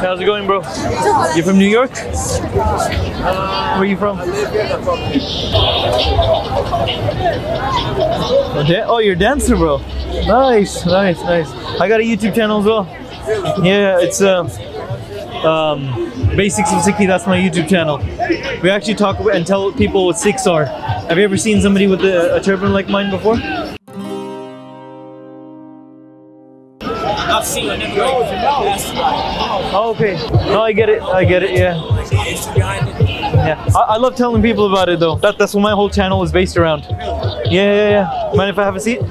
How's it going, bro? You from New York? Where are you from? Oh, you're a dancer, bro. Nice. I got a YouTube channel as well. Yeah, it's Basics of Sikhi. That's my YouTube channel. We actually talk and tell people what Sikhs are. Have you ever seen somebody with a turban like mine before? I've seen it, never Oh, okay. No, I get it, yeah. Yeah, I love telling people about it though. That's what my whole channel is based around. Yeah. Mind if I have a seat?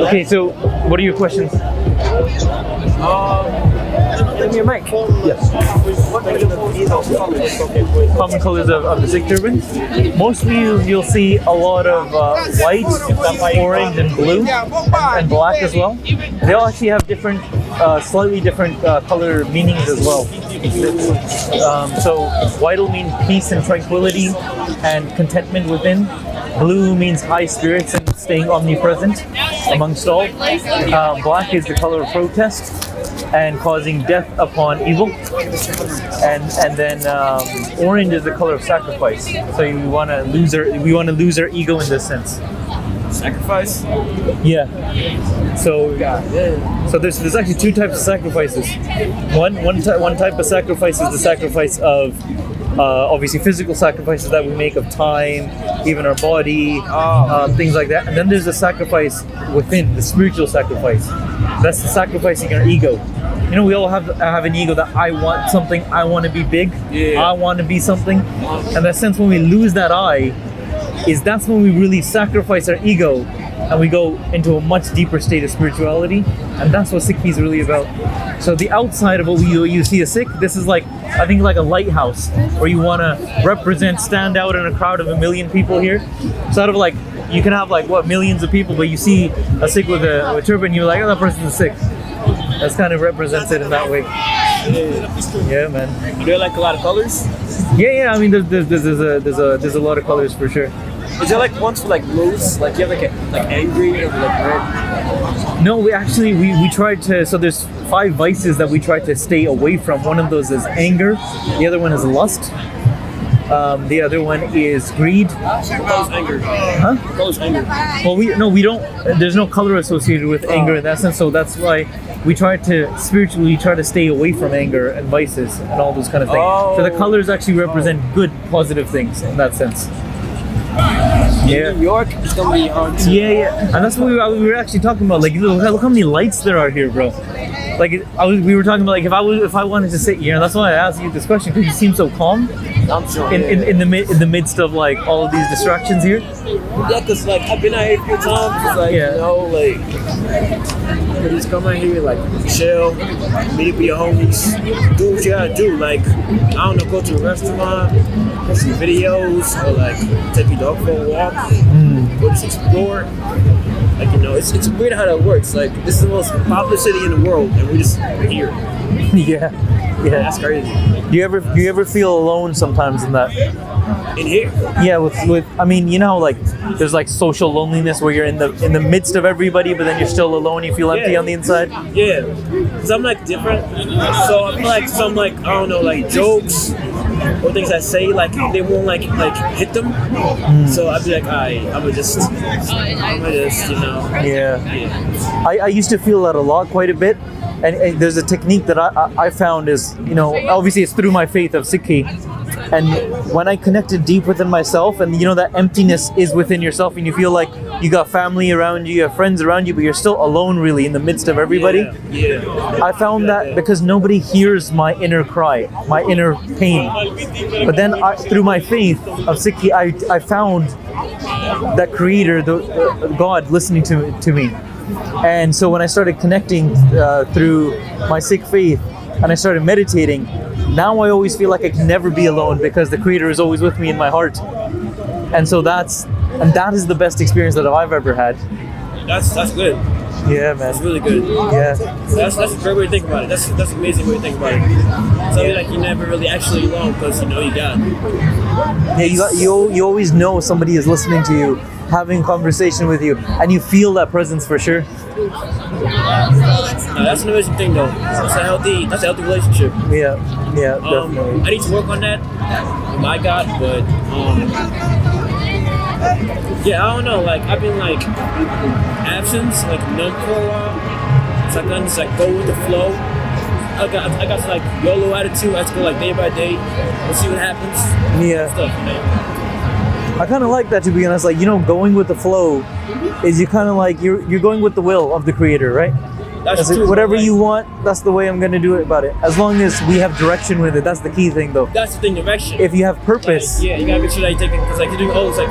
Okay, so what are your questions? Give me a mic. Yes. Common colors of the Sikh turban. Mostly you'll see a lot of white, orange, and blue, and black as well. They all actually have different, slightly different color meanings as well. So white will mean peace and tranquility and contentment within. Blue means high spirits and staying omnipresent amongst all. Black is the color of protest and causing death upon evil, and then orange is the color of sacrifice. So we want to lose our ego in this sense. Sacrifice? Yeah. So there's actually two types of sacrifices. One type of sacrifice is the sacrifice of obviously physical sacrifices that we make of time, even our body, things like that. And then there's the sacrifice within, the spiritual sacrifice. That's the sacrificing our ego. You know, we all have an ego that I want something, I want to be big, I want to be something. And that sense when we lose that that's when we really sacrifice our ego and we go into a much deeper state of spirituality. And that's what Sikhi is really about. So the outside of what you see a Sikh, this is like, I think like a lighthouse where you want to represent, stand out in a crowd of 1 million people here. So out of like, you can have like millions of people, but you see a Sikh with a turban, you're like, oh, that person's a Sikh. That's kind of represents it in that way. Yeah, man. Do you like a lot of colors? Yeah. I mean, there's a lot of colors for sure. Is there like ones for like rose? Like you have like angry or like red? No, we tried to. So there's 5 vices that we try to stay away from. One of those is anger. The other one is lust. The other one is greed. What color is anger? Huh? What color is anger? Well, we don't. There's no color associated with anger in that sense. So that's why we try to spiritually stay away from anger and vices and all those kind of things. So the colors actually represent good, positive things in that sense. In New York, it's gonna be hard to... Yeah. And that's what we were actually talking about. Like, look how many lights there are here, bro. Like, we were talking about like if I wanted to sit here. That's why I asked you this question, because you seem so calm in the midst of like all of these distractions here. Yeah, cause like I've been out here a few times. It's like you know, like you just come out here, like chill, meet up with your homies, do what you gotta do. Like I don't know, go to a restaurant, watch some videos, or like take your dog for a walk, or just explore. Like it's weird how that works. Like this is the most popular city in the world, and we're just here. Yeah, that's crazy. Do you ever feel alone sometimes in that? In here? Yeah, with I mean, you know, like there's like social loneliness where you're in the midst of everybody, but then you're still alone. You feel empty on the inside. Yeah, cause I'm like different. So I feel like some like I don't know, like jokes or things I say, like they won't like hit them. So I'd be like, I'ma just you know. Yeah. I used to feel that a lot, quite a bit. And there's a technique that I found is, you know, obviously it's through my faith of Sikhi. And when I connected deep within myself, and you know that emptiness is within yourself, and you feel like you got family around you, you have friends around you, but you're still alone really in the midst of everybody. I found that because nobody hears my inner cry, my inner pain. But then through my faith of Sikhi, I found that creator, the God listening to me. And so when I started connecting through my Sikh faith and I started meditating, now I always feel like I can never be alone because the Creator is always with me in my heart. And so that is the best experience that I've ever had. That's good. Yeah, man. That's really good. Yeah. That's a great way to think about it. That's an amazing way to think about it. So like you're never really actually alone because you know you got it. Yeah, you always know somebody is listening to you, having a conversation with you, and you feel that presence for sure. No, that's an amazing thing though. That's a healthy relationship. Yeah, definitely. I need to work on that with my God, but yeah, I don't know. Like I've been like absent, like numb for a while. So I can just like go with the flow. I got like YOLO attitude. I just go like day by day. We'll see what happens. Yeah. Stuff, you know. I kind of like that, to be honest. Like, you know, going with the flow is you kind of like you're going with the will of the creator, right? That's like, true. whatever like, you want, that's the way I'm gonna do it about it. As long as we have direction with it, that's the key thing, though. That's the thing, direction. If you have purpose, like, yeah, you gotta make sure that you're taking, because like you're doing all this like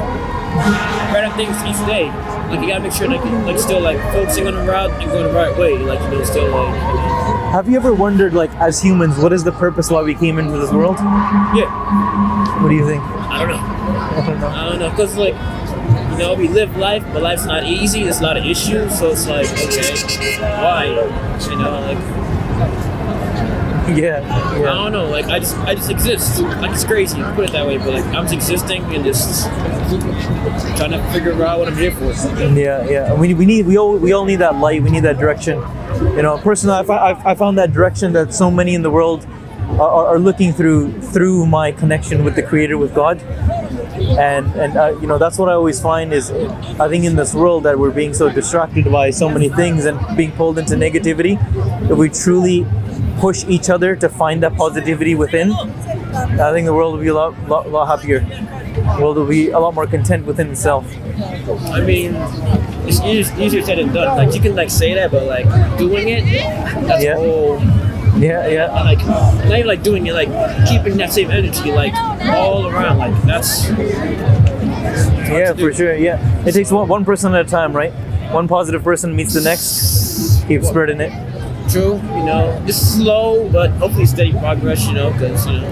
random things each day. Like you gotta make sure that you're like still like focusing on the route and going the right way. Like you know, still like. You know. Have you ever wondered, like, as humans, what is the purpose why we came into this world? Yeah. What do you think? I don't know. I don't know, because like. You know, we live life, but life's not easy. There's a lot of issues, so it's like, okay, why? You know, like, yeah. I don't know. Like, I just exist. Like, it's crazy. You put it that way, but like, I'm just existing and just trying to figure out what I'm here for. Yeah. We all need that light. We need that direction. You know, personally, I found that direction that so many in the world are looking through my connection with the Creator, with God. And you know, that's what I always find is, I think in this world that we're being so distracted by so many things and being pulled into negativity, if we truly push each other to find that positivity within, I think the world will be a lot happier. The world will be a lot more content within itself. I mean, it's easier said than done. Like you can like say that, but like doing it, that's all. Yeah. Like not even like doing it, like keeping that same energy, like all around, like that's. Yeah, for sure. Yeah, it takes one person at a time, right? One positive person meets the next. Keep spreading it. True, you know, just slow but hopefully steady progress, you know, because you know.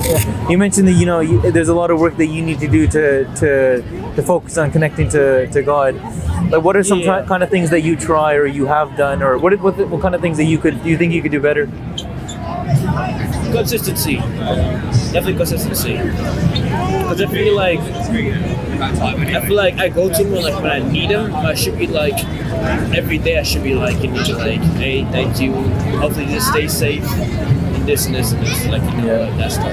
Yeah. You mentioned that you know there's a lot of work that you need to do to focus on connecting to God. Like, what are some kind of things that you try or you have done, or what kind of things that you think you could do better? Consistency, definitely consistency. Because I feel like I go to them like when I need them. I should be like every day. I should be like, you know, like, hey, thank you. Hopefully, just stay safe. And this and this and this, like you know, like that stuff.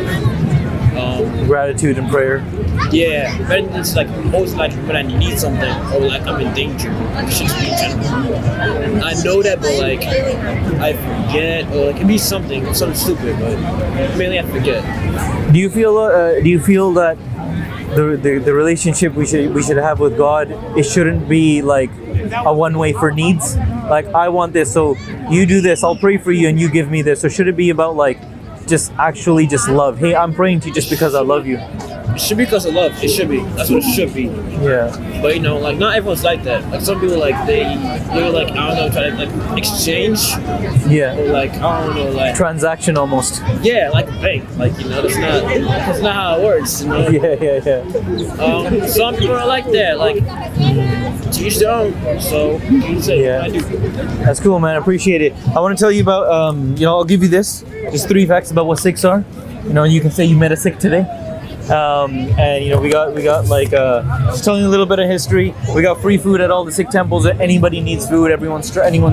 Gratitude and prayer. Yeah, but it's like always like when I need something or like I'm in danger. Like shit's being general. I know that, but like I forget, or like it be something stupid, but mainly I forget. Do you feel that the relationship we should have with God, it shouldn't be like a one way for needs? Like, I want this, so you do this. I'll pray for you, and you give me this. Or should it be about like just love? Hey, I'm praying to you just because I love you. It should be because of love. It should be. That's what it should be. Yeah. But you know, like not everyone's like that. Like some people, like they're like, I don't know, try to like exchange. Yeah. Or like I don't know, like transaction almost. Yeah, like a bank. Like you know, that's not how it works. You know? Yeah. Some people are like that. Like to each their own. So you say, I do. That's cool, man. I appreciate it. I want to tell you about you know, I'll give you this. Just 3 facts about what Sikhs are. You know, you can say you met a Sikh today. And you know, we got like just telling you a little bit of history. We got free food at all the Sikh temples. Anybody needs food, anyone's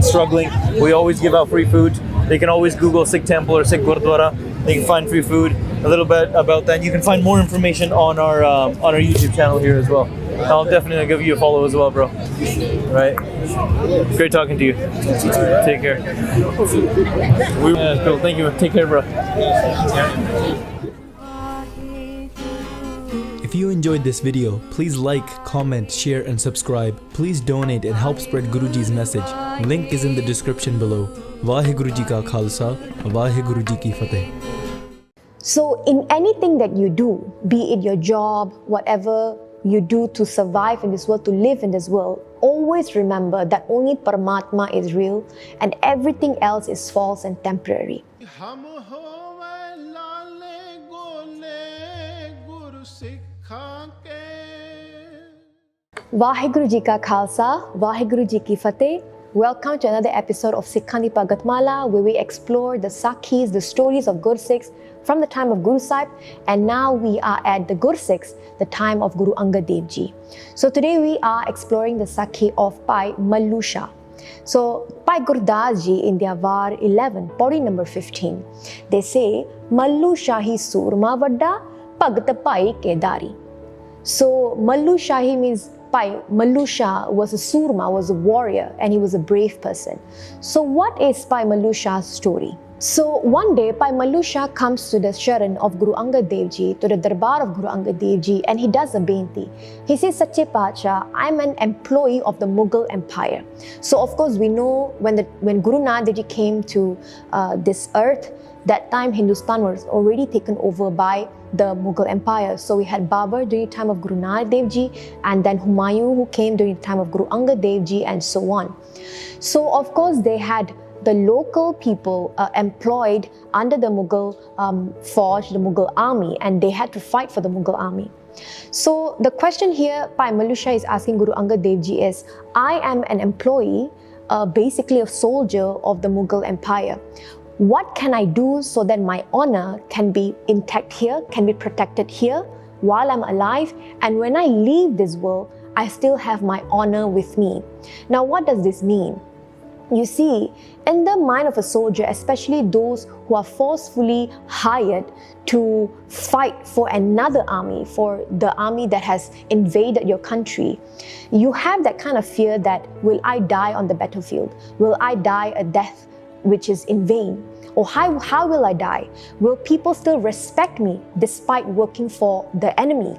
struggling, we always give out free food. They can always Google Sikh temple or Sikh Gurdwara. They can find free food. A little bit about that. You can find more information on our YouTube channel here as well. I'll definitely give you a follow as well, bro. Right? Great talking to you. Take care. Yeah, cool. Thank you. Take care, bro. If you enjoyed this video, please like, comment, share and subscribe. Please donate and help spread Guruji's message. Link is in the description below. Waheguru Ji ka Khalsa, Waheguru Ji ki Fateh. So in anything that you do, be it your job, whatever you do to survive in this world, to live in this world, always remember that only Paramatma is real and everything else is false and temporary. Waheguru Ji ka Khalsa, Waheguru Ji ki Fateh. Welcome to another episode of Sikhan di Pagatmala, where we explore the Sakhis, the stories of Gur Sikhs from the time of Guru Saheb, and now we are at the Gur Sikhs, the time of Guru Angad Dev Ji. So today we are exploring the Sakhi of Bhai Mallu Shah. So, Bhai Gurdas Ji in their Var 11, Pauri number 15, they say, Mallu Shahi Surma Vadda, Bhagat Bhai Kedari. So, Mallu Shahi means Bhai Mallu Shah was a Surma, was a warrior, and he was a brave person. So, what is Bhai Mallu Shah's story? So one day, Bhai Mallu Shah comes to the Sharan of Guru Angad Dev Ji, to the Darbar of Guru Angad Dev Ji, and he does a benti. He says, Sache Pacha, I'm an employee of the Mughal Empire. So of course, we know when Guru Nanak Dev Ji came to this earth, that time Hindustan was already taken over by the Mughal Empire. So we had Babur during the time of Guru Nanak Dev Ji, and then Humayun who came during the time of Guru Angad Dev Ji, and so on. So of course, they had the local people employed under the Mughal force, the Mughal army, and they had to fight for the Mughal army. So the question here Bhai Mallu Shah is asking Guru Angad Dev Ji is, I am an employee, basically a soldier of the Mughal Empire. What can I do so that my honor can be intact here, can be protected here while I'm alive, and when I leave this world, I still have my honor with me. Now what does this mean? You see, in the mind of a soldier, especially those who are forcefully hired to fight for another army, for the army that has invaded your country, you have that kind of fear that, will I die on the battlefield? Will I die a death which is in vain? Or how will I die? Will people still respect me despite working for the enemy?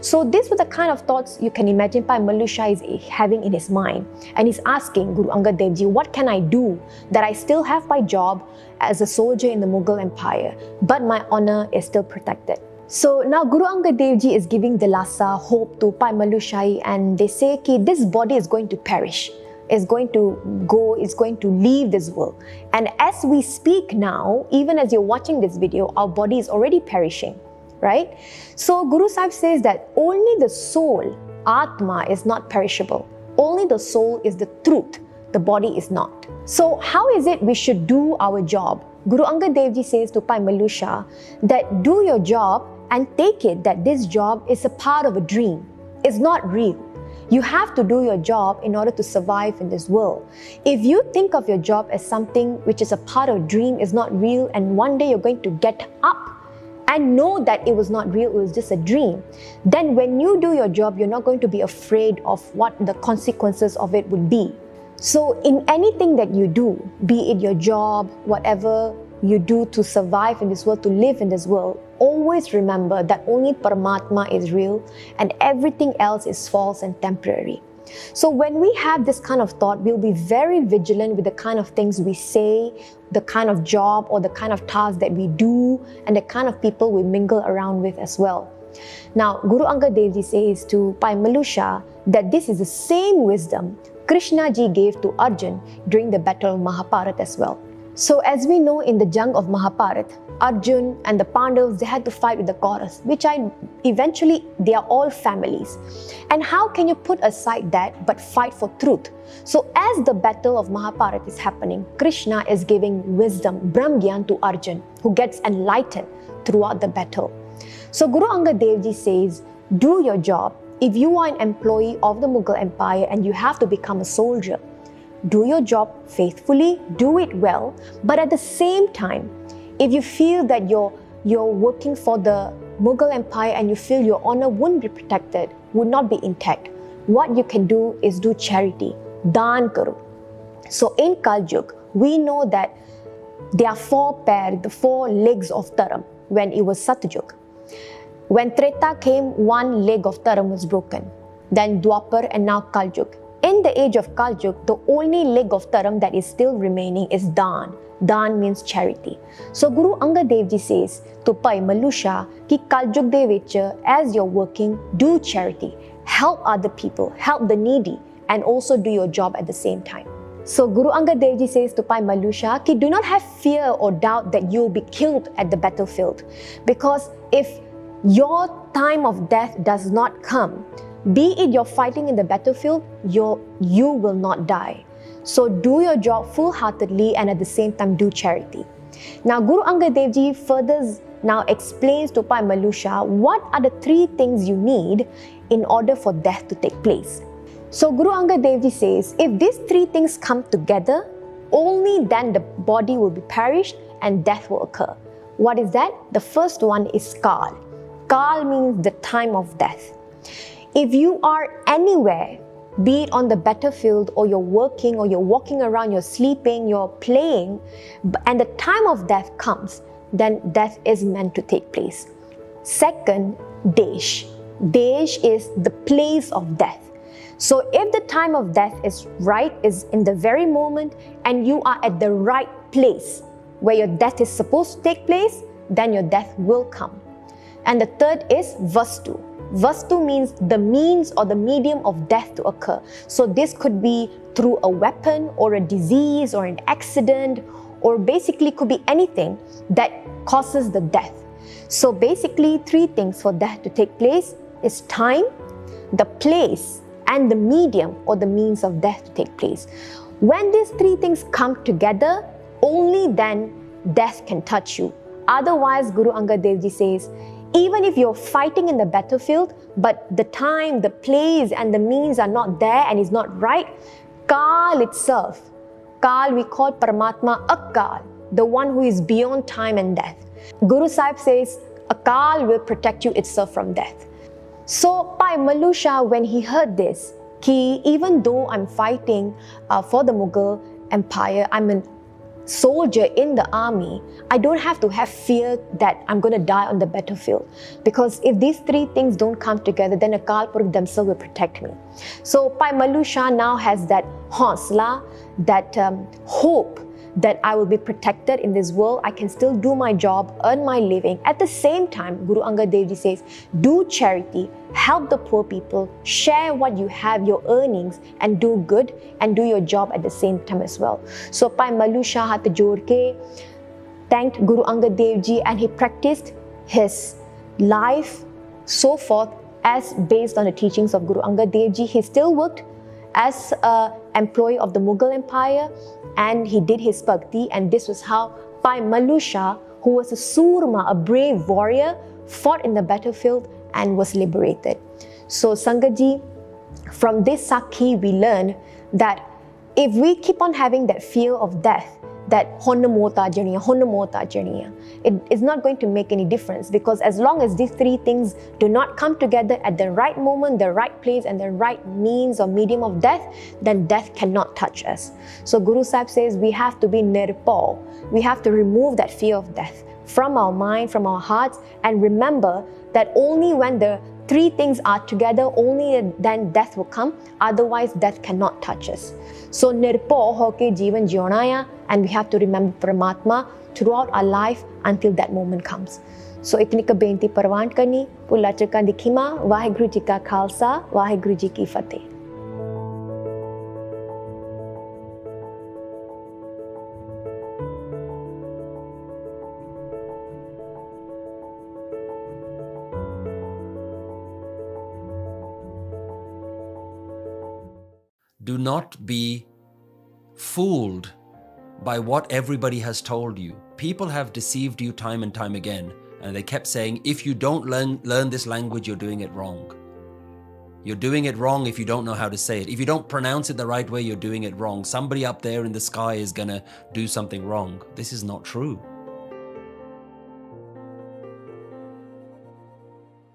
So these were the kind of thoughts you can imagine Bhai Mallu Shah is having in his mind. And he's asking Guru Angad Dev Ji, what can I do that I still have my job as a soldier in the Mughal Empire, but my honor is still protected? So now Guru Angad Dev Ji is giving dilasa, hope to Bhai Mallu Shah, and they say ki this body is going to perish, is going to go, is going to leave this world. And as we speak now, even as you're watching this video, our body is already perishing, right? So Guru Sahib says that only the soul, Atma, is not perishable. Only the soul is the truth. The body is not. So how is it we should do our job? Guru Angad Dev Ji says to Bhai Mallu Shah that do your job and take it that this job is a part of a dream. It's not real. You have to do your job in order to survive in this world. If you think of your job as something which is a part of a dream, is not real, and one day you're going to get up and know that it was not real, it was just a dream, then when you do your job, you're not going to be afraid of what the consequences of it would be. So in anything that you do, be it your job, whatever you do to survive in this world, to live in this world, always remember that only Paramatma is real and everything else is false and temporary. So when we have this kind of thought, we'll be very vigilant with the kind of things we say, the kind of job or the kind of task that we do, and the kind of people we mingle around with as well. Now, Guru Angad Dev Ji says to Bhai Mallu Shah that this is the same wisdom Krishna Ji gave to Arjun during the battle of Mahabharata as well. So as we know, in the jung of Mahabharata, Arjun and the Pandavas, they had to fight with the Kauravas, eventually they are all families. And how can you put aside that but fight for truth? So as the battle of Mahabharata is happening, Krishna is giving wisdom, Brahmgyan, to Arjun, who gets enlightened throughout the battle. So Guru Angad Dev Ji says, do your job. If you are an employee of the Mughal Empire and you have to become a soldier, do your job faithfully, do it well, but at the same time, if you feel that you're working for the Mughal Empire and you feel your honor wouldn't be protected, would not be intact, what you can do is do charity, daan karo. So in Kaljug, we know that there are the four legs of Dharam when it was Satyug. When Treta came, one leg of Dharam was broken. Then Dwapar and now Kaljug. In the age of Kaljug, the only leg of Dharam that is still remaining is Daan. Daan means charity. So Guru Angad Dev Ji says to Bhai Mallu Shah ki Kaljug de vich, as you're working, do charity, help other people, help the needy, and also do your job at the same time. So Guru Angad Dev Ji says to Bhai Mallu Shah ki do not have fear or doubt that you'll be killed at the battlefield, because if your time of death does not come, be it you're fighting in the battlefield, you will not die. So do your job full-heartedly and at the same time do charity. Now Guru Angad Dev Ji further now explains to Bhai Mallu Shah what are the three things you need in order for death to take place. So Guru Angad Dev Ji says, if these three things come together, only then the body will be perished and death will occur. What is that? The first one is Kal. Kal means the time of death. If you are anywhere, be it on the battlefield or you're working or you're walking around, you're sleeping, you're playing, and the time of death comes, then death is meant to take place. Second, Desh. Desh is the place of death. So if the time of death is right, is in the very moment, and you are at the right place where your death is supposed to take place, then your death will come. And the third is Vastu. Vastu means the means or the medium of death to occur. So this could be through a weapon or a disease or an accident, or basically could be anything that causes the death. So basically three things for death to take place is time, the place, and the medium or the means of death to take place. When these three things come together, only then death can touch you. Otherwise, Guru Angad Dev Ji says, even if you're fighting in the battlefield, but the time, the place, and the means are not there and is not right, Kal itself, Kal we call Paramatma Akal, the one who is beyond time and death. Guru Sahib says, Akal will protect you itself from death. So Bhai Malusha, when he heard this, ki even though I'm fighting for the Mughal Empire, I'm a soldier in the army, I don't have to have fear that I'm going to die on the battlefield. Because if these three things don't come together, then Akal Purukh themselves will protect me. So Bhai Malusha now has that hausla, that hope that I will be protected in this world. I can still do my job, earn my living. At the same time, Guru Angad Dev Ji says, do charity, help the poor people, share what you have, your earnings, and do good and do your job at the same time as well. So Bhai Malusha hat jod ke thanked Guru Angad Dev Ji, and he practiced his life so forth as based on the teachings of Guru Angad Dev Ji. He still worked as an employee of the Mughal Empire, and he did his bhakti, and this was how Bhai Malusha, who was a surma, a brave warrior, fought in the battlefield and was liberated. So Sangat Ji, from this Sakhi we learn that if we keep on having that fear of death, that it is not going to make any difference, because as long as these three things do not come together at the right moment, the right place, and the right means or medium of death, then death cannot touch us. So Guru Sahib says we have to be nirpal. We have to remove that fear of death from our mind, from our hearts, and remember that only when the three things are together, only then death will come. Otherwise, death cannot touch us. So nirpo hoke jeevan jiona, and we have to remember Paramatma throughout our life until that moment comes. So itni ka benti parwan karni, pulla chaka dikhima, Waheguru Ji ka Khalsa, Waheguru Ji ki Fateh. Do not be fooled by what everybody has told you. People have deceived you time and time again, and they kept saying, if you don't learn this language, you're doing it wrong. You're doing it wrong if you don't know how to say it. If you don't pronounce it the right way, you're doing it wrong. Somebody up there in the sky is gonna do something wrong. This is not true.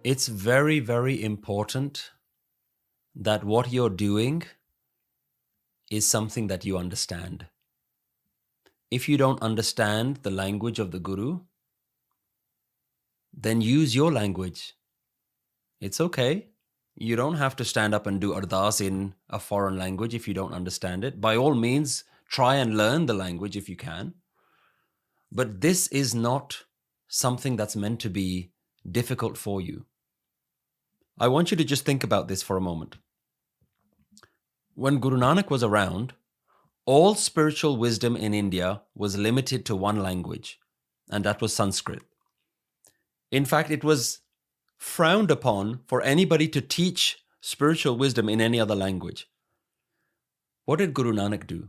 It's very, very important that what you're doing is something that you understand. If you don't understand the language of the Guru, then use your language. It's okay. You don't have to stand up and do ardas in a foreign language if you don't understand it. By all means, try and learn the language if you can. But this is not something that's meant to be difficult for you. I want you to just think about this for a moment. When Guru Nanak was around, all spiritual wisdom in India was limited to one language, and that was Sanskrit. In fact, it was frowned upon for anybody to teach spiritual wisdom in any other language. What did Guru Nanak do?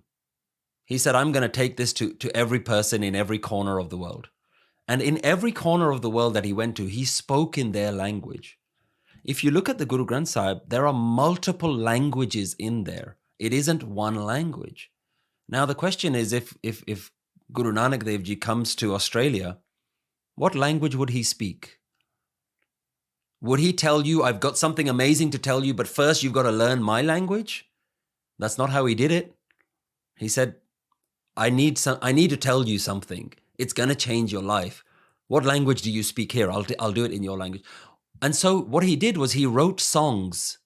He said, I'm going to take this to every person in every corner of the world. And in every corner of the world that he went to, he spoke in their language. if you look at the Guru Granth Sahib, there are multiple languages in there. It isn't one language. Now, the question is, if Guru Nanak Dev Ji comes to Australia, what language would he speak? Would he tell you, I've got something amazing to tell you, but first you've got to learn my language? That's not how he did it. He said, I need to tell you something. It's going to change your life. What language do you speak here? I'll do it in your language. And so what he did was he wrote songs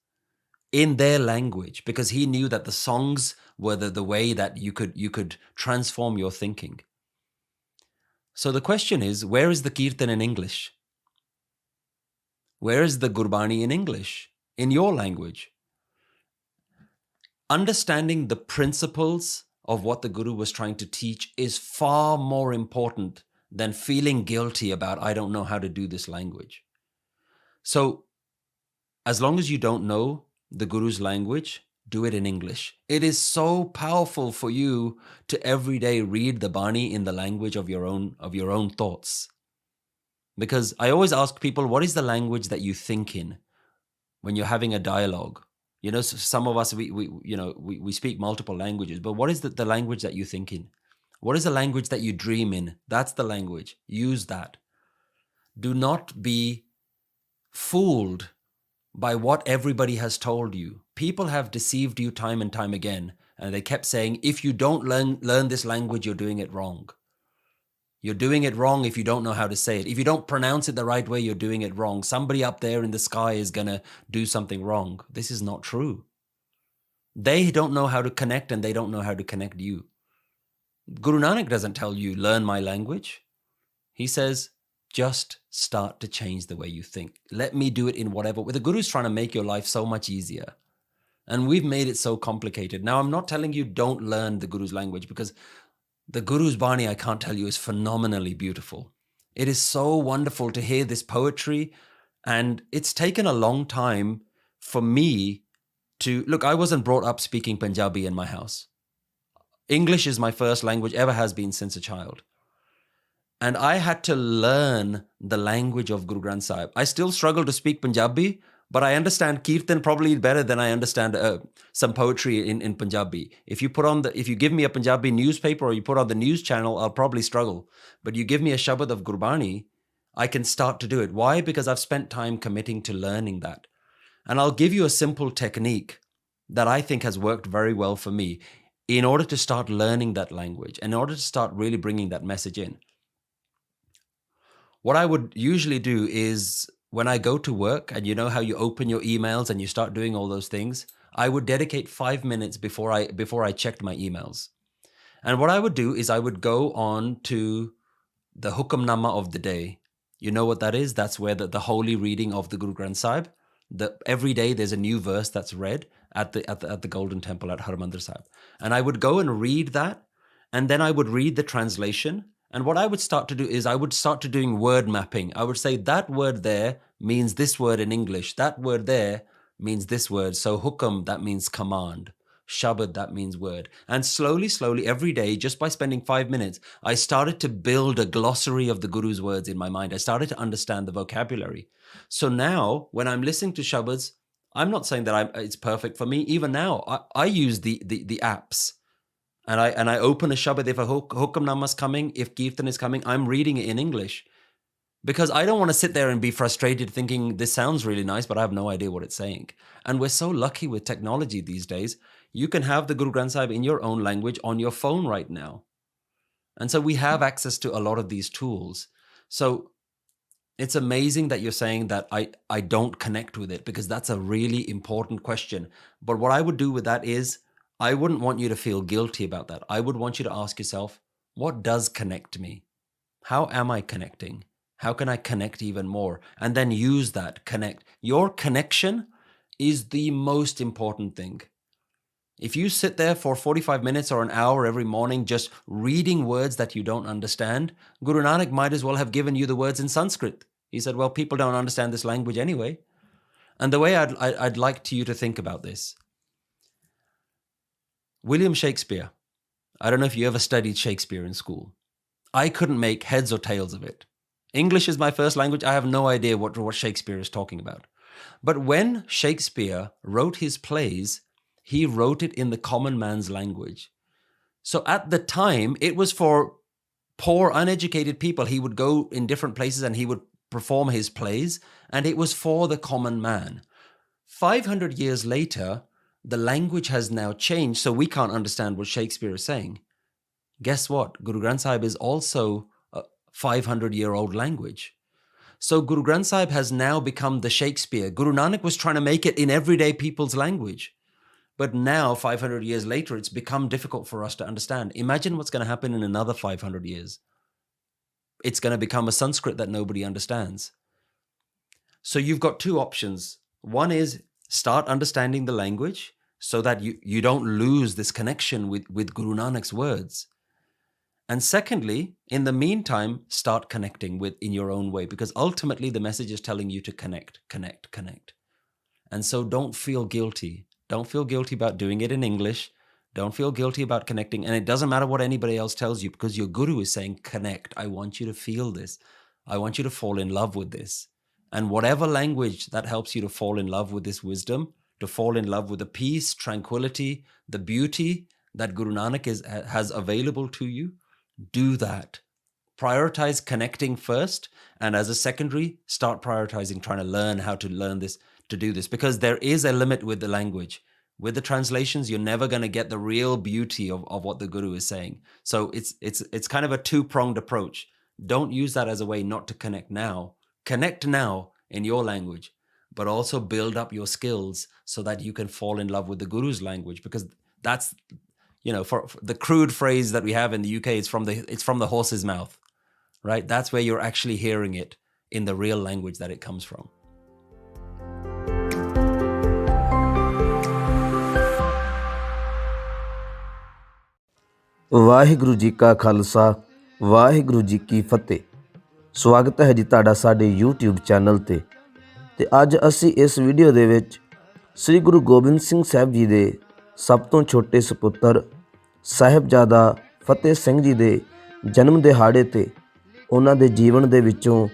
in their language because he knew that the songs were the way that you could transform your thinking. So the question is, where is the Kirtan in English? Where is the Gurbani in English? In your language? Understanding the principles of what the Guru was trying to teach is far more important than feeling guilty about, I don't know how to do this language. So as long as you don't know the Guru's language, do it in English. It is so powerful for you to every day read the Bani in the language of your own thoughts. Because I always ask people, what is the language that you think in when you're having a dialogue? You know, some of us, we speak multiple languages, but what is the language that you think in? What is the language that you dream in? That's the language. Use that. Do not be fooled by what everybody has told you. People have deceived you time and time again, and they kept saying, if you don't learn this language, you're doing it wrong. You're doing it wrong if you don't know how to say it. If you don't pronounce it the right way, you're doing it wrong. Somebody up there in the sky is going to do something wrong. This is not true. They don't know how to connect, and they don't know how to connect you. Guru Nanak doesn't tell you, learn my language. He says, just start to change the way you think. Let me do it in whatever. The Guru's trying to make your life so much easier. And we've made it so complicated. Now, I'm not telling you don't learn the Guru's language, because the Guru's Bani, I can't tell you, is phenomenally beautiful. It is so wonderful to hear this poetry. And it's taken a long time for me to, look, I wasn't brought up speaking Punjabi in my house. English is my first language, ever has been since a child. And I had to learn the language of Guru Granth Sahib. I still struggle to speak Punjabi, but I understand Kirtan probably better than I understand some poetry in Punjabi. If you give me a Punjabi newspaper or you put on the news channel, I'll probably struggle. But you give me a Shabad of Gurbani, I can start to do it. Why? Because I've spent time committing to learning that. And I'll give you a simple technique that I think has worked very well for me in order to start learning that language, in order to start really bringing that message in. What I would usually do is, when I go to work, and you know how you open your emails and you start doing all those things, I would dedicate 5 minutes before I checked my emails. And what I would do is I would go on to the Hukamnama of the day. You know what that is? That's where the holy reading of the Guru Granth Sahib. Every day there's a new verse that's read at the Golden Temple at Harmandir Sahib. And I would go and read that, and then I would read the translation. And what I would start to do is I would start to doing word mapping. I would say that word there means this word in English. That word there means this word. So hukam, that means command. Shabad, that means word. And slowly, every day, just by spending 5 minutes, I started to build a glossary of the Guru's words in my mind. I started to understand the vocabulary. So now, when I'm listening to Shabads, I'm not saying that it's perfect for me. Even now, I use the apps. And I open a Shabad. If a Hukamnama is coming, if Kirtan is coming, I'm reading it in English. Because I don't want to sit there and be frustrated thinking this sounds really nice, but I have no idea what it's saying. And we're so lucky with technology these days. You can have the Guru Granth Sahib in your own language on your phone right now. And so we have access to a lot of these tools. So it's amazing that you're saying that I don't connect with it, because that's a really important question. But what I would do with that is, I wouldn't want you to feel guilty about that. I would want you to ask yourself, what does connect me? How am I connecting? How can I connect even more? And then use that, connect. Your connection is the most important thing. If you sit there for 45 minutes or an hour every morning just reading words that you don't understand, Guru Nanak might as well have given you the words in Sanskrit. He said, well, people don't understand this language anyway. And the way I'd like you to think about this, William Shakespeare, I don't know if you ever studied Shakespeare in school. I couldn't make heads or tails of it. English is my first language. I have no idea what Shakespeare is talking about. But when Shakespeare wrote his plays, he wrote it in the common man's language. So at the time, it was for poor, uneducated people. He would go in different places and he would perform his plays, and it was for the common man. 500 years later, the language has now changed, so we can't understand what Shakespeare is saying. Guess what? Guru Granth Sahib is also a 500-year-old language. So Guru Granth Sahib has now become the Shakespeare. Guru Nanak was trying to make it in everyday people's language. But now, 500 years later, it's become difficult for us to understand. Imagine what's going to happen in another 500 years. It's going to become a Sanskrit that nobody understands. So you've got two options. One is start understanding the language so that you don't lose this connection with Guru Nanak's words. And secondly, in the meantime, start connecting in your own way, because ultimately the message is telling you to connect. And so don't feel guilty. Don't feel guilty about doing it in English. Don't feel guilty about connecting. And it doesn't matter what anybody else tells you, because your guru is saying, connect. I want you to feel this. I want you to fall in love with this. And whatever language that helps you to fall in love with this wisdom, to fall in love with the peace, tranquility, the beauty that Guru Nanak has available to you, do that. Prioritize connecting first. And as a secondary, start prioritizing trying to learn how to learn this, to do this, because there is a limit with the language. With the translations, you're never going to get the real beauty of what the Guru is saying. So it's kind of a two-pronged approach. Don't use that as a way not to connect now. Connect now in your language, but also build up your skills so that you can fall in love with the Guru's language, because that's, for the crude phrase that we have in the UK, it's from the horse's mouth, right? That's where you're actually hearing it in the real language that it comes from. Waheguru ji ਕਾ ਖਾਲਸਾ ਵਾਹਿਗੁਰੂ ਜੀ ਕੀ ਫਤਿਹ। ਸਵਾਗਤ ਹੈ ਜੀ ਤੁਹਾਡਾ ਸਾਡੇ YouTube channel ਤੇ ਅੱਜ ਅਸੀਂ ਇਸ ਵੀਡੀਓ ਦੇ ਵਿੱਚ ਸ੍ਰੀ ਗੁਰੂ ਗੋਬਿੰਦ ਸਿੰਘ ਸਾਹਿਬ ਜੀ ਦੇ ਸਭ ਤੋਂ ਛੋਟੇ ਸੁਪੁੱਤਰ ਸਾਹਿਬਜ਼ਾਦਾ ਫਤਿਹ ਸਿੰਘ ਜੀ ਦੇ ਜਨਮ ਦਿਹਾੜੇ ਤੇ ਉਹਨਾਂ ਦੇ ਜੀਵਨ ਦੇ ਵਿੱਚੋਂ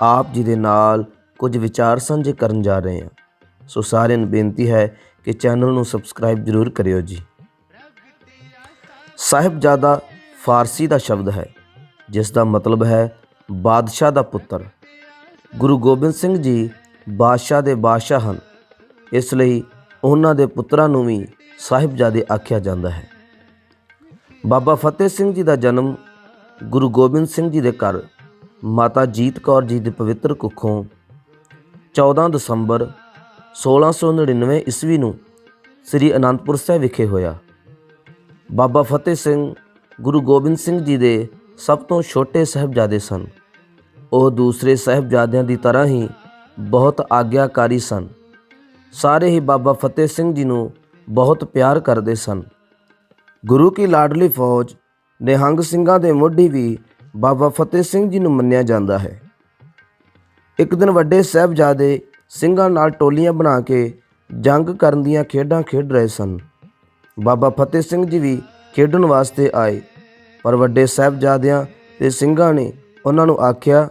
ਆਪ ਜੀ ਦੇ ਨਾਲ ਕੁਝ ਵਿਚਾਰ ਸਾਂਝੇ ਕਰਨ ਜਾ ਰਹੇ ਹਾਂ। ਸੋ ਸਾਰਿਆਂ ਨੂੰ ਬੇਨਤੀ ਹੈ ਕਿ ਚੈਨਲ ਨੂੰ ਸਬਸਕ੍ਰਾਈਬ ਜ਼ਰੂਰ ਕਰਿਓ ਜੀ। ਸਾਹਿਬਜ਼ਾਦਾ ਫਾਰਸੀ ਦਾ ਸ਼ਬਦ ਹੈ ਜਿਸ ਦਾ ਮਤਲਬ ਹੈ ਬਾਦਸ਼ਾਹ ਦਾ ਪੁੱਤਰ। ਗੁਰੂ ਗੋਬਿੰਦ ਸਿੰਘ ਜੀ ਬਾਦਸ਼ਾਹ ਦੇ ਬਾਦਸ਼ਾਹ ਹਨ, ਇਸ ਲਈ ਉਹਨਾਂ ਦੇ ਪੁੱਤਰਾਂ ਨੂੰ ਵੀ ਸਾਹਿਬਜ਼ਾਦੇ ਆਖਿਆ ਜਾਂਦਾ ਹੈ। ਬਾਬਾ ਫਤਿਹ ਸਿੰਘ ਜੀ ਦਾ ਜਨਮ ਗੁਰੂ ਗੋਬਿੰਦ ਸਿੰਘ ਜੀ ਦੇ ਘਰ ਮਾਤਾ ਜੀਤ ਕੌਰ ਜੀ ਦੇ ਪਵਿੱਤਰ ਕੁੱਖੋਂ 14 ਦਸੰਬਰ 1699 ਈਸਵੀ ਨੂੰ ਸ੍ਰੀ ਅਨੰਦਪੁਰ ਸਾਹਿਬ ਵਿਖੇ ਹੋਇਆ। ਬਾਬਾ ਫਤਿਹ ਸਿੰਘ ਗੁਰੂ ਗੋਬਿੰਦ ਸਿੰਘ ਜੀ ਦੇ ਸਭ ਤੋਂ ਛੋਟੇ ਸਾਹਿਬਜ਼ਾਦੇ ਸਨ। ਉਹ ਦੂਸਰੇ ਸਾਹਿਬਜ਼ਾਦਿਆਂ ਦੀ ਤਰ੍ਹਾਂ ਹੀ ਬਹੁਤ ਆਗਿਆਕਾਰੀ ਸਨ। ਸਾਰੇ ਹੀ ਬਾਬਾ ਫਤਿਹ ਸਿੰਘ ਜੀ ਨੂੰ ਬਹੁਤ ਪਿਆਰ ਕਰਦੇ ਸਨ। ਗੁਰੂ ਕੀ ਲਾਡਲੀ ਫੌਜ ਨਿਹੰਗ ਸਿੰਘਾਂ ਦੇ ਮੋਢੀ ਵੀ ਬਾਬਾ ਫਤਿਹ ਸਿੰਘ ਜੀ ਨੂੰ ਮੰਨਿਆ ਜਾਂਦਾ ਹੈ। ਇੱਕ ਦਿਨ ਵੱਡੇ ਸਾਹਿਬਜ਼ਾਦੇ ਸਿੰਘਾਂ ਨਾਲ ਟੋਲੀਆਂ ਬਣਾ ਕੇ ਜੰਗ ਕਰਨ ਦੀਆਂ ਖੇਡਾਂ ਖੇਡ ਰਹੇ ਸਨ। ਬਾਬਾ ਫਤਿਹ ਸਿੰਘ ਜੀ ਵੀ ਖੇਡਣ ਵਾਸਤੇ ਆਏ, ਪਰ ਵੱਡੇ ਸਾਹਿਬਜ਼ਾਦਿਆਂ ਤੇ ਸਿੰਘਾਂ ਨੇ ਉਹਨਾਂ ਨੂੰ ਆਖਿਆ,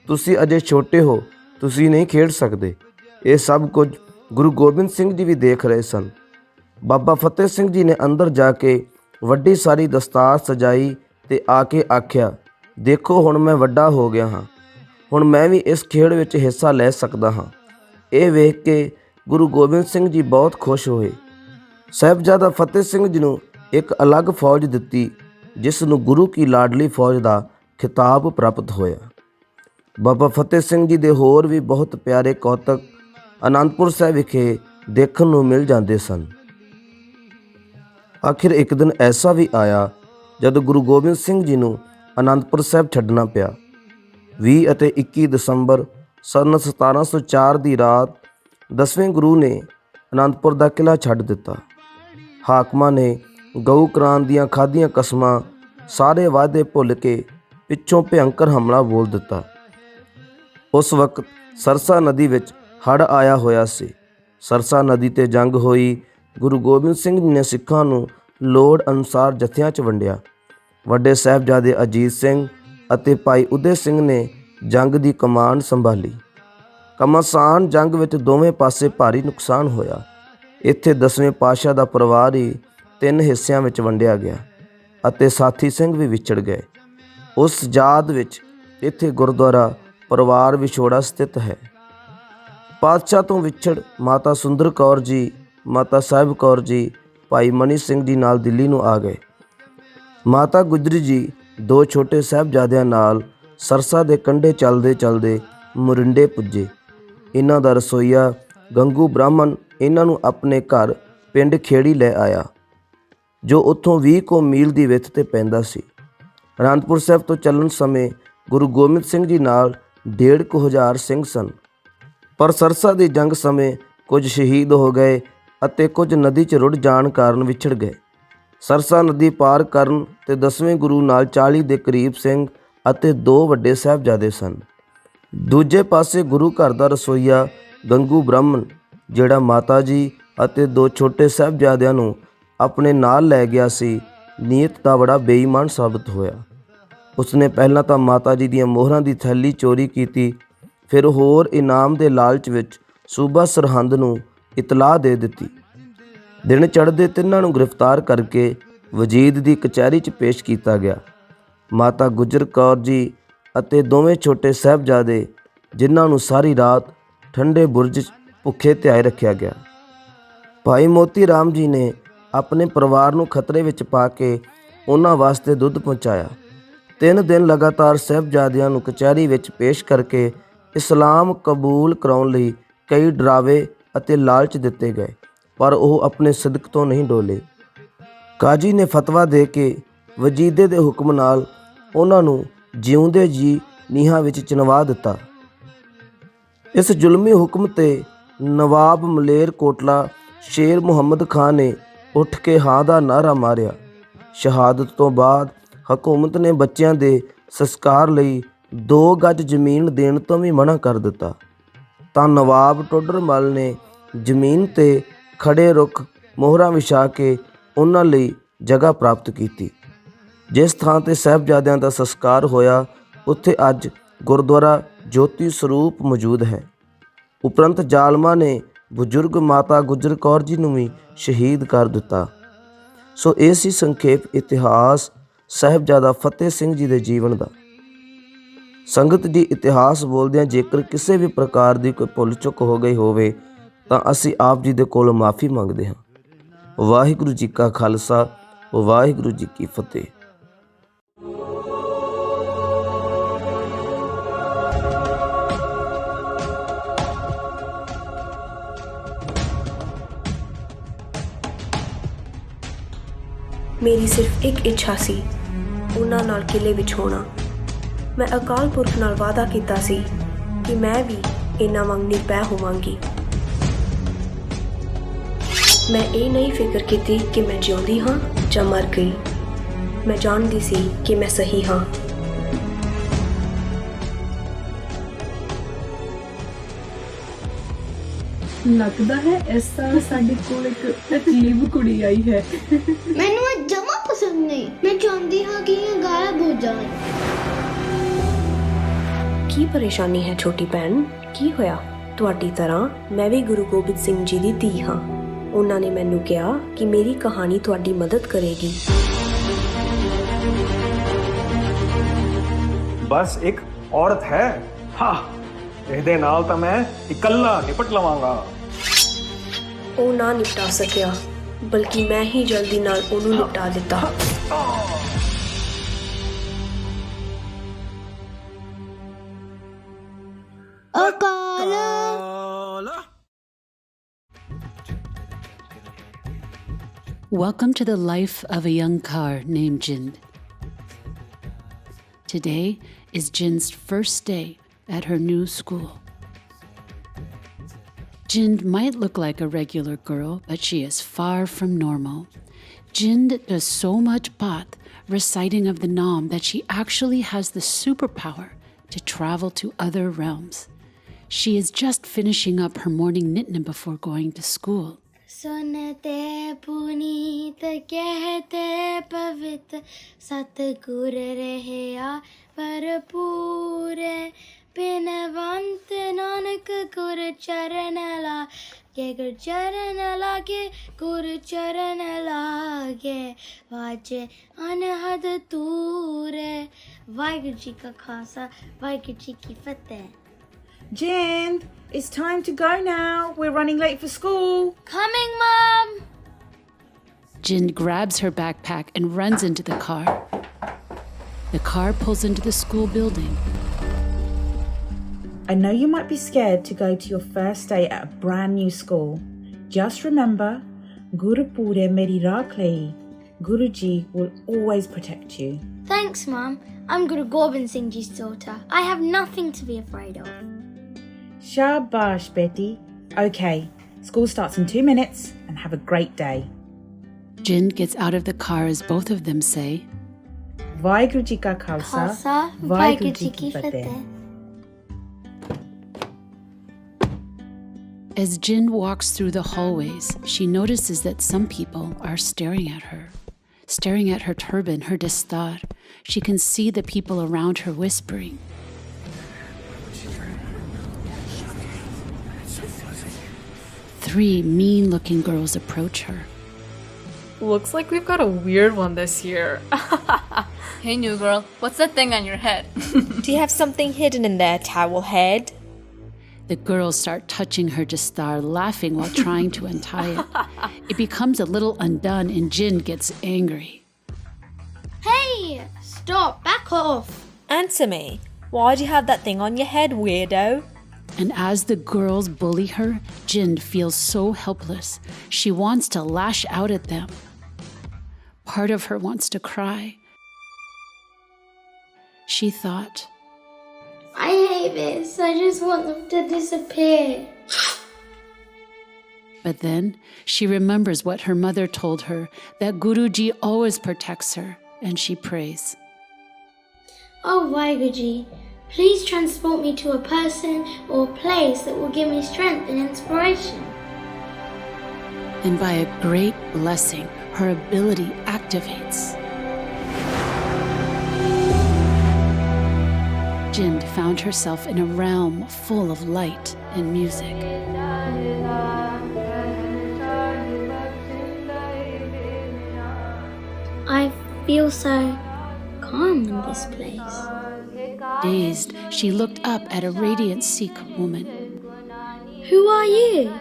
ਤੁਸੀਂ ਅਜੇ ਛੋਟੇ ਹੋ, ਤੁਸੀਂ ਨਹੀਂ ਖੇਡ ਸਕਦੇ। ਇਹ ਸਭ ਕੁਝ ਗੁਰੂ ਗੋਬਿੰਦ ਸਿੰਘ ਜੀ ਵੀ ਦੇਖ ਰਹੇ ਸਨ। ਬਾਬਾ ਫਤਿਹ ਸਿੰਘ ਜੀ ਨੇ ਅੰਦਰ ਜਾ ਕੇ ਵੱਡੀ ਸਾਰੀ ਦਸਤਾਰ ਸਜਾਈ ਤੇ ਆ ਕੇ ਆਖਿਆ, ਦੇਖੋ ਹੁਣ ਮੈਂ ਵੱਡਾ ਹੋ ਗਿਆ ਹਾਂ, ਹੁਣ ਮੈਂ ਵੀ ਇਸ ਖੇਡ ਵਿੱਚ ਹਿੱਸਾ ਲੈ ਸਕਦਾ ਹਾਂ। ਇਹ ਵੇਖ ਕੇ ਗੁਰੂ ਗੋਬਿੰਦ ਸਿੰਘ ਜੀ ਬਹੁਤ ਖੁਸ਼ ਹੋਏ। ਸਾਹਿਬਜ਼ਾਦਾ ਫਤਿਹ ਸਿੰਘ ਜੀ ਨੂੰ ਇੱਕ ਅਲੱਗ ਫੌਜ ਦਿੱਤੀ, ਜਿਸ ਨੂੰ ਗੁਰੂ ਕੀ ਲਾਡਲੀ ਫੌਜ ਦਾ ਖਿਤਾਬ ਪ੍ਰਾਪਤ ਹੋਇਆ। ਬਾਬਾ ਫਤਿਹ ਸਿੰਘ ਜੀ ਦੇ ਹੋਰ ਵੀ ਬਹੁਤ ਪਿਆਰੇ ਕੌਤਕ ਅਨੰਦਪੁਰ ਸਾਹਿਬ ਵਿਖੇ ਦੇਖਣ ਨੂੰ ਮਿਲ ਜਾਂਦੇ ਸਨ। ਆਖਿਰ ਇੱਕ ਦਿਨ ਐਸਾ ਵੀ ਆਇਆ ਜਦ ਗੁਰੂ ਗੋਬਿੰਦ ਸਿੰਘ ਜੀ ਨੂੰ ਅਨੰਦਪੁਰ ਸਾਹਿਬ ਛੱਡਣਾ ਪਿਆ। 20 ਅਤੇ 21 ਦਸੰਬਰ ਸੰਨ 1704 ਦੀ ਰਾਤ 10ਵੇਂ ਗੁਰੂ ਨੇ ਅਨੰਦਪੁਰ ਦਾ ਕਿਲ੍ਹਾ ਛੱਡ ਦਿੱਤਾ। ਹਾਕਮਾਂ ਨੇ ਗਊ ਕਰਾਨ ਦੀਆਂ ਖਾਧੀਆਂ ਕਸਮਾਂ ਸਾਰੇ ਵਾਅਦੇ ਭੁੱਲ ਕੇ ਪਿੱਛੋਂ ਭਿਅੰਕਰ ਹਮਲਾ ਬੋਲ ਦਿੱਤਾ। ਉਸ ਵਕਤ ਸਰਸਾ ਨਦੀ ਵਿੱਚ ਹੜ੍ਹ ਆਇਆ ਹੋਇਆ ਸੀ। ਸਰਸਾ ਨਦੀ 'ਤੇ ਜੰਗ ਹੋਈ। ਗੁਰੂ ਗੋਬਿੰਦ ਸਿੰਘ ਜੀ ਨੇ ਸਿੱਖਾਂ ਨੂੰ ਲੋੜ ਅਨੁਸਾਰ ਜਥਿਆਂ 'ਚ ਵੰਡਿਆ। ਵੱਡੇ ਸਾਹਿਬਜ਼ਾਦੇ ਅਜੀਤ ਸਿੰਘ ਅਤੇ ਭਾਈ ਉਦੇ ਸਿੰਘ ਨੇ ਜੰਗ ਦੀ ਕਮਾਨ ਸੰਭਾਲੀ। ਘਮਾਸਾਨ ਜੰਗ ਵਿੱਚ ਦੋਵੇਂ ਪਾਸੇ ਭਾਰੀ ਨੁਕਸਾਨ ਹੋਇਆ। ਇੱਥੇ 10ਵੇਂ ਪਾਤਸ਼ਾਹ ਦਾ ਪਰਿਵਾਰ ਹੀ 3 ਹਿੱਸਿਆਂ ਵਿੱਚ ਵੰਡਿਆ ਗਿਆ ਅਤੇ ਸਾਥੀ ਸਿੰਘ ਵੀ ਵਿਛੜ ਗਏ। ਉਸ ਯਾਦ ਵਿੱਚ ਇੱਥੇ ਗੁਰਦੁਆਰਾ ਪਰਿਵਾਰ ਵਿਛੋੜਾ ਸਥਿਤ ਹੈ। ਪਾਤਸ਼ਾਹ ਤੋਂ ਵਿਛੜ ਮਾਤਾ ਸੁੰਦਰ ਕੌਰ ਜੀ, ਮਾਤਾ ਸਾਹਿਬ ਕੌਰ ਜੀ ਭਾਈ ਮਨੀ ਸਿੰਘ ਜੀ ਨਾਲ ਦਿੱਲੀ ਨੂੰ ਆ ਗਏ। ਮਾਤਾ ਗੁਜਰੀ ਜੀ 2 ਛੋਟੇ ਸਾਹਿਬਜ਼ਾਦਿਆਂ ਨਾਲ ਸਰਸਾ ਦੇ ਕੰਢੇ ਚੱਲਦੇ ਚੱਲਦੇ ਮੋਰਿੰਡੇ ਪੁੱਜੇ। ਇਹਨਾਂ ਦਾ ਰਸੋਈਆ ਗੰਗੂ ਬ੍ਰਾਹਮਣ ਇਹਨਾਂ ਨੂੰ ਆਪਣੇ ਘਰ ਪਿੰਡ ਖੇੜੀ ਲੈ ਆਇਆ, ਜੋ ਉੱਥੋਂ 20 ਕੁ ਮੀਲ ਦੀ ਵਿੱਥ 'ਤੇ ਪੈਂਦਾ ਸੀ। ਅਨੰਦਪੁਰ ਸਾਹਿਬ ਤੋਂ ਚੱਲਣ ਸਮੇਂ ਗੁਰੂ ਗੋਬਿੰਦ ਸਿੰਘ ਜੀ ਨਾਲ 1,500 ਸਿੰਘ ਸਨ, ਪਰ ਸਰਸਾ ਦੀ ਜੰਗ ਸਮੇਂ ਕੁਝ ਸ਼ਹੀਦ ਹੋ ਗਏ ਅਤੇ ਕੁਝ ਨਦੀ 'ਚ ਰੁੜ ਜਾਣ ਕਾਰਨ ਵਿਛੜ ਗਏ। ਸਰਸਾ ਨਦੀ ਪਾਰ ਕਰਨ ਤੇ 10ਵੇਂ ਗੁਰੂ ਨਾਲ 40 ਦੇ ਕਰੀਬ ਸਿੰਘ ਅਤੇ 2 ਵੱਡੇ ਸਾਹਿਬਜ਼ਾਦੇ ਸਨ। ਦੂਜੇ ਪਾਸੇ ਗੁਰੂ ਘਰ ਦਾ ਰਸੋਈਆ ਗੰਗੂ ਬ੍ਰਾਹਮਣ, ਜਿਹੜਾ ਮਾਤਾ ਜੀ ਅਤੇ 2 ਛੋਟੇ ਸਾਹਿਬਜ਼ਾਦਿਆਂ ਨੂੰ ਆਪਣੇ ਨਾਲ ਲੈ ਗਿਆ ਸੀ, ਨੀਅਤ ਦਾ ਬੜਾ ਬੇਈਮਾਨ ਸਾਬਤ ਹੋਇਆ। ਉਸਨੇ ਪਹਿਲਾਂ ਤਾਂ ਮਾਤਾ ਜੀ ਦੀਆਂ ਮੋਹਰਾਂ ਦੀ ਥੈਲੀ ਚੋਰੀ ਕੀਤੀ, ਫਿਰ ਹੋਰ ਇਨਾਮ ਦੇ ਲਾਲਚ ਵਿੱਚ ਸੂਬਾ ਸਰਹੰਦ ਨੂੰ ਇਤਲਾਹ ਦੇ ਦਿੱਤੀ। ਦਿਨ ਚੜ੍ਹਦੇ ਤਿੰਨਾਂ ਨੂੰ ਗ੍ਰਿਫਤਾਰ ਕਰਕੇ ਵਜੀਦ ਦੀ ਕਚਹਿਰੀ 'ਚ ਪੇਸ਼ ਕੀਤਾ ਗਿਆ। ਮਾਤਾ ਗੁਜਰ ਕੌਰ ਜੀ ਅਤੇ ਦੋਵੇਂ ਛੋਟੇ ਸਾਹਿਬਜ਼ਾਦੇ, ਜਿਨ੍ਹਾਂ ਨੂੰ ਸਾਰੀ ਰਾਤ ਠੰਡੇ ਬੁਰਜ 'ਚ ਭੁੱਖੇ ਧਿਆਏ ਰੱਖਿਆ ਗਿਆ। ਭਾਈ ਮੋਤੀ ਰਾਮ ਜੀ ਨੇ ਆਪਣੇ ਪਰਿਵਾਰ ਨੂੰ ਖਤਰੇ ਵਿੱਚ ਪਾ ਕੇ ਉਹਨਾਂ ਵਾਸਤੇ ਦੁੱਧ ਪਹੁੰਚਾਇਆ। 3 ਦਿਨ ਲਗਾਤਾਰ ਸਾਹਿਬਜ਼ਾਦਿਆਂ ਨੂੰ ਕਚਹਿਰੀ ਵਿੱਚ ਪੇਸ਼ ਕਰਕੇ ਇਸਲਾਮ ਕਬੂਲ ਕਰਾਉਣ ਲਈ ਕਈ ਡਰਾਵੇ ਅਤੇ ਲਾਲਚ ਦਿੱਤੇ ਗਏ, ਪਰ ਉਹ ਆਪਣੇ ਸਦਕ ਤੋਂ ਨਹੀਂ ਡੋਲੇ। ਕਾਜੀ ਨੇ ਫਤਵਾ ਦੇ ਕੇ ਵਜੀਦੇ ਦੇ ਹੁਕਮ ਨਾਲ ਉਹਨਾਂ ਨੂੰ ਜਿਉਂਦੇ ਜੀ ਨੀਹਾਂ ਵਿੱਚ ਚਿਣਵਾ ਦਿੱਤਾ। ਇਸ ਜ਼ੁਲਮੀ ਹੁਕਮ 'ਤੇ ਨਵਾਬ ਮਲੇਰ ਕੋਟਲਾ ਸ਼ੇਰ ਮੁਹੰਮਦ ਖਾਨ ਨੇ ਉੱਠ ਕੇ ਹਾਂ ਦਾ ਨਾਅਰਾ ਮਾਰਿਆ। ਸ਼ਹਾਦਤ ਤੋਂ ਬਾਅਦ ਹਕੂਮਤ ਨੇ ਬੱਚਿਆਂ ਦੇ ਸੰਸਕਾਰ ਲਈ 2 ਗਜ ਜ਼ਮੀਨ ਦੇਣ ਤੋਂ ਵੀ ਮਨ੍ਹਾ ਕਰ ਦਿੱਤਾ, ਤਾਂ ਨਵਾਬ ਟੋਡਰਮਲ ਨੇ ਜ਼ਮੀਨ 'ਤੇ ਖੜੇ ਰੁੱਖ ਮੋਹਰਾਂ ਵਿਛਾ ਕੇ ਉਹਨਾਂ ਲਈ ਜਗ੍ਹਾ ਪ੍ਰਾਪਤ ਕੀਤੀ। ਜਿਸ ਥਾਂ 'ਤੇ ਸਾਹਿਬਜ਼ਾਦਿਆਂ ਦਾ ਸੰਸਕਾਰ ਹੋਇਆ, ਉੱਥੇ ਅੱਜ ਗੁਰਦੁਆਰਾ ਜੋਤੀ ਸਰੂਪ ਮੌਜੂਦ ਹੈ। ਉਪਰੰਤ ਜ਼ਾਲਮਾਂ ਨੇ ਬਜ਼ੁਰਗ ਮਾਤਾ ਗੁਜਰ ਕੌਰ ਜੀ ਨੂੰ ਵੀ ਸ਼ਹੀਦ ਕਰ ਦਿੱਤਾ। ਸੋ ਇਹ ਸੀ ਸੰਖੇਪ ਇਤਿਹਾਸ ਸਾਹਿਬਜ਼ਾਦਾ ਫਤਿਹ ਸਿੰਘ ਜੀ ਦੇ ਜੀਵਨ ਦਾ। ਸੰਗਤ ਜੀ, ਇਤਿਹਾਸ ਬੋਲਦਿਆਂ ਜੇਕਰ ਕਿਸੇ ਵੀ ਪ੍ਰਕਾਰ ਦੀ ਕੋਈ ਭੁੱਲ ਚੁੱਕ ਹੋ ਗਈ ਹੋਵੇ ਤਾਂ ਅਸੀਂ ਆਪ ਜੀ ਦੇ ਕੋਲ ਮਾफ़ੀ ਮੰਗਦੇ ਹਾਂ। ਵਾਹਿਗੁਰੂ ਜੀ ਕਾ ਖਾਲਸਾ, ਵਾਹਿਗੁਰੂ ਜੀ ਕੀ ਫਤਿਹ। ਮੇਰੀ ਸਿਰਫ ਇੱਕ ਇੱਛਾ ਸੀ, ਉਹਨਾਂ ਨਾਲ ਕਿਲੇ ਵਿੱਚ ਹੋਣਾ। ਮੈਂ ਅਕਾਲ ਪੁਰਖ ਨਾਲ ਵਾਅਦਾ ਕੀਤਾ ਸੀ ਕਿ ਮੈਂ ਵੀ ਇਹਨਾਂ ਵਾਂਗ ਨਿਰਭੈ ਹੋਵਾਂਗੀ। ਮੈਂ ਇਹ ਨਹੀਂ ਫਿਕਰ ਕੀਤੀ ਕਿ ਮੈਂ ਜਿਉਂਦੀ ਹਾਂ ਜਾਂ ਮਰ ਗਈ। ਮੈਂ ਜਾਣਦੀ ਸੀ ਕਿ ਮੈਂ ਸਹੀ ਹਾਂ। ਲੱਗਦਾ ਹੈ ਇਸ ਸਾਲ ਸਾਡੇ ਕੋਲ ਇੱਕ ਅਜੀਬ ਕੁੜੀ ਆਈ ਹੈ। ਮੈਨੂੰ ਇਹ ਜਮਾ ਪਸੰਦ ਨਹੀਂ। ਮੈਂ ਚਾਹੁੰਦੀ ਹਾਂ ਕਿ ਇਹ ਗਾਇਬ ਹੋ ਜਾਣ। ਕੀ ਪਰੇਸ਼ਾਨੀ ਹੈ ਛੋਟੀ ਭੈਣ? ਕੀ ਹੋਇਆ? ਤੁਹਾਡੀ ਤਰ੍ਹਾਂ ਮੈਂ ਵੀ ਗੁਰੂ ਗੋਬਿੰਦ ਸਿੰਘ ਜੀ ਦੀ ਧੀ ਹਾਂ। ਉਹਨਾਂ ਨੇ ਮੈਨੂੰ ਕਿਹਾ ਕਿ ਮੇਰੀ ਕਹਾਣੀ ਤੁਹਾਡੀ ਮਦਦ ਕਰੇਗੀ। ਬਸ ਇੱਕ ਔਰਤ ਹੈ। ਹਾਂ, ਇਹਦੇ ਨਾਲ ਤਾਂ ਮੈਂ ਇਕੱਲਾ ਨਿਪਟ ਲਵਾਂਗਾ। ਉਹ ਨਾ ਨਿਪਟਾ ਸਕਿਆ, ਬਲਕਿ ਮੈਂ ਹੀ ਜਲਦੀ ਨਾਲ ਉਹਨੂੰ ਨਿਪਟਾ ਦਿੱਤਾ। ਅਕਾਲ। Welcome to the life of a young car named Jind. Today is Jind's first day at her new school. Jind might look like a regular girl, but she is far from normal. Jind does so much baat, reciting of the Naam, that she actually has the superpower to travel to other realms. She is just finishing up her morning nitna before going to school. सुनते पुनीत कहते पवित्र सतगुर रहया भरपूर Pinavant Nanak Guru Charan Lage, Guru Charan Lage, Guru Charan Lage, Vaje Anahad Ture, Waheguru Ji Ka Khalsa, Waheguru Ji Ki Fateh. Jind, it's time to go now. We're running late for school. Coming, Mum. Jind grabs her backpack and runs into the car. The car pulls into the school building. I know you might be scared to go to your first day at a brand new school. Just remember, Guru Pure Meri Rakhlei. Guruji will always protect you. Thanks, Mum. I'm Guru Gobind Singh Ji's daughter. I have nothing to be afraid of. Shabash, Betty. Okay, school starts in 2 minutes and have a great day. Jind gets out of the car as both of them say, Waheguru Ji Ka Khalsa, Waheguru Ji Ki Fateh. As Jind walks through the hallways, she notices that some people are staring at her. Staring at her turban, her dastar. She can see the people around her whispering. Three mean-looking girls approach her. Looks like we've got a weird one this year. Hey, new girl, what's that thing on your head? Do you have something hidden in there, towel head? The girls start touching her dastar, laughing while trying to untie it. It becomes a little undone and Jind gets angry. Hey! Stop! Back off! Answer me. Why do you have that thing on your head, weirdo? And as the girls bully her, Jind feels so helpless. She wants to lash out at them. Part of her wants to cry. She thought, I hate this. I just want them to disappear. But then she remembers what her mother told her, that Guruji always protects her, and she prays. Oh, Waheguru Ji, please transport me to a person or place that will give me strength and inspiration. And by a great blessing, her ability activates. Jind found herself in a realm full of light and music. I feel so calm in this place. Dazed, she looked up at a radiant Sikh woman. Who are you?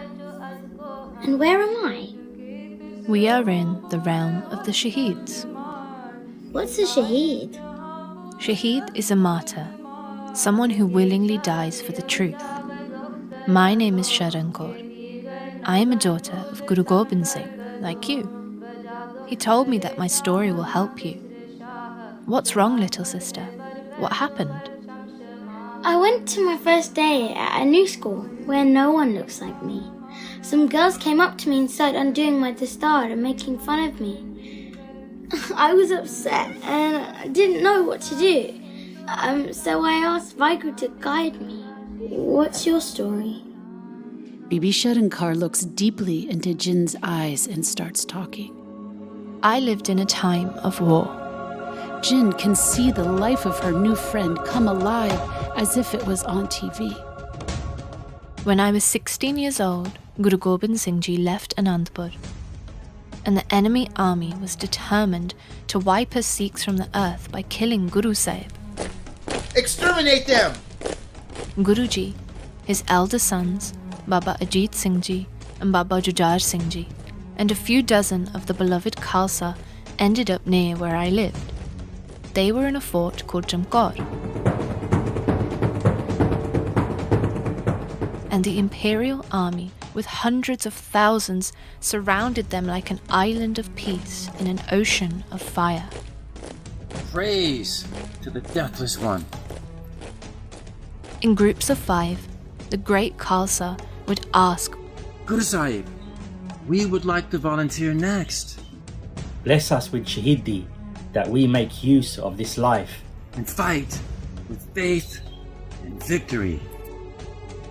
And where am I? We are in the realm of the Shaheeds. What's a Shaheed? Shaheed is a martyr, someone who willingly dies for the truth. My name is Sharan Kaur. I am a daughter of Guru Gobind Singh, like you. He told me that my story will help you. What's wrong, little sister? What happened? I went to my first day at a new school where no one looks like me. Some girls came up to me and started undoing my dastar and making fun of me. I was upset and I didn't know what to do. So I asked Waheguru to guide me. What's your story? Bibi Sharan looks deeply into Jind's eyes and starts talking. I lived in a time of war. Jind can see the life of her new friend come alive as if it was on TV. When I was 16 years old, Guru Gobind Singh Ji left Anandpur, and the enemy army was determined to wipe us Sikhs from the earth by killing Guru Saheb. Exterminate them! Guruji, his elder sons, Baba Ajit Singh Ji and Baba Jujar Singh Ji, and a few dozen of the beloved Khalsa ended up near where I lived. They were in a fort called Jamkaur. And the imperial army, with hundreds of thousands, surrounded them like an island of peace in an ocean of fire. Praise to the Deathless One. In groups of 5, the great Khalsa would ask, Guru Sahib, we would like to volunteer next. Bless us with Shahidi, that we make use of this life. And fight with faith and victory.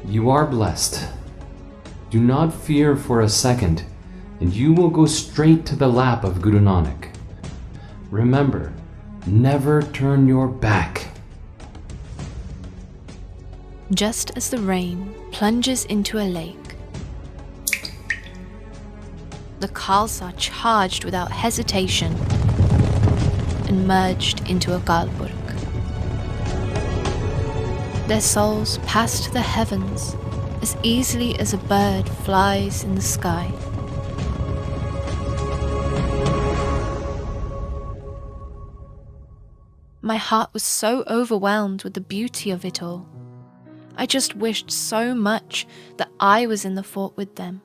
You are blessed. Do not fear for a second, and you will go straight to the lap of Guru Nanak. Remember, never turn your back. Just as the rain plunges into a lake, the Khalsa charged without hesitation and merged into Akal Purkh. Their souls passed the heavens as easily as a bird flies in the sky. My heart was so overwhelmed with the beauty of it all. I just wished so much that I was in the fort with them.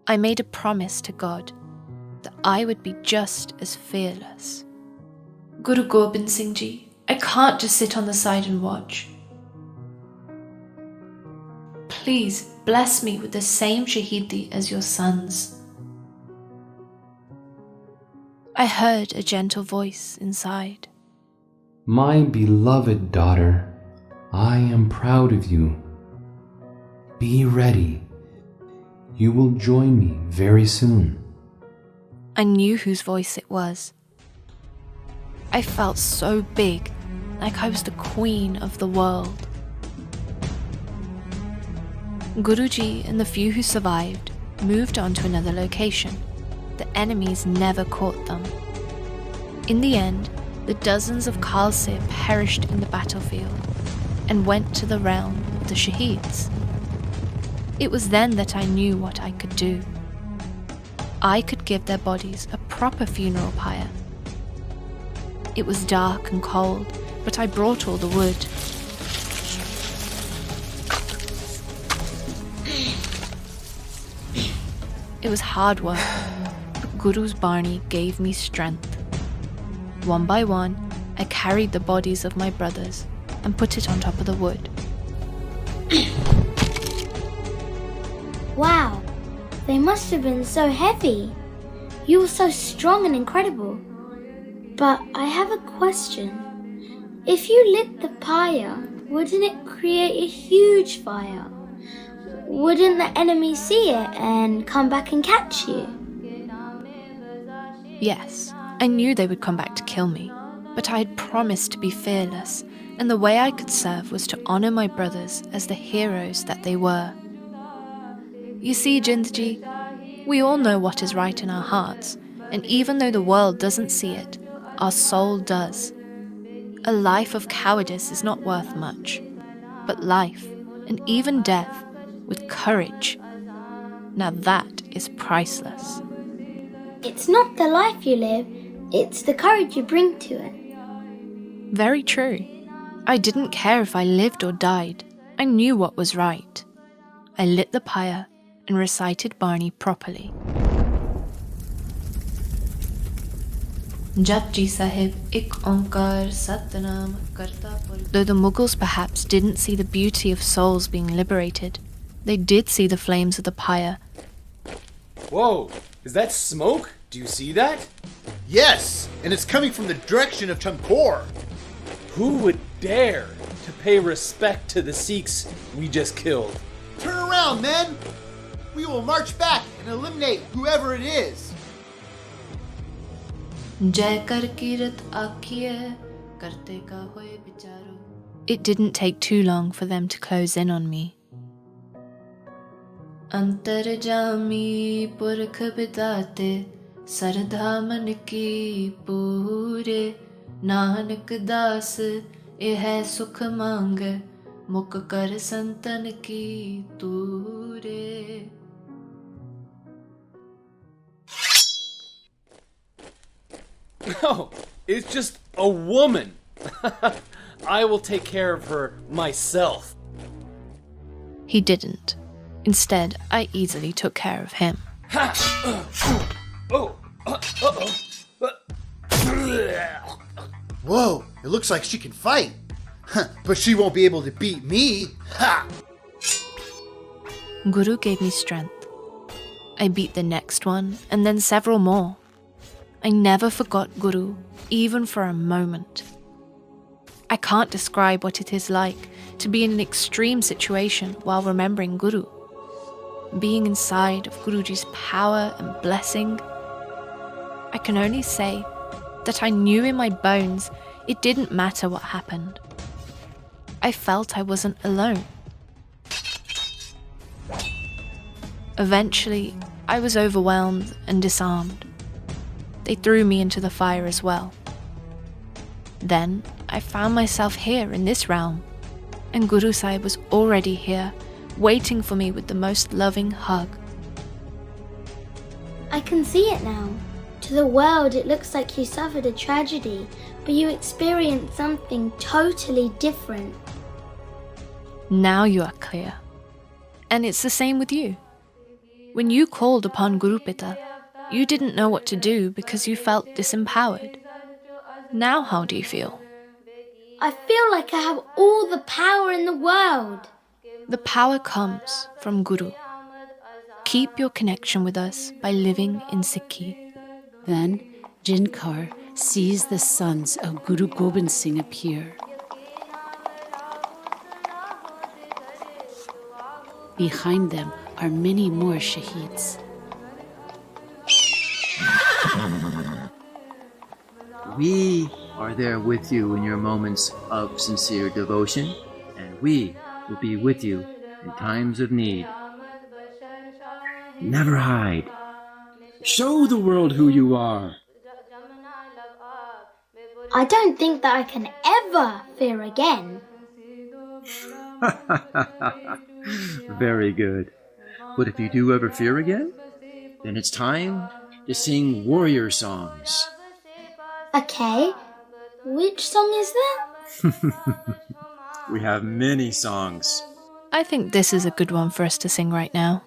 I made a promise to God that I would be just as fearless. Guru Gobind Singh Ji, I can't just sit on the side and watch. Please bless me with the same Shahidi as your sons. I heard a gentle voice inside. My beloved daughter, I am proud of you. Be ready. You will join me very soon. I knew whose voice it was. I felt so big, like I was the queen of the world. Guruji and the few who survived moved on to another location. The enemies never caught them. In the end, the dozens of Khalsa perished in the battlefield and went to the realm of the Shaheeds. It was then that I knew what I could do. I could give their bodies a proper funeral pyre. It was dark and cold, but I brought all the wood. It was hard work, but Guru's Barney gave me strength. One by one, I carried the bodies of my brothers and put it on top of the wood. Wow, they must have been so heavy. You were so strong and incredible. But I have a question. If you lit the pyre, wouldn't it create a huge fire? Wouldn't the enemy see it and come back and catch you? Yes, I knew they would come back to kill me, but I had promised to be fearless, and the way I could serve was to honour my brothers as the heroes that they were. You see, Jindji, we all know what is right in our hearts, and even though the world doesn't see it, our soul does. A life of cowardice is not worth much, but life, and even death, with courage, now that is priceless. It's not the life you live, it's the courage you bring to it. Very true. I didn't care if I lived or died. I knew what was right. I lit the pyre and recited Barney properly. Japji Sahib ik onkar satnam karta pur. Though the Mughals perhaps didn't see the beauty of souls being liberated, they did see the flames of the pyre. Whoa, is that smoke? Do you see that? Yes, and it's coming from the direction of Tunkor. Who would dare to pay respect to the Sikhs we just killed? Turn around, men! We will march back and eliminate whoever it is. It didn't take too long for them to close in on me. Antarjami purkh bidate sardha man ki pure nanak das eh sukh mang muk kar santan ki ture. No, it's just a woman. I will take care of her myself. He didn't. Instead, I easily took care of him. Whoa, it looks like she can fight. But she won't be able to beat me. Ha! Guru gave me strength. I beat the next one, and then several more. I never forgot Guru, even for a moment. I can't describe what it is like to be in an extreme situation while remembering Guru. Being inside of Guruji's power and blessing. I can only say that I knew in my bones it didn't matter what happened. I felt I wasn't alone. Eventually, I was overwhelmed and disarmed. They threw me into the fire as well. Then I found myself here in this realm, and Guroo Saheb was already here, waiting for me with the most loving hug. I can see it now. To the world, it looks like you suffered a tragedy, but you experienced something totally different. Now you are clear. And it's the same with you. When you called upon Guru Pita, you didn't know what to do because you felt disempowered. Now how do you feel? I feel like I have all the power in the world. The power comes from Guru. Keep your connection with us by living in Sikhi. Then Jinkar sees the sons of Guru Gobind Singh appear. Behind them are many more shaheeds. We are there with you in your moments of sincere devotion, and we will be with you in times of need. Never hide. Show the world who you are. I don't think that I can ever fear again. Very good. But if you do ever fear again, then it's time to sing warrior songs. Okay, which song is that? We have many songs. I think this is a good one for us to sing right now.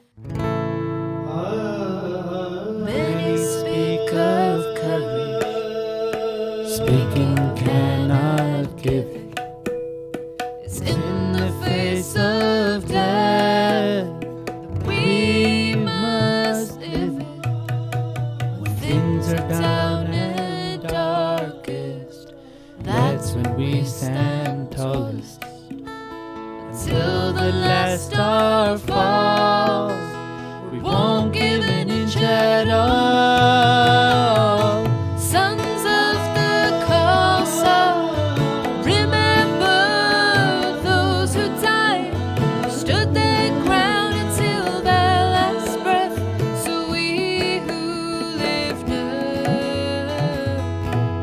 Many speak of courage, speaking cannot give it. It's in the face of death we must live it. When things are down and darkest, that's when we stand tallest. Until the last star falls, we won't give an inch at all. Sons of the Khalsa, remember those who died, stood their ground until their last breath, so we who live now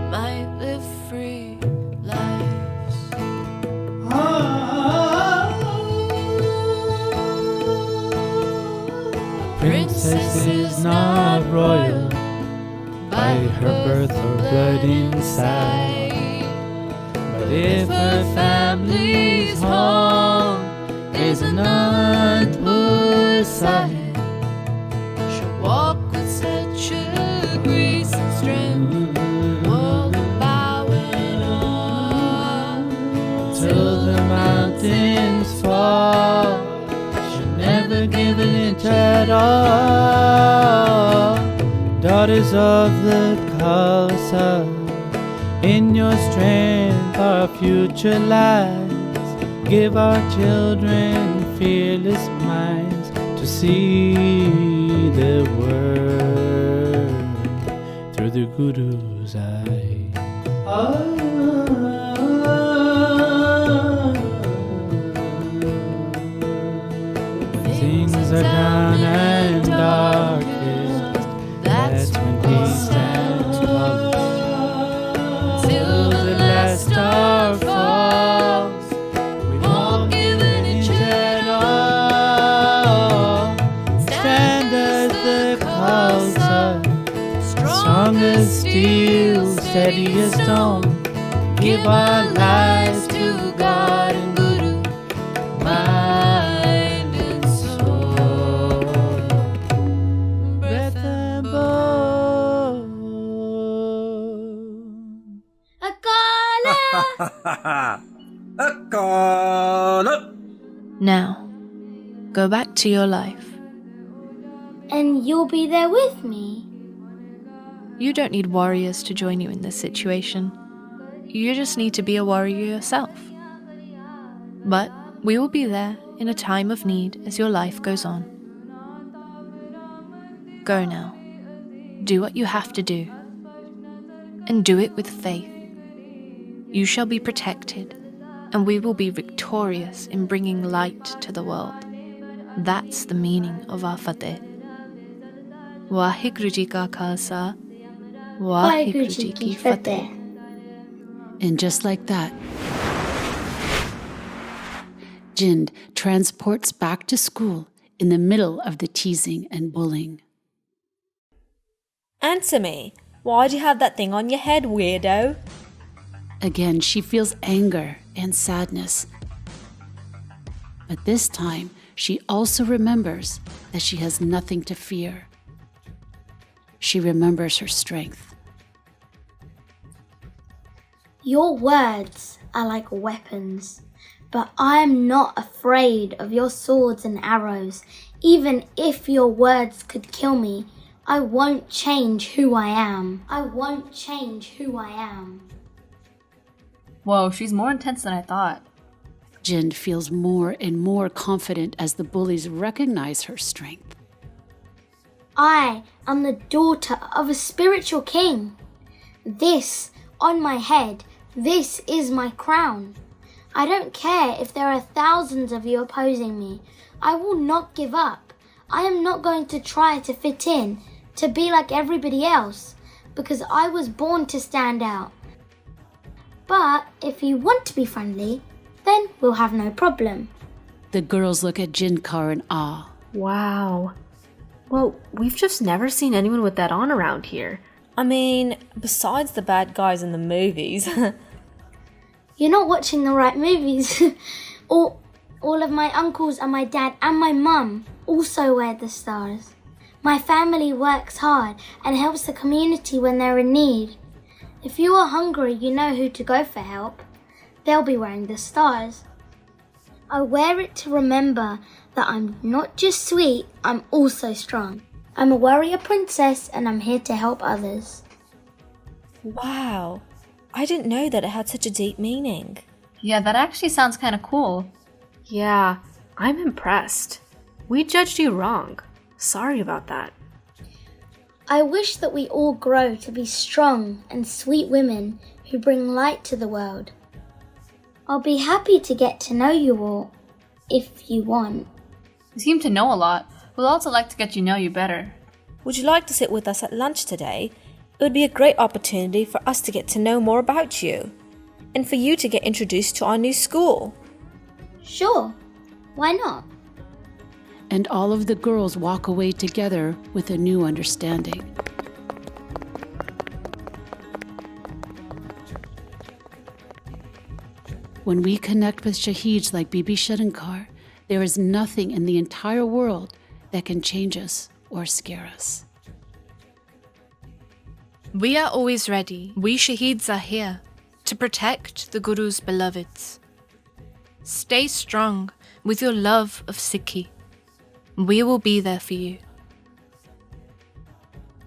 might live free lives. Princess is not royal by her birth or blood inside, but if her family's home is an Anandpur side, She'll walk with such a grace and strength, world bowing on, till the mountains fall. She'll never give an inch at all. Daughters of the Khalsa, in your strength our future lies. Give our children fearless minds to see the world through the Guru's eyes. Things are down and darkest, that's when we stand tallest. Till the last star falls, we won't give an inch at all. Stand as the Khalsa, strong as steel, steady as stone. Give our lives to God and Guru, mind and soul, breath and bone. Now, go back to your life. And you'll be there with me. You don't need warriors to join you in this situation. You just need to be a warrior yourself. But we will be there in a time of need as your life goes on. Go now. Do what you have to do. And do it with faith. You shall be protected, and we will be victorious in bringing light to the world. That's the meaning of our Fateh. Waheguru Ji ka Khalsa, Waheguru Ji ki Fateh. And just like that, Jind transports back to school in the middle of the teasing and bullying. Answer me. Why do you have that thing on your head, weirdo? Again, she feels anger and sadness. But this time, she also remembers that she has nothing to fear. She remembers her strength. Your words are like weapons, but I am not afraid of your swords and arrows. Even if your words could kill me, I won't change who I am. I won't change who I am. Whoa, she's more intense than I thought. Jind feels more and more confident as the bullies recognize her strength. I am the daughter of a spiritual king. This on my head, this is my crown. I don't care if there are thousands of you opposing me. I will not give up. I am not going to try to fit in, to be like everybody else, because I was born to stand out. But if you want to be friendly, then we'll have no problem. The girls look at Jinkar in awe. Wow. Well, we've just never seen anyone with that on around here. I mean, besides the bad guys in the movies. You're not watching the right movies. All of my uncles and my dad and my mum also wear the stars. My family works hard and helps the community when they're in need. If you are hungry, you know who to go for help. They'll be wearing the stars. I wear it to remember that I'm not just sweet, I'm also strong. I'm a warrior princess and I'm here to help others. Wow. I didn't know that it had such a deep meaning. Yeah, that actually sounds kind of cool. Yeah, I'm impressed. We judged you wrong. Sorry about that. I wish that we all grow to be strong and sweet women who bring light to the world. I'll be happy to get to know you all, if you want. You seem to know a lot. We'll also like to get to know you better. Would you like to sit with us at lunch today? It would be a great opportunity for us to get to know more about you, and for you to get introduced to our new school. Sure, why not? And all of the girls walk away together with a new understanding. When we connect with Shaheeds like Bibi Sharankar, there is nothing in the entire world that can change us or scare us. We are always ready. We Shaheeds are here to protect the Guru's beloveds. Stay strong with your love of Sikhi. We will be there for you.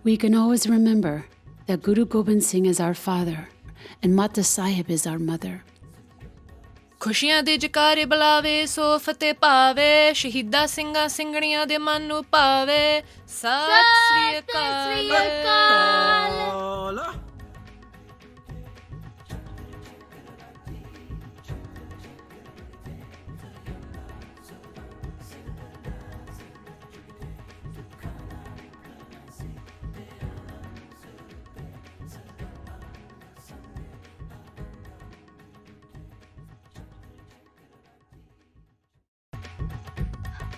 We can always remember that Guru Gobind Singh is our father and Mata Sahib is our mother. ਖੁਸ਼ੀਆਂ ਦੇ ਜਕਾਰੇ ਬੁਲਾਵੇ ਸੋ ਫਤਿਹ ਪਾਵੇ ਸ਼ਹੀਦਾਂ ਸਿੰਘਾਂ ਸਿੰਘਣੀਆਂ ਦੇ ਮਨ ਨੂੰ ਭਾਵੇ ਸਤਿ ਸ੍ਰੀ ਅਕਾਲ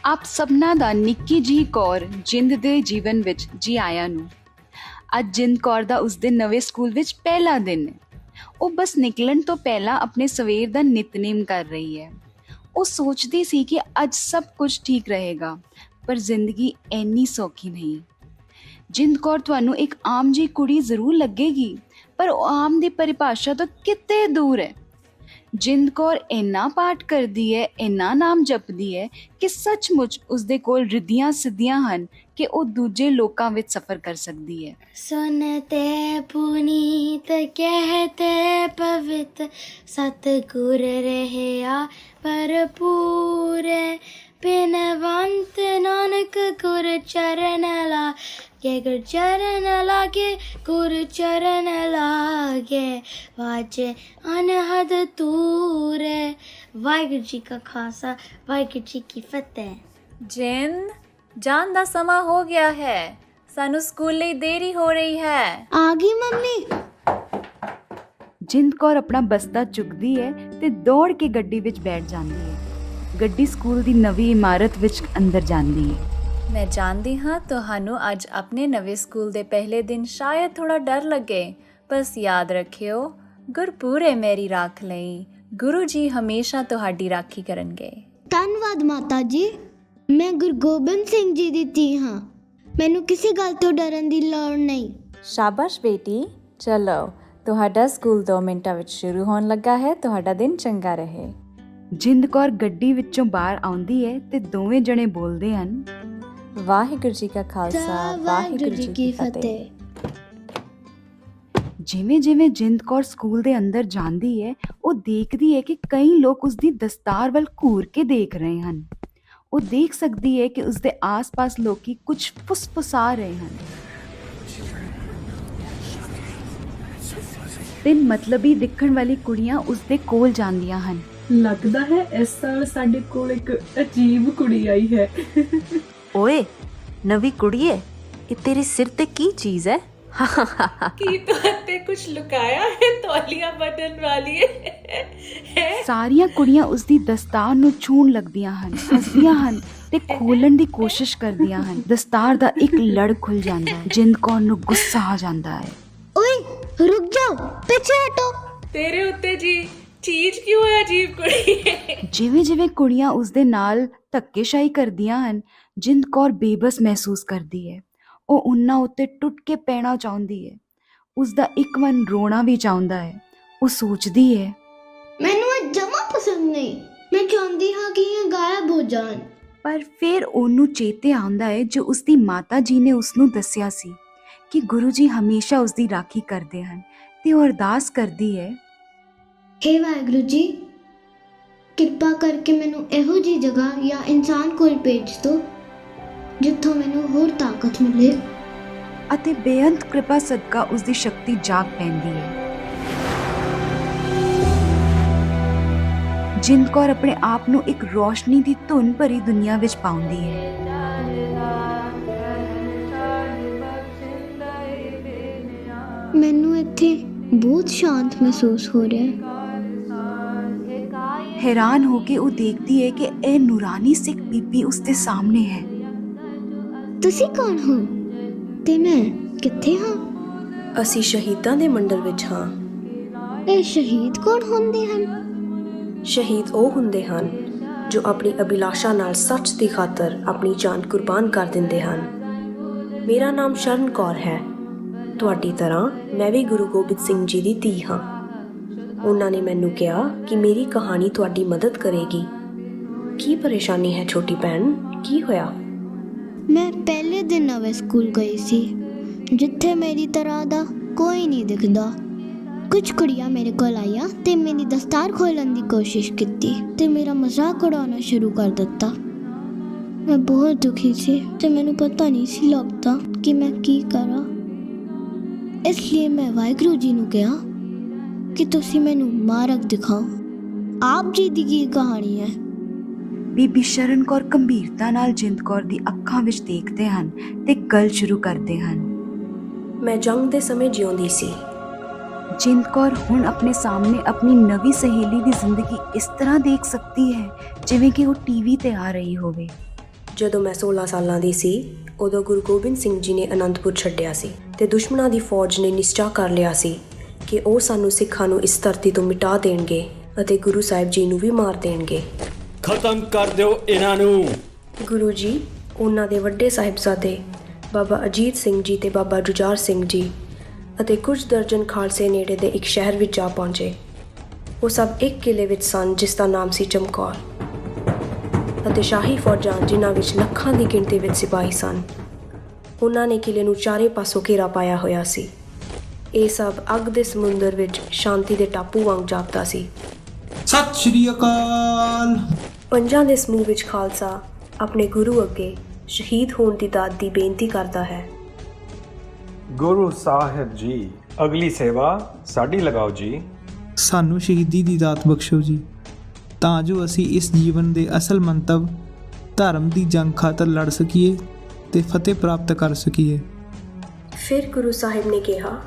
ਆਪ ਸਭਨਾਂ ਦਾ ਨਿੱਕੀ ਜੀ ਕੌਰ ਜਿੰਦ ਦੇ ਜੀਵਨ ਵਿੱਚ ਜੀ ਆਇਆਂ ਨੂੰ। ਅੱਜ ਜਿੰਦ ਕੌਰ ਦਾ ਉਸਦੇ ਨਵੇਂ ਸਕੂਲ ਵਿੱਚ ਪਹਿਲਾ ਦਿਨ ਹੈ। ਉਹ ਬਸ ਨਿਕਲਣ ਤੋਂ ਪਹਿਲਾਂ ਆਪਣੇ ਸਵੇਰ ਦਾ ਨਿਤਨੇਮ ਕਰ ਰਹੀ ਹੈ। ਉਹ ਸੋਚਦੀ ਸੀ ਕਿ ਅੱਜ ਸਭ ਕੁਝ ਠੀਕ ਰਹੇਗਾ, ਪਰ ਜ਼ਿੰਦਗੀ ਇੰਨੀ ਸੌਖੀ ਨਹੀਂ। ਜਿੰਦ ਕੌਰ ਤੁਹਾਨੂੰ ਇੱਕ ਆਮ ਜੀ ਕੁੜੀ ਜ਼ਰੂਰ ਲੱਗੇਗੀ, ਪਰ ਉਹ ਆਮ ਦੀ ਪਰਿਭਾਸ਼ਾ ਤੋਂ ਕਿਤੇ ਦੂਰ ਹੈ। ਜਿੰਦ ਕੌਰ ਇੰਨਾ ਪਾਠ ਕਰਦੀ ਹੈ, ਇੰਨਾ ਨਾਮ ਜਪਦੀ ਹੈ ਕਿ ਸੱਚਮੁੱਚ ਉਸਦੇ ਕੋਲ ਰਿੱਧੀਆਂ ਸਿੱਧੀਆਂ ਹਨ ਕਿ ਉਹ ਦੂਜੇ ਲੋਕਾਂ ਵਿੱਚ ਸਫ਼ਰ ਕਰ ਸਕਦੀ ਹੈ। ਸੁਨਤੇ ਪੁਨੀਤ ਕਹਿਤੇ ਪਵਿੱਤ ਸਤਿਗੁਰ ਰਹਿਆ ਭਰਪੂਰੇ ਬਿਨਵੰਤ ਨਾਨਕ ਗੁਰ ਚਰਨ ਲਾ के गुर चरण लागे गुर चरण लागे वाजे अनहद दूर है। वाहिगुरू जी का खालसा वाहिगुरू जी की फतेह। जिंद जान दा समा हो गया है, सानू स्कूल ਲਈ देरी हो रही है। आ गई मम्मी। ਜਿੰਦ ਕੌਰ ਆਪਣਾ ਬਸਤਾ ਚੁੱਕਦੀ ਹੈ ਤੇ ਦੌੜ ਕੇ ਗੱਡੀ ਵਿੱਚ ਬੈਠ ਜਾਂਦੀ ਹੈ। ਗੱਡੀ ਸਕੂਲ ਦੀ ਨਵੀਂ ਇਮਾਰਤ ਵਿੱਚ ਅੰਦਰ ਜਾਂਦੀ ਹੈ। मैं जानती हाँ ਤੁਹਾਨੂੰ ਅੱਜ ਆਪਣੇ ਨਵੇਂ ਸਕੂਲ ਦੇ ਪਹਿਲੇ ਦਿਨ ਸ਼ਾਇਦ ਥੋੜਾ ਡਰ ਲੱਗੇ, ਬਸ ਯਾਦ ਰੱਖਿਓ ਗੁਰਪੂਰੇ ਮੇਰੀ ਰਾਖ ਲਈ, ਗੁਰੂ ਜੀ ਹਮੇਸ਼ਾ ਤੁਹਾਡੀ ਰਾਖੀ ਕਰਨਗੇ। ਧੰਨਵਾਦ ਮਾਤਾ ਜੀ, ਮੈਂ ਗੁਰੂ ਗੋਬਿੰਦ ਸਿੰਘ ਜੀ ਦੀ ਧੀ ਹਾਂ, ਮੈਨੂੰ ਕਿਸੇ ਗੱਲ ਤੋਂ ਡਰਨ ਦੀ ਲੋੜ ਨਹੀਂ। ਸ਼ਾਬਾਸ਼ ਬੇਟੀ, ਚਲੋ ਤੁਹਾਡਾ ਸਕੂਲ 2 ਮਿੰਟਾਂ ਵਿੱਚ ਸ਼ੁਰੂ ਹੋਣ ਲੱਗਾ ਹੈ, ਤੁਹਾਡਾ ਦਿਨ ਚੰਗਾ ਰਹੇ। ਜਿੰਦ ਕੌਰ ਗੱਡੀ ਵਿੱਚੋਂ ਬਾਹਰ ਆਉਂਦੀ ਹੈ ਤੇ ਦੋਵੇਂ ਜਣੇ ਬੋਲਦੇ ਹਨ, ਵਾਹਿਗੁਰੂ ਜੀ ਕਾ ਖਾਲਸਾ ਵਾਹਿਗੁਰੂ ਜੀ ਕੀ ਫਤਿਹ। ਜਿਵੇਂ ਜਿਵੇਂ ਜਿੰਦ ਕੌਰ ਸਕੂਲ ਦੇ ਅੰਦਰ ਜਾਂਦੀ ਹੈ, ਉਹ ਦੇਖਦੀ ਹੈ ਕਿ ਕਈ ਲੋਕ ਉਸ ਦੀ ਦਸਤਾਰ ਵੱਲ ਘੂਰ ਕੇ ਦੇਖ ਰਹੇ ਹਨ। ਉਹ ਦੇਖ ਸਕਦੀ ਹੈ ਕਿ ਉਸ ਦੇ ਆਸ-ਪਾਸ ਲੋਕੀ ਕੁਝ ਫੁਸਫੁਸਾ ਰਹੇ ਹਨ ਤੇ ਮਤਲਬੀ ਦਿਖਣ ਵਾਲੀ ਕੁੜੀਆਂ ਉਸ ਦੇ ਕੋਲ ਜਾਂਦੀਆਂ ਹਨ। ਲੱਗਦਾ ਹੈ ਇਸ ਸਾਲ ਸਾਡੇ ਕੋਲ ਇੱਕ ਅਜੀਬ ਕੁੜੀ ਆਈ ਹੈ। ਓਏ ਨਵੀਂ ਕੁੜੀਏ, ਇਹ ਤੇਰੇ ਸਿਰ ਤੇ ਕੀ ਚੀਜ਼ ਹੈ? ਕੀ ਤੁਹਾਤੇ ਕੁਝ ਲੁਕਾਇਆ ਹੈ? ਤੌਲੀਆ ਬਟਨ ਵਾਲੀ ਹੈ। ਸਾਰੀਆਂ ਕੁੜੀਆਂ ਉਸ ਦੀ ਦਸਤਾਰ ਨੂੰ ਛੂਹਣ ਲੱਗਦੀਆਂ ਹਨ, ਹੱਸਦੀਆਂ ਹਨ ਤੇ ਖੋਲਣ ਦੀ ਕੋਸ਼ਿਸ਼ ਕਰਦੀਆਂ ਹਨ। ਦਸਤਾਰ ਦਾ ਇੱਕ ਲੜ ਖੁੱਲ ਜਾਂਦਾ ਹੈ। ਜਿੰਦ ਕੌਰ ਨੂੰ ਗੁੱਸਾ ਆ ਜਾਂਦਾ ਹੈ। ਓਏ ਰੁਕ ਜਾਓ, ਪਿੱਛੇ ਹਟੋ। ਤੇਰੇ ਉੱਤੇ ਜੀ ਚੀਜ਼ ਕਿਉਂ ਹੈ? ਅਜੀਬ ਕੁੜੀ ਹੈ। ਜਿਵੇਂ ਜਿਵੇਂ ਕੁੜੀਆਂ ਉਸ ਦੇ ਨਾਲ ਧੱਕੇਸ਼ਾਹੀ ਕਰਦੀਆਂ ਹਨ, ਜਿੰਦ ਕੌਰ ਬੇਬਸ ਮਹਿਸੂਸ ਕਰਦੀ ਹੈ। ਉਹ ਉਹਨਾਂ ਉੱਤੇ ਟੁੱਟ ਕੇ ਪੈਣਾ ਚਾਹੁੰਦੀ ਹੈ। ਉਸ ਦਾ ਇੱਕ ਮਨ ਰੋਣਾ ਵੀ ਚਾਹੁੰਦਾ ਹੈ। ਉਹ ਸੋਚਦੀ ਹੈ, ਮੈਨੂੰ ਇਹ ਜਮਾ ਪਸੰਦ ਨਹੀਂ, ਮੈਂ ਚਾਹੁੰਦੀ ਹਾਂ ਕਿ ਇਹ ਗਾਇਬ ਹੋ ਜਾਣ। ਪਰ ਫਿਰ ਉਹਨੂੰ ਚੇਤੇ ਆਉਂਦਾ ਹੈ ਜੋ ਉਸ ਦੀ ਮਾਤਾ ਜੀ ਨੇ ਉਸ ਨੂੰ ਦੱਸਿਆ ਸੀ ਕਿ ਗੁਰੂ ਜੀ ਹਮੇਸ਼ਾ ਉਸ ਦੀ ਰਾਖੀ ਕਰਦੇ ਹਨ ਤੇ ਉਹ ਅਰਦਾਸ ਕਰਦੀ ਹੈ, ਹੇ ਵਾਹਿਗੁਰੂ ਜੀ, ਕਿਰਪਾ ਕਰਕੇ ਮੈਨੂੰ ਇਹੋ ਜਿਹੀ ਜਗ੍ਹਾ ਜਾਂ ਇਨਸਾਨ ਕੋਲ ਭੇਜ ਦਿਓ ਜਿੱਥੋਂ ਮੈਨੂੰ ਹੋਰ ਤਾਕਤ ਮਿਲੇ। ਅਤੇ ਬੇਅੰਤ ਕਿਰਪਾ ਸਦਕਾ ਉਸ ਦੀ ਸ਼ਕਤੀ ਜਾਗ ਪੈਂਦੀ ਹੈ। ਜਿੰਦ ਕੌਰ ਆਪਣੇ ਆਪ ਨੂੰ ਇੱਕ ਰੋਸ਼ਨੀ ਦੀ ਧੁਨ ਭਰੀ ਦੁਨੀਆ ਵਿੱਚ ਪਾਉਂਦੀ ਹੈ। ਮੈਨੂੰ ਇੱਥੇ ਬਹੁਤ ਸ਼ਾਂਤ ਮਹਿਸੂਸ ਹੋ ਰਿਹਾ ਹੈ। ਹੈਰਾਨ ਹੋ ਕੇ ਉਹ ਦੇਖਦੀ ਹੈ ਕਿ ਇਹ ਨੂਰਾਨੀ ਸਿੱਖ ਬੀਬੀ ਉਸ ਦੇ ਸਾਹਮਣੇ ਹੈ। ਤੁਸੀਂ ਕੌਣ ਹੋ ਤੇ ਮੈਂ ਕਿੱਥੇ ਹਾਂ? ਅਸੀਂ ਸ਼ਹੀਦਾਂ ਦੇ ਮੰਡਲ ਵਿੱਚ ਹਾਂ। ਇਹ ਸ਼ਹੀਦ ਕੌਣ ਹੁੰਦੇ ਹਨ? ਸ਼ਹੀਦ ਉਹ ਹੁੰਦੇ ਹਨ ਜੋ ਆਪਣੀ ਅਭਿਲਾਸ਼ਾ ਨਾਲ ਸੱਚ ਦੀ ਖਾਤਰ ਆਪਣੀ ਜਾਨ ਕੁਰਬਾਨ ਕਰ ਦਿੰਦੇ ਹਨ। ਮੇਰਾ ਨਾਮ ਸ਼ਰਨ ਕੌਰ ਹੈ। ਤੁਹਾਡੀ ਤਰ੍ਹਾਂ ਮੈਂ ਵੀ ਗੁਰੂ ਗੋਬਿੰਦ ਸਿੰਘ ਜੀ ਦੀ ਧੀ ਹਾਂ। ਉਹਨਾਂ ਨੇ ਮੈਨੂੰ ਕਿਹਾ ਕਿ ਮੇਰੀ ਕਹਾਣੀ ਤੁਹਾਡੀ ਮਦਦ ਕਰੇਗੀ। ਕੀ ਪਰੇਸ਼ਾਨੀ ਹੈ ਛੋਟੀ ਭੈਣ, ਕੀ ਹੋਇਆ? ਮੈਂ ਪਹਿਲੇ ਦਿਨ ਨਵੇਂ ਸਕੂਲ ਗਈ ਸੀ ਜਿੱਥੇ ਮੇਰੀ ਤਰ੍ਹਾਂ ਦਾ ਕੋਈ ਨਹੀਂ ਦਿਖਦਾ। ਕੁਝ ਕੁੜੀਆਂ ਮੇਰੇ ਕੋਲ ਆਈਆਂ ਤੇ ਮੇਰੀ ਦਸਤਾਰ ਖੋਲ੍ਹਣ ਦੀ ਕੋਸ਼ਿਸ਼ ਕੀਤੀ ਤੇ ਮੇਰਾ ਮਜ਼ਾਕ ਉਡਾਉਣਾ ਸ਼ੁਰੂ ਕਰ ਦਿੱਤਾ। ਮੈਂ ਬਹੁਤ ਦੁਖੀ ਸੀ ਤੇ ਮੈਨੂੰ ਪਤਾ ਨਹੀਂ ਸੀ ਲੱਗਦਾ ਕਿ ਮੈਂ ਕੀ ਕਰਾਂ। ਇਸ ਲਈ ਮੈਂ ਵਾਹਿਗੁਰੂ ਜੀ ਨੂੰ ਕਿਹਾ ਕਿ ਤੁਸੀਂ ਮੈਨੂੰ ਮਾਰਗ ਦਿਖਾਓ। ਆਪ ਜੀ ਦੀ ਕੀ ਕਹਾਣੀ ਹੈ? ਬੀਬੀ ਸ਼ਰਨ ਕੌਰ ਗੰਭੀਰਤਾ ਨਾਲ ਜਿੰਦ ਕੌਰ ਦੀ ਅੱਖਾਂ ਵਿੱਚ ਦੇਖਦੇ ਹਨ ਤੇ ਗੱਲ ਸ਼ੁਰੂ ਕਰਦੇ ਹਨ। ਮੈਂ ਜੰਗ ਦੇ ਸਮੇਂ ਜਿਉਂਦੀ ਸੀ। ਜਿੰਦ ਕੌਰ ਹੁਣ ਆਪਣੇ ਸਾਹਮਣੇ ਆਪਣੀ ਨਵੀਂ ਸਹੇਲੀ ਦੀ ਜ਼ਿੰਦਗੀ ਇਸ ਤਰ੍ਹਾਂ ਦੇਖ ਸਕਦੀ ਹੈ ਜਿਵੇਂ ਕਿ ਉਹ ਟੀਵੀ ਤੇ ਆ ਰਹੀ ਹੋਵੇ। ਜਦੋਂ ਮੈਂ 16 ਸਾਲਾਂ ਦੀ ਸੀ, ਉਦੋਂ ਗੁਰੂ ਗੋਬਿੰਦ ਸਿੰਘ ਜੀ ਨੇ ਅਨੰਦਪੁਰ ਛੱਡਿਆ ਸੀ ਤੇ ਦੁਸ਼ਮਣਾਂ ਦੀ ਫੌਜ ਨੇ ਨਿਸ਼ਚਾ ਕਰ ਲਿਆ ਸੀ ਕਿ ਉਹ ਸਾਨੂੰ ਸਿੱਖਾਂ ਨੂੰ ਇਸ ਧਰਤੀ ਤੋਂ ਮਿਟਾ ਦੇਣਗੇ ਅਤੇ ਗੁਰੂ ਸਾਹਿਬ ਜੀ ਨੂੰ ਵੀ ਮਾਰ ਦੇਣਗੇ। ਖਤਮ ਕਰ ਦਿਓ ਇਹਨਾਂ ਨੂੰ। ਗੁਰੂ ਜੀ ਉਹਨਾਂ ਦੇ ਵੱਡੇ ਸਾਹਿਬਜ਼ਾਦੇ ਬਾਬਾ ਅਜੀਤ ਸਿੰਘ ਜੀ ਤੇ ਬਾਬਾ ਜੁਝਾਰ ਸਿੰਘ ਜੀ ਅਤੇ ਕੁਝ ਦਰਜਨ ਖਾਲਸੇ ਨੇੜੇ ਦੇ ਇੱਕ ਸ਼ਹਿਰ ਵਿੱਚ ਜਾ ਪਹੁੰਚੇ। ਉਹ ਸਭ ਇੱਕ ਕਿਲੇ ਵਿੱਚ ਸਨ ਜਿਸ ਦਾ ਨਾਮ ਸੀ ਚਮਕੌਰ, ਅਤੇ ਸ਼ਾਹੀ ਫੌਜਾਂ ਜਿਨ੍ਹਾਂ ਵਿੱਚ ਲੱਖਾਂ ਦੀ ਗਿਣਤੀ ਵਿੱਚ ਸਿਪਾਹੀ ਸਨ। ਉਹਨਾਂ ਨੇ ਕਿਲੇ ਨੂੰ ਚਾਰੇ ਪਾਸੋਂ ਘੇਰਾ ਪਾਇਆ ਹੋਇਆ ਸੀ। ਇਹ ਸਭ ਅੱਗ ਦੇ ਸਮੁੰਦਰ ਵਿੱਚ ਸ਼ਾਂਤੀ ਦੇ ਟਾਪੂ ਵਾਂਗ ਜਾਪਦਾ ਸੀ। ਸਤਿ ਸ਼੍ਰੀ ਅਕਾਲ। ਪੰਜਾਂ ਦੇ ਸਮੂਹ ਵਿੱਚ ਖਾਲਸਾ ਆਪਣੇ ਗੁਰੂ ਅੱਗੇ ਸ਼ਹੀਦ ਹੋਣ ਦੀ ਦਾਤ ਦੀ ਬੇਨਤੀ ਕਰਦਾ ਹੈ। ਗੁਰੂ ਸਾਹਿਬ ਜੀ ਅਗਲੀ ਸੇਵਾ ਸਾਡੀ ਲਗਾਓ ਜੀ। ਸਾਨੂੰ ਸ਼ਹੀਦੀ ਦੀ ਦਾਤ ਬਖਸ਼ੋ ਜੀ, ਤਾਂ ਜੋ ਅਸੀਂ ਇਸ ਜੀਵਨ ਦੇ ਅਸਲ ਮੰਤਵ ਧਰਮ ਦੀ ਜੰਗ ਖਾਤਰ ਲੜ ਸਕੀਏ ਤੇ ਫਤਿਹ ਪ੍ਰਾਪਤ ਕਰ ਸਕੀਏ। ਫਿਰ ਗੁਰੂ ਸਾਹਿਬ ਨੇ ਕਿਹਾ,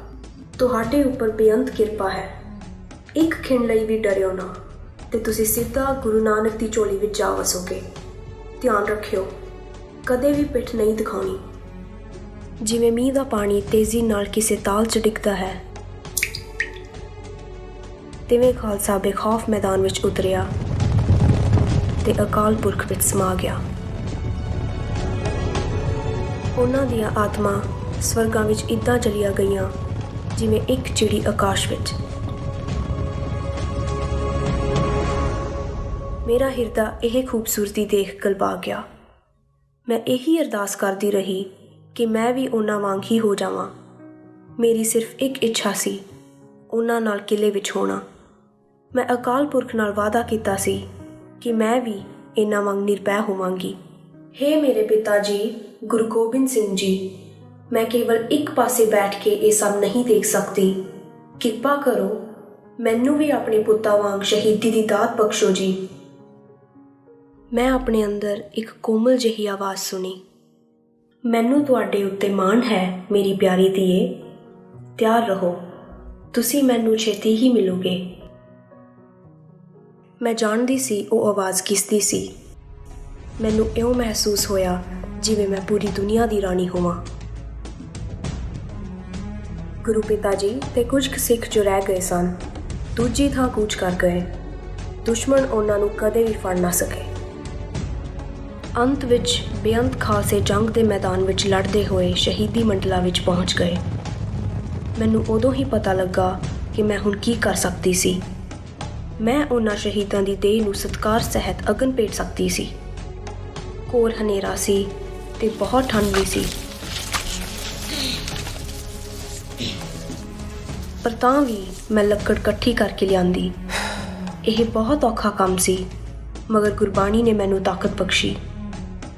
ਤੁਹਾਡੇ ਉੱਪਰ ਬੇਅੰਤ ਕਿਰਪਾ ਹੈ, ਇੱਕ ਖਿੰਡ ਲਈ ਵੀ ਡਰਿਓ ਨਾ ਤੇ ਤੁਸੀਂ ਸਿੱਧਾ ਗੁਰੂ ਨਾਨਕ ਦੀ ਝੋਲੀ ਵਿੱਚ ਜਾ ਵਸੋਗੇ। ਧਿਆਨ ਰੱਖਿਓ, ਕਦੇ ਵੀ ਪਿੱਠ ਨਹੀਂ ਦਿਖਾਉਣੀ। ਜਿਵੇਂ ਮੀਂਹ ਦਾ ਪਾਣੀ ਤੇਜ਼ੀ ਨਾਲ ਕਿਸੇ ਤਾਲ 'ਚ ਡਿੱਗਦਾ ਹੈ, ਤਿਵੇਂ ਖਾਲਸਾ ਬੇਖੌਫ ਮੈਦਾਨ ਵਿੱਚ ਉਤਰਿਆ ਤੇ ਅਕਾਲ ਪੁਰਖ ਵਿੱਚ ਸਮਾ ਗਿਆ। ਉਹਨਾਂ ਦੀਆਂ ਆਤਮਾ ਸਵਰਗਾਂ ਵਿੱਚ ਇੱਦਾਂ ਚਲੀਆਂ ਗਈਆਂ ਜਿਵੇਂ ਇੱਕ ਚਿੜੀ ਆਕਾਸ਼ ਵਿੱਚ। ਮੇਰਾ ਹਿਰਦਾ ਇਹ ਖੂਬਸੂਰਤੀ ਦੇਖ ਗਲਬਾ ਗਿਆ। ਮੈਂ ਇਹੀ ਅਰਦਾਸ ਕਰਦੀ ਰਹੀ ਕਿ ਮੈਂ ਵੀ ਉਹਨਾਂ ਵਾਂਗ ਹੀ ਹੋ ਜਾਵਾਂ। ਮੇਰੀ ਸਿਰਫ ਇੱਕ ਇੱਛਾ ਸੀ, ਉਹਨਾਂ ਨਾਲ ਕਿਲੇ ਵਿੱਚ ਹੋਣਾ। ਮੈਂ ਅਕਾਲ ਪੁਰਖ ਨਾਲ ਵਾਅਦਾ ਕੀਤਾ ਸੀ ਕਿ ਮੈਂ ਵੀ ਇਹਨਾਂ ਵਾਂਗ ਨਿਰਭੈ ਹੋਵਾਂਗੀ। ਹੇ ਮੇਰੇ ਪਿਤਾ ਜੀ ਗੁਰੂ ਗੋਬਿੰਦ ਸਿੰਘ ਜੀ, ਮੈਂ ਕੇਵਲ ਇੱਕ ਪਾਸੇ ਬੈਠ ਕੇ ਇਹ ਸਭ ਨਹੀਂ ਦੇਖ ਸਕਦੀ। ਕਿਰਪਾ ਕਰੋ, ਮੈਨੂੰ ਵੀ ਆਪਣੇ ਪੁੱਤਾਂ ਵਾਂਗ ਸ਼ਹੀਦੀ ਦੀ ਦਾਤ ਬਖਸ਼ੋ ਜੀ। ਮੈਂ ਆਪਣੇ ਅੰਦਰ ਇੱਕ ਕੋਮਲ ਜਿਹੀ ਆਵਾਜ਼ ਸੁਣੀ, ਮੈਨੂੰ ਤੁਹਾਡੇ ਉੱਤੇ ਮਾਣ ਹੈ ਮੇਰੀ ਪਿਆਰੀ ਧੀਏ, ਤਿਆਰ ਰਹੋ, ਤੁਸੀਂ ਮੈਨੂੰ ਛੇਤੀ ਹੀ ਮਿਲੋਗੇ। ਮੈਂ ਜਾਣਦੀ ਸੀ ਉਹ ਆਵਾਜ਼ ਕਿਸ ਦੀ ਸੀ। ਮੈਨੂੰ ਇਉਂ ਮਹਿਸੂਸ ਹੋਇਆ ਜਿਵੇਂ ਮੈਂ ਪੂਰੀ ਦੁਨੀਆ ਦੀ ਰਾਣੀ ਹੋਵਾਂ। ਗੁਰੂ ਪਿਤਾ ਜੀ ਤੇ ਕੁਝ ਸਿੱਖ ਜੋ ਰਹਿ ਗਏ ਸਨ, ਦੂਜੀ ਥਾਂ ਕੂਚ ਕਰ ਗਏ। ਦੁਸ਼ਮਣ ਉਹਨਾਂ ਨੂੰ ਕਦੇ ਵੀ ਫੜ ਨਾ ਸਕੇ। ਅੰਤ ਵਿੱਚ ਬੇਅੰਤ ਖਾਲਸੇ ਜੰਗ ਦੇ ਮੈਦਾਨ ਵਿੱਚ ਲੜਦੇ ਹੋਏ ਸ਼ਹੀਦੀ ਮੰਡਲਾਂ ਵਿੱਚ ਪਹੁੰਚ ਗਏ। ਮੈਨੂੰ ਉਦੋਂ ਹੀ ਪਤਾ ਲੱਗਾ ਕਿ ਮੈਂ ਹੁਣ ਕੀ ਕਰ ਸਕਦੀ ਸੀ। ਮੈਂ ਉਹਨਾਂ ਸ਼ਹੀਦਾਂ ਦੀ ਦੇਹ ਨੂੰ ਸਤਿਕਾਰ ਸਹਿਤ ਅਗਨ ਭੇਟ ਸਕਦੀ ਸੀ। ਘੋਰ ਹਨੇਰਾ ਸੀ ਤੇ ਬਹੁਤ ਠੰਡ ਵੀ ਸੀ, ਪਰ ਤਾਂ ਵੀ ਮੈਂ ਲੱਕੜ ਇਕੱਠੀ ਕਰਕੇ ਲਿਆਂਦੀ। ਇਹ ਬਹੁਤ ਔਖਾ ਕੰਮ ਸੀ, ਮਗਰ ਗੁਰਬਾਣੀ ਨੇ ਮੈਨੂੰ ਤਾਕਤ ਬਖਸ਼ੀ।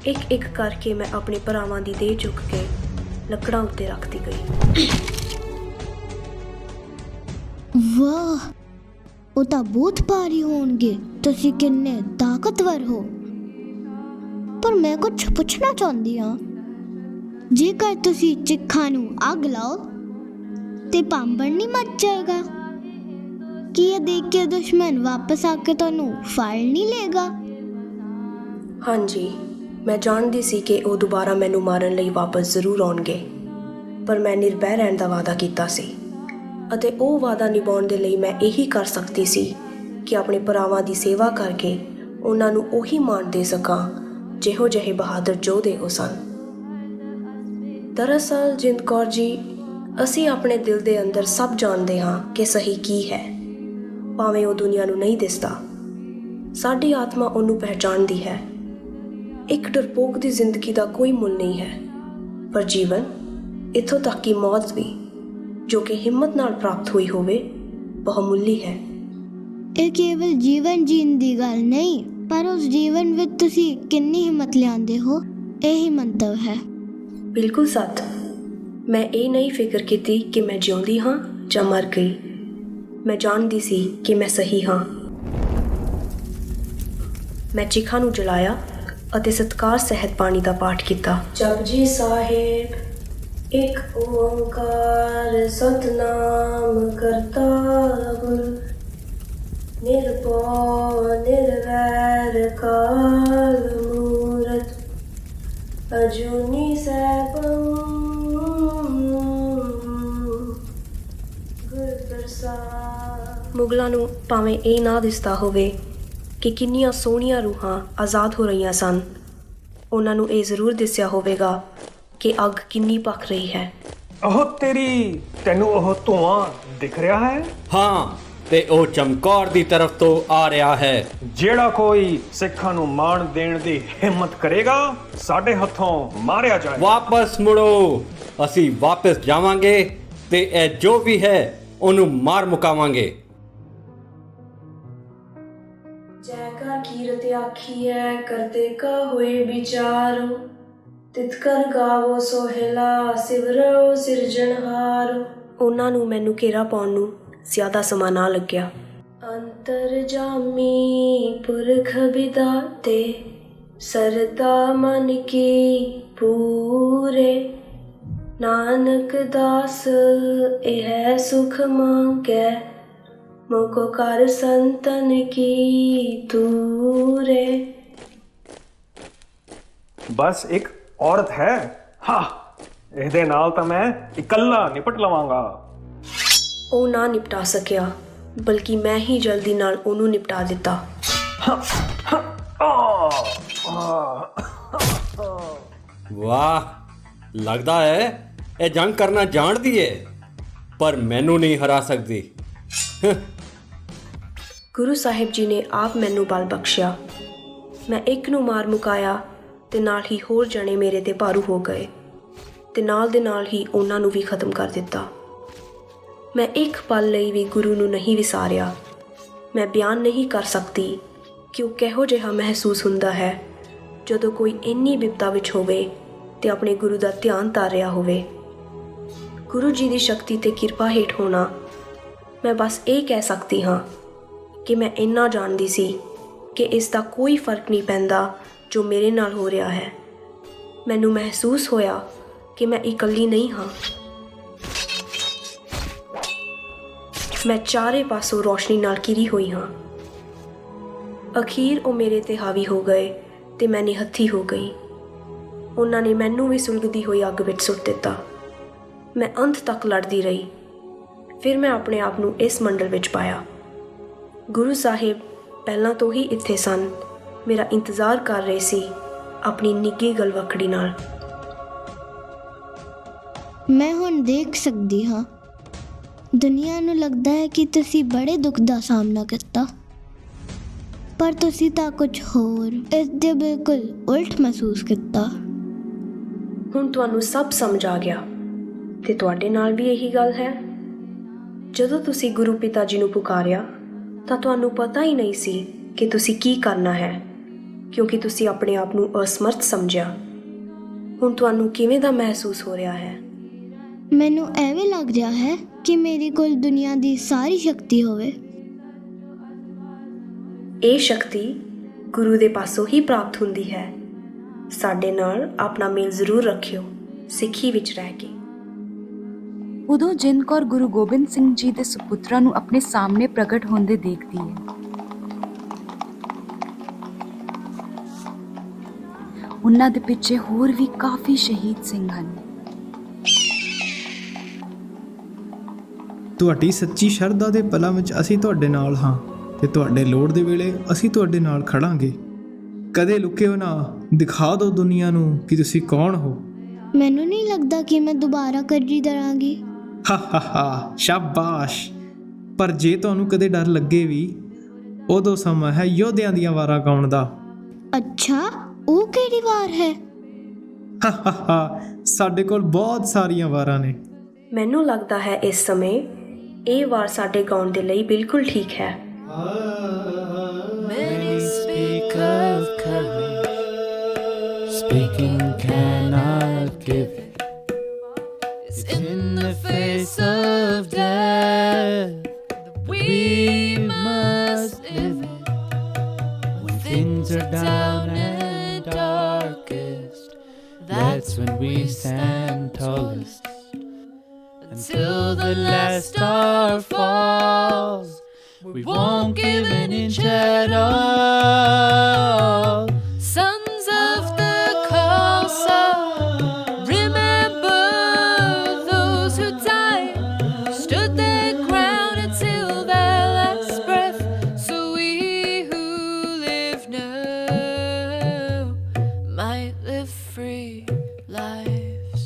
ਇੱਕ ਇੱਕ ਕਰਕੇ ਮੈਂ ਆਪਣੇ ਭਰਾਵਾਂ ਦੀ ਦੇਹ ਚੁੱਕ ਕੇ ਲੱਕੜਾਂ ਉੱਤੇ ਰੱਖਦੀ ਗਈ। ਵਾਹ, ਉਹ ਤਾਂ ਬਹੁਤ ਭਾਰੀ ਹੋਣਗੇ। ਤੁਸੀਂ ਕਿੰਨੇ ਤਾਕਤਵਰ ਹੋ। ਪਰ ਮੈਂ ਕੁਝ ਪੁੱਛਣਾ ਚਾਹੁੰਦੀ ਹਾਂ, ਜੇਕਰ ਤੁਸੀਂ ਚਿੱਖਾਂ ਨੂੰ ਅੱਗ ਲਾਓ ਤੇ ਭਾਂਬੜ ਨਹੀਂ ਮੱਚ ਜਾਏਗਾ? ਕੀ ਇਹ ਦੇਖ ਕੇ ਦੁਸ਼ਮਣ ਵਾਪਸ ਆ ਕੇ ਤੁਹਾਨੂੰ ਫੜ ਨਹੀਂ ਲਏਗਾ? ਹਾਂਜੀ, ਮੈਂ ਜਾਣਦੀ ਸੀ ਕਿ ਉਹ ਦੁਬਾਰਾ ਮੈਨੂੰ ਮਾਰਨ ਲਈ ਵਾਪਸ ਜ਼ਰੂਰ ਆਉਣਗੇ, ਪਰ ਮੈਂ ਨਿਰਭੈ ਰਹਿਣ ਦਾ ਵਾਅਦਾ ਕੀਤਾ ਸੀ ਅਤੇ ਉਹ ਵਾਅਦਾ ਨਿਭਾਉਣ ਦੇ ਲਈ ਮੈਂ ਇਹੀ ਕਰ ਸਕਦੀ ਸੀ ਕਿ ਆਪਣੇ ਭਰਾਵਾਂ ਦੀ ਸੇਵਾ ਕਰਕੇ ਉਹਨਾਂ ਨੂੰ ਉਹੀ ਮਾਣ ਦੇ ਸਕਾਂ ਜਿਹੋ ਜਿਹੇ ਬਹਾਦਰ ਯੋਧੇ ਉਹ ਸਨ। ਦਰਅਸਲ ਜਿੰਦ ਕੌਰ ਜੀ, ਅਸੀਂ ਆਪਣੇ ਦਿਲ ਦੇ ਅੰਦਰ ਸਭ ਜਾਣਦੇ ਹਾਂ ਕਿ ਸਹੀ ਕੀ ਹੈ, ਭਾਵੇਂ ਉਹ ਦੁਨੀਆ ਨੂੰ ਨਹੀਂ ਦਿਸਦਾ। ਸਾਡੀ ਆਤਮਾ ਉਹਨੂੰ ਪਹਿਚਾਣਦੀ ਹੈ। ਇੱਕ ਡਰਪੋਕ ਦੀ ਜ਼ਿੰਦਗੀ ਦਾ ਕੋਈ ਮੁੱਲ ਨਹੀਂ ਹੈ, ਪਰ ਜੀਵਨ, ਇੱਥੋਂ ਤੱਕ ਕਿ ਮੌਤ ਵੀ, ਜੋ ਕਿ ਹਿੰਮਤ ਨਾਲ ਪ੍ਰਾਪਤ ਹੋਈ ਹੋਵੇ, ਬਹੁਮੁੱਲੀ ਹੈ। ਇਹ ਕੇਵਲ ਜੀਵਨ ਜੀਣ ਦੀ ਗੱਲ ਨਹੀਂ, ਪਰ ਉਸ ਜੀਵਨ ਵਿੱਚ ਤੁਸੀਂ ਕਿੰਨੀ ਹਿੰਮਤ ਲਿਆਉਂਦੇ ਹੋ, ਇਹੀ ਮੰਤਵ ਹੈ। ਬਿਲਕੁਲ ਸੱਚ। ਮੈਂ ਇਹ ਨਹੀਂ ਫਿਕਰ ਕੀਤੀ ਕਿ ਮੈਂ ਜਿਉਂਦੀ ਹਾਂ ਜਾਂ ਮਰ ਗਈ। ਮੈਂ ਜਾਣਦੀ ਸੀ ਕਿ ਮੈਂ ਸਹੀ ਹਾਂ। ਮੈਂ ਚਿਖਾ ਨੂੰ ਜਲਾਇਆ ਅਤੇ ਸਤਿਕਾਰ ਸਹਿਤ ਬਾਣੀ ਦਾ ਪਾਠ ਕੀਤਾ। ਜਪਜੀ ਸਾਹਿਬ, ਇੱਕ ਓੰਕਾਰ ਸਤਨਾਮ ਕਰਤਾ ਗੁਰ, ਨਿਰਭਉ ਨਿਰਵੈਰ ਕਾਲ ਮੂਰਤ, ਅਜੂਨੀ ਸੈਭੰ ਗੁਰ ਪ੍ਰਸਾਦ। ਮੁਗਲਾਂ ਨੂੰ ਭਾਵੇਂ ਇਹ ਨਾ ਦਿਸਦਾ ਹੋਵੇ ਕਿ ਕਿੰਨੀਆਂ ਸੋਹਣੀਆਂ ਰੂਹਾਂ ਆਜ਼ਾਦ ਹੋ ਰਹੀਆਂ ਸਨ, ਉਹਨਾਂ ਨੂੰ ਇਹ ਜ਼ਰੂਰ ਦਿਸਿਆ ਹੋਵੇਗਾ ਕਿ ਅੱਗ ਕਿੰਨੀ ਭਖ ਰਹੀ ਹੈ। ਉਹ ਤੇਰੀ, ਤੈਨੂੰ ਉਹ ਧੂਆਂ ਦਿਖ ਰਿਹਾ ਹੈ? ਹਾਂ, ਤੇ ਉਹ ਚਮਕੌਰ ਦੀ ਤਰਫ ਤੋਂ ਆ ਰਿਹਾ ਹੈ। ਜਿਹੜਾ ਕੋਈ ਸਿੱਖਾਂ ਨੂੰ ਮਾਣ ਦੇਣ ਦੀ ਹਿੰਮਤ ਕਰੇਗਾ, ਸਾਡੇ ਹੱਥੋਂ ਮਾਰਿਆ ਜਾਏ। ਵਾਪਸ ਮੁੜੋ, ਅਸੀਂ ਵਾਪਸ ਜਾਵਾਂਗੇ ਤੇ ਇਹ ਜੋ ਵੀ ਹੈ ਉਹਨੂੰ ਮਾਰ ਮੁਕਾਵਾਂਗੇ। ਜੈ ਕਾ ਕੀਰਤ ਆਖੀਐ, ਕਰਤੇ ਕਾ ਹੋਏ ਵਿਚਾਰੋ, ਤਿਤਕਰ ਗਾਵੋ ਸੋਹਿਲਾ ਸਿਵਰੋ ਸਿਰਜਣਹਾਰ। ਉਹਨਾਂ ਨੂੰ ਮੈਨੂੰ ਘੇਰਾ ਪਾਉਣ ਨੂੰ ਜ਼ਿਆਦਾ ਸਮਾਂ ਨਾ ਲੱਗਿਆ। ਅੰਤਰਜਾਮੀ ਪੁਰਖ ਵਿਦਾਤੇ ਸਰਦਾ ਮਨ ਕੀ ਪੂਰੇ। ਨਾਨਕ ਦਾਸ ਇਹ ਸੁਖ ਮੰਗੈ ਮੋਕੋ ਕਰ ਸੰਤਨ ਕੀ ਤੂਰੇ। ਬਸ ਇੱਕ ਔਰਤ ਹੈ, ਹਾਂ ਇਹਦੇ ਨਾਲ ਤਾਂ ਮੈਂ ਇਕੱਲਾ ਨਿਪਟ ਲਵਾਂਗਾ। ਉਹ ਨਾ ਨਿਪਟਾ ਸਕਿਆ, ਬਲਕਿ ਮੈਂ ਹੀ ਜਲਦੀ ਨਾਲ ਉਹਨੂੰ ਨਿਪਟਾ ਦਿੱਤਾ। ਵਾਹ, ਲੱਗਦਾ ਹੈ ਇਹ ਜੰਗ ਕਰਨਾ ਜਾਣਦੀ ਏ, ਪਰ ਮੈਨੂੰ ਨਹੀਂ ਹਰਾ ਸਕਦੀ। ਗੁਰੂ ਸਾਹਿਬ ਜੀ ਨੇ ਆਪ ਮੈਨੂੰ ਬਲ ਬਖਸ਼ਿਆ। ਮੈਂ ਇੱਕ ਨੂੰ ਮਾਰ ਮੁਕਾਇਆ ਤੇ ਨਾਲ ਹੀ ਹੋਰ ਜਣੇ ਮੇਰੇ ਤੇ ਭਾਰੂ ਹੋ ਗਏ ਤੇ ਨਾਲ ਦੇ ਨਾਲ ਹੀ ਉਹਨਾਂ ਨੂੰ ਵੀ ਖਤਮ ਕਰ ਦਿੱਤਾ। ਮੈਂ ਇੱਕ ਪਲ ਲਈ ਵੀ ਗੁਰੂ ਨੂੰ ਨਹੀਂ ਵਿਸਾਰਿਆ। ਮੈਂ ਬਿਆਨ ਨਹੀਂ ਕਰ ਸਕਦੀ ਕਿ ਉਹ ਕਿਹੋ ਜਿਹਾ ਮਹਿਸੂਸ ਹੁੰਦਾ ਹੈ ਜਦੋਂ ਕੋਈ ਇੰਨੀ ਬਿਪਤਾ ਵਿੱਚ ਹੋਵੇ ਤੇ ਆਪਣੇ ਗੁਰੂ ਦਾ ਧਿਆਨ ਧਰ ਰਿਹਾ ਹੋਵੇ। ਗੁਰੂ ਜੀ ਦੀ ਸ਼ਕਤੀ ਤੇ ਕਿਰਪਾ ਹੇਠ ਹੋਣਾ, ਮੈਂ ਬਸ ਇਹ ਕਹਿ ਸਕਦੀ ਹਾਂ ਕਿ ਮੈਂ ਇੰਨਾ ਜਾਣਦੀ ਸੀ ਕਿ ਇਸ ਦਾ ਕੋਈ ਫਰਕ ਨਹੀਂ ਪੈਂਦਾ ਜੋ ਮੇਰੇ ਨਾਲ ਹੋ ਰਿਹਾ ਹੈ। ਮੈਨੂੰ ਮਹਿਸੂਸ ਹੋਇਆ ਕਿ ਮੈਂ ਇਕੱਲੀ ਨਹੀਂ ਹਾਂ। ਮੈਂ ਚਾਰੇ ਪਾਸੋਂ ਰੋਸ਼ਨੀ ਨਾਲ ਘਿਰੀ ਹੋਈ ਹਾਂ। ਅਖੀਰ ਉਹ ਮੇਰੇ ਤੇ ਹਾਵੀ ਹੋ ਗਏ ਤੇ ਮੈਂ ਨਿਹੱਥੀ ਹੋ ਗਈ। ਉਹਨਾਂ ਨੇ ਮੈਨੂੰ ਵੀ ਸੁਲਗਦੀ ਹੋਈ ਅੱਗ ਵਿੱਚ ਸੁੱਟ ਦਿੱਤਾ। ਮੈਂ ਅੰਤ ਤੱਕ ਲੜਦੀ ਰਹੀ। ਫਿਰ ਮੈਂ ਆਪਣੇ ਆਪ ਨੂੰ ਇਸ ਮੰਡਲ ਵਿੱਚ ਪਾਇਆ। ਗੁਰੂ ਸਾਹਿਬ ਪਹਿਲਾਂ ਤੋਂ ਹੀ ਇੱਥੇ ਸਨ, ਮੇਰਾ ਇੰਤਜ਼ਾਰ ਕਰ ਰਹੇ ਸੀ ਆਪਣੀ ਨਿੱਘੀ ਗਲਵੱਕੜੀ ਨਾਲ। ਮੈਂ ਹੁਣ ਦੇਖ ਸਕਦੀ ਹਾਂ, ਦੁਨੀਆ ਨੂੰ ਲੱਗਦਾ ਹੈ ਕਿ ਤੁਸੀਂ ਬੜੇ ਦੁੱਖ ਦਾ ਸਾਹਮਣਾ ਕੀਤਾ, ਪਰ ਤੁਸੀਂ ਤਾਂ ਕੁਝ ਹੋਰ, ਇਸ ਦੇ ਬਿਲਕੁਲ ਉਲਟ ਮਹਿਸੂਸ ਕੀਤਾ। ਹੁਣ ਤੁਹਾਨੂੰ ਸਭ ਸਮਝ ਆ ਗਿਆ ਤੇ ਤੁਹਾਡੇ ਨਾਲ ਵੀ ਇਹੀ ਗੱਲ ਹੈ। ਜਦੋਂ ਤੁਸੀਂ ਗੁਰੂ ਪਿਤਾ ਜੀ ਨੂੰ ਪੁਕਾਰਿਆ ਤਾਂ ਤੁਹਾਨੂੰ ਪਤਾ ਹੀ ਨਹੀਂ ਸੀ ਕਿ ਤੁਸੀਂ ਕੀ ਕਰਨਾ ਹੈ, ਕਿਉਂਕਿ ਤੁਸੀਂ ਆਪਣੇ ਆਪ ਨੂੰ ਅਸਮਰਥ ਸਮਝਿਆ। ਹੁਣ ਤੁਹਾਨੂੰ ਕਿਵੇਂ ਦਾ ਮਹਿਸੂਸ ਹੋ ਰਿਹਾ ਹੈ? ਮੈਨੂੰ ਐਵੇਂ ਲੱਗ ਰਿਹਾ ਹੈ ਕਿ ਮੇਰੇ ਕੋਲ ਦੁਨੀਆ ਦੀ ਸਾਰੀ ਸ਼ਕਤੀ ਹੋਵੇ। ਇਹ ਸ਼ਕਤੀ ਗੁਰੂ ਦੇ ਪਾਸੋਂ ਹੀ ਪ੍ਰਾਪਤ ਹੁੰਦੀ ਹੈ। ਸਾਡੇ ਨਾਲ ਆਪਣਾ ਮੇਲ ਜ਼ਰੂਰ ਰੱਖਿਓ, ਸਿੱਖੀ ਵਿੱਚ ਰਹਿ ਕੇ। ਉਦੋਂ ਜਿੰਦ ਕੌਰ ਗੁਰੂ ਗੋਬਿੰਦ ਸਿੰਘ ਜੀ ਦੇ ਸੁਪੁੱਤਰਾਂ ਨੂੰ ਆਪਣੇ ਸਾਹਮਣੇ ਪ੍ਰਗਟ ਹੁੰਦੇ ਦੇਖਦੀ ਹੈ। ਉਹਨਾਂ ਦੇ ਪਿੱਛੇ ਹੋਰ ਵੀ ਕਾਫੀ ਸ਼ਹੀਦ ਸਿੰਘ ਹਨ। ਤੁਹਾਡੀ ਸੱਚੀ ਸ਼ਰਧਾ ਦੇ ਪਲਾਂ ਵਿੱਚ ਅਸੀਂ ਤੁਹਾਡੇ ਨਾਲ ਹਾਂ ਤੇ ਤੁਹਾਡੇ ਲੋੜ ਦੇ ਵੇਲੇ ਅਸੀਂ ਤੁਹਾਡੇ ਨਾਲ ਖੜਾਂਗੇ। ਕਦੇ ਲੁਕਿਓ ਨਾ, ਦਿਖਾ ਦਿਓ ਦੁਨੀਆ ਨੂੰ ਕਿ ਤੁਸੀਂ ਕੌਣ ਹੋ। ਮੈਨੂੰ ਨਹੀਂ ਲੱਗਦਾ ਕਿ ਮੈਂ ਦੁਬਾਰਾ ਕਰਰੀ ਦਰਾਂਗੀ। ਹਾ ਸ਼ਾਬਾਸ਼। ਪਰ ਜੇ ਤੁਹਾਨੂੰ ਕਦੇ ਡਰ ਲੱਗੇ ਵੀ, ਉਦੋਂ ਸਮਾਂ ਹੈ ਯੋਧਿਆਂ ਦੀਆਂ ਵਾਰਾਂ ਗਾਉਣ ਦਾ। ਅੱਛਾ, ਉਹ ਕਿਹੜੀ ਵਾਰ ਹੈ? ਸਾਡੇ ਕੋਲ ਬਹੁਤ ਸਾਰੀਆਂ ਵਾਰਾਂ ਨੇ। ਮੈਨੂੰ ਲੱਗਦਾ ਹੈ ਇਸ ਸਮੇਂ ਇਹ ਵਾਰ ਸਾਡੇ ਗਾਉਣ ਦੇ ਲਈ ਬਿਲਕੁਲ ਠੀਕ ਹੈ। Many speak of courage, speaking cannot give it. It's in the face of death that we must live it. When things are down and darkest, that's when we stand tallest. Until the last star falls, we won't give an inch at all. Sons of the Khalsa, remember those who died, stood their ground until their last breath, so we who live now might live free lives.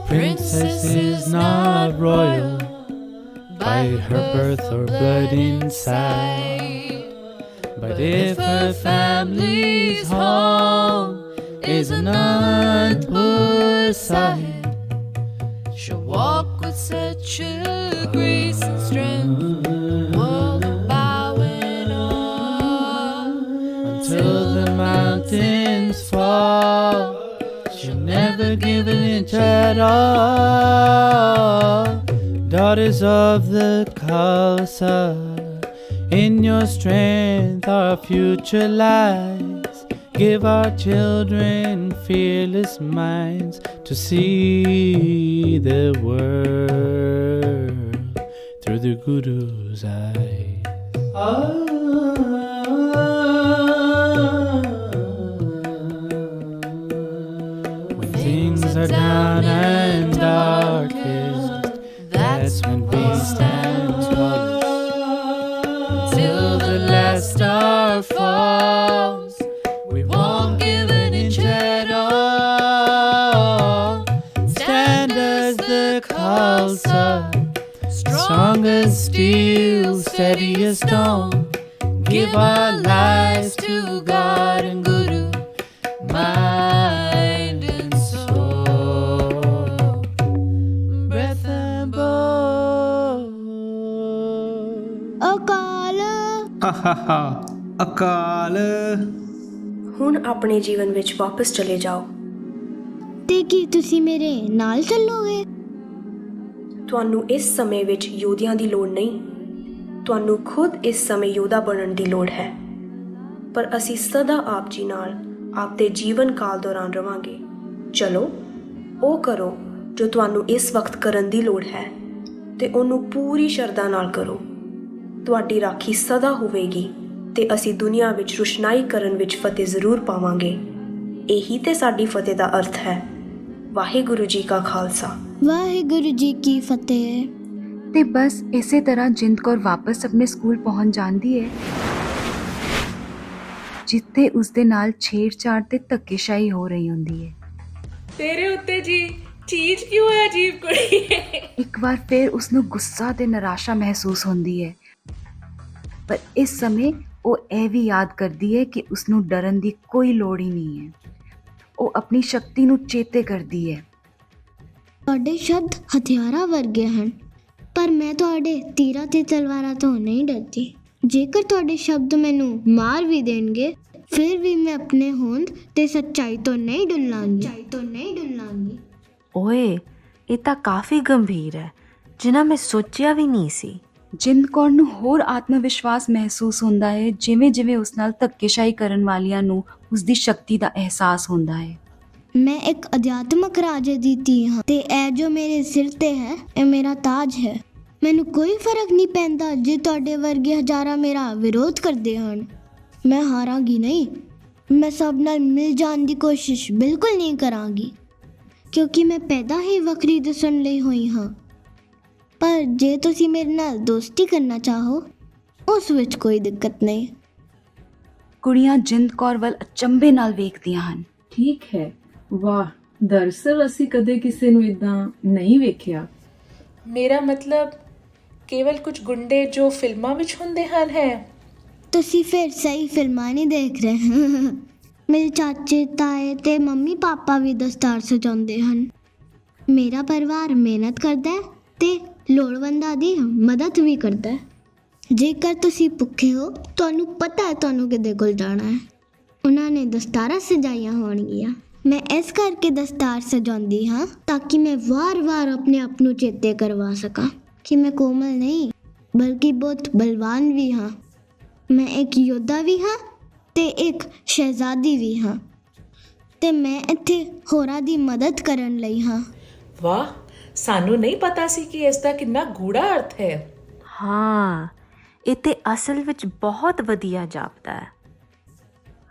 Princess is not royal by her birth or blood inside, but if her family's home is an Anandpur Sahib, she'll walk with such a grace and strength, world bowing on at all. Daughters of the Khalsa, in your strength our future lies. Give our children fearless minds to see the world through the Guru's eyes. When things are down and darkest, that's when we stand tallest. Until the last star falls, we won't give an inch at all. Stand as the Khalsa, strong as steel, steady as stone. Give our lives to God and Guru, mind and soul, breath and bone. ਅਕਾਲ ਆਹਾਹਾ ਅਕਾਲ ਹੁਣ ਆਪਣੇ ਜੀਵਨ ਵਿੱਚ ਵਾਪਸ ਚਲੇ ਜਾਓ। ਤੇ ਕੀ ਤੁਸੀਂ ਮੇਰੇ ਨਾਲ ਚੱਲੋਗੇ? ਤੁਹਾਨੂੰ ਇਸ ਸਮੇਂ ਵਿੱਚ ਯੋਧਿਆਂ ਦੀ ਲੋੜ ਨਹੀਂ, ਤੁਹਾਨੂੰ ਖੁਦ ਇਸ ਸਮੇਂ ਯੋਧਾ ਬਣਨ ਦੀ ਲੋੜ ਹੈ। ਪਰ ਅਸੀਂ ਸਦਾ ਆਪ ਜੀ ਨਾਲ ਆਪਦੇ ਜੀਵਨ ਕਾਲ ਦੌਰਾਨ ਰਵਾਂਗੇ। ਚਲੋ ਉਹ ਕਰੋ ਜੋ ਤੁਹਾਨੂੰ ਇਸ ਵਕਤ ਕਰਨ ਦੀ ਲੋੜ ਹੈ ਤੇ ਉਹਨੂੰ ਪੂਰੀ ਸ਼ਰਧਾ ਨਾਲ ਕਰੋ। ਤੁਹਾਡੀ ਰਾਖੀ ਸਦਾ ਹੋਵੇਗੀ ਤੇ ਅਸੀਂ ਦੁਨੀਆ ਵਿੱਚ ਰੁਸ਼ਨਾਈ ਕਰਨ ਵਿੱਚ ਫਤਿਹ ਜ਼ਰੂਰ ਪਾਵਾਂਗੇ। ਇਹੀ ਤੇ ਸਾਡੀ ਫਤਿਹ ਦਾ ਅਰਥ ਹੈ। ਵਾਹਿਗੁਰੂ ਜੀ ਕਾ ਖਾਲਸਾ, ਵਾਹਿਗੁਰੂ ਜੀ ਕੀ ਫਤਿਹ। ਤੇ ਬਸ ਇਸੇ ਤਰ੍ਹਾਂ ਜਿੰਦ ਕੌਰ ਵਾਪਸ ਆਪਣੇ ਸਕੂਲ ਪਹੁੰਚ ਜਾਂਦੀ ਹੈ, ਜਿੱਥੇ ਉਸਦੇ ਨਾਲ ਛੇੜਛਾੜ ਤੇ ਧੱਕੇਸ਼ਾਹੀ ਹੋ ਰਹੀ ਹੁੰਦੀ ਹੈ। ਤੇਰੇ ਉੱਤੇ ਜੀ ਚੀਜ਼ ਕਿਉਂ ਹੈ ਅਜੀਬ ਕੁੜੀ? ਇੱਕ ਵਾਰ ਫਿਰ ਉਸਨੂੰ ਗੁੱਸਾ ਤੇ ਨਿਰਾਸ਼ਾ ਮਹਿਸੂਸ ਹੁੰਦੀ ਹੈ, ਪਰ ਇਸ ਸਮੇਂ ਉਹ ਇਹ ਵੀ ਯਾਦ ਕਰਦੀ ਹੈ ਕਿ ਉਸਨੂੰ ਡਰਨ ਦੀ ਕੋਈ ਲੋੜ ਹੀ ਨਹੀਂ ਹੈ। ਉਹ ਆਪਣੀ ਸ਼ਕਤੀ ਨੂੰ ਚੇਤੇ ਕਰਦੀ ਹੈ। ਤੁਹਾਡੇ ਸ਼ਬਦ ਹਥਿਆਰਾਂ ਵਰਗੇ ਹਨ, ਪਰ ਮੈਂ ਤੁਹਾਡੇ ਤੀਰਾਂ ਤੇ ਤਲਵਾਰਾਂ ਤੋਂ ਨਹੀਂ ਡਰਦੀ। ਜੇਕਰ ਤੁਹਾਡੇ ਸ਼ਬਦ ਮੈਨੂੰ ਮਾਰ ਵੀ ਦੇਣਗੇ, ਫਿਰ ਵੀ ਮੈਂ ਆਪਣੇ ਹੋਂਦ ਤੇ ਸੱਚਾਈ ਤੋਂ ਨਹੀਂ ਡੁੱਲਾਂਗੀ। ਓਏ, ਇਹ ਤਾਂ ਕਾਫੀ ਗੰਭੀਰ ਹੈ, ਜਿੰਨਾ ਮੈਂ ਸੋਚਿਆ ਵੀ ਨਹੀਂ ਸੀ। ਜਿੰਦ ਕੌਰ ਨੂੰ ਹੋਰ ਆਤਮ ਵਿਸ਼ਵਾਸ ਮਹਿਸੂਸ ਹੁੰਦਾ ਹੈ, ਜਿਵੇਂ ਜਿਵੇਂ ਉਸ ਨਾਲ ਧੱਕੇਸ਼ਾਹੀ ਕਰਨ ਵਾਲਿਆਂ ਨੂੰ ਉਸਦੀ ਸ਼ਕਤੀ ਦਾ ਅਹਿਸਾਸ ਹੁੰਦਾ ਹੈ। ਮੈਂ ਇੱਕ ਅਧਿਆਤਮਕ ਰਾਜੇ ਦੀ ਧੀ ਹਾਂ ਤੇ ਇਹ ਜੋ ਮੇਰੇ ਸਿਰ ਤੇ ਹੈ, ਇਹ ਮੇਰਾ ਤਾਜ ਹੈ। ਮੈਨੂੰ ਕੋਈ ਫਰਕ ਨਹੀਂ ਪੈਂਦਾ ਜੇ ਤੁਹਾਡੇ ਵਰਗੇ ਹਜ਼ਾਰਾਂ ਮੇਰਾ ਵਿਰੋਧ ਕਰਦੇ ਹਨ। ਮੈਂ ਹਾਰਾਂਗੀ ਨਹੀਂ। ਮੈਂ ਸਭ ਨਾਲ ਮਿਲ ਜਾਣ ਦੀ ਕੋਸ਼ਿਸ਼ ਬਿਲਕੁਲ ਨਹੀਂ ਕਰਾਂਗੀ, ਕਿਉਂਕਿ ਮੈਂ ਪੈਦਾ ਹੀ ਵੱਖਰੀ ਦਿਸਣ ਲਈ ਹੋਈ ਹਾਂ। ਪਰ ਜੇ ਤੁਸੀਂ ਮੇਰੇ ਨਾਲ ਦੋਸਤੀ ਕਰਨਾ ਚਾਹੋ, ਉਸ ਵਿੱਚ ਕੋਈ ਦਿੱਕਤ ਨਹੀਂ। ਕੁੜੀਆਂ ਜਿੰਦ ਕੌਰ ਵੱਲ ਅਚੰਭੇ ਨਾਲ ਵੇਖਦੀਆਂ ਹਨ। ਠੀਕ ਹੈ, ਵਾਹ, ਦਰਅਸਲ ਅਸੀਂ ਕਦੇ ਕਿਸੇ ਨੂੰ ਇਦਾਂ ਨਹੀਂ ਵੇਖਿਆ। ਮੇਰਾ ਮਤਲਬ ਕੇਵਲ ਕੁਝ ਗੁੰਡੇ ਜੋ ਫਿਲਮਾਂ ਵਿੱਚ ਹੁੰਦੇ ਹਨ ਹੈ। ਤੁਸੀਂ ਫਿਰ ਸਹੀ ਫਿਲਮਾਂ ਨਹੀਂ ਦੇਖ ਰਹੇ। ਮੇਰੇ ਚਾਚੇ ਤਾਏ ਤੇ ਮੰਮੀ ਪਾਪਾ ਵੀ ਦਸਤਾਰ ਸਜਾਉਂਦੇ ਹਨ। ਮੇਰਾ ਪਰਿਵਾਰ ਮਿਹਨਤ ਕਰਦਾ ਹੈ ਤੇ ਲੋੜਵੰਦਾਂ ਦੀ ਮਦਦ ਵੀ ਕਰਦਾ ਹੈ। ਜੇਕਰ ਤੁਸੀਂ ਭੁੱਖੇ ਹੋ, ਤੁਹਾਨੂੰ ਪਤਾ ਹੈ ਤੁਹਾਨੂੰ ਕਿਹਦੇ ਕੋਲ ਜਾਣਾ ਹੈ। ਉਹਨਾਂ ਨੇ ਦਸਤਾਰਾਂ ਸਜਾਈਆਂ ਹੋਣਗੀਆਂ। ਮੈਂ ਇਸ ਕਰਕੇ ਦਸਤਾਰ ਸਜਾਉਂਦੀ ਹਾਂ ਤਾਂ ਕਿ ਮੈਂ ਵਾਰ-ਵਾਰ ਆਪਣੇ ਆਪ ਨੂੰ ਚੇਤੇ ਕਰਵਾ ਸਕਾਂ ਕਿ ਮੈਂ ਕੋਮਲ ਨਹੀਂ, ਬਲਕਿ ਬਹੁਤ ਬਲਵਾਨ ਵੀ ਹਾਂ। ਮੈਂ ਇੱਕ ਯੋਧਾ ਵੀ ਹਾਂ ਤੇ ਇੱਕ ਸ਼ਹਿਜ਼ਾਦੀ ਵੀ ਹਾਂ, ਤੇ ਮੈਂ ਇੱਥੇ ਹੋਰਾਂ ਦੀ ਮਦਦ ਕਰਨ ਲਈ ਹਾਂ। ਵਾਹ, ਸਾਨੂੰ ਨਹੀਂ ਪਤਾ ਸੀ ਕਿ ਇਸ ਦਾ ਕਿੰਨਾ ਗੂੜਾ ਅਰਥ ਹੈ। ਹਾਂ, ਇਹ ਤੇ ਅਸਲ ਵਿੱਚ ਬਹੁਤ ਵਧੀਆ ਜਾਪਦਾ ਹੈ।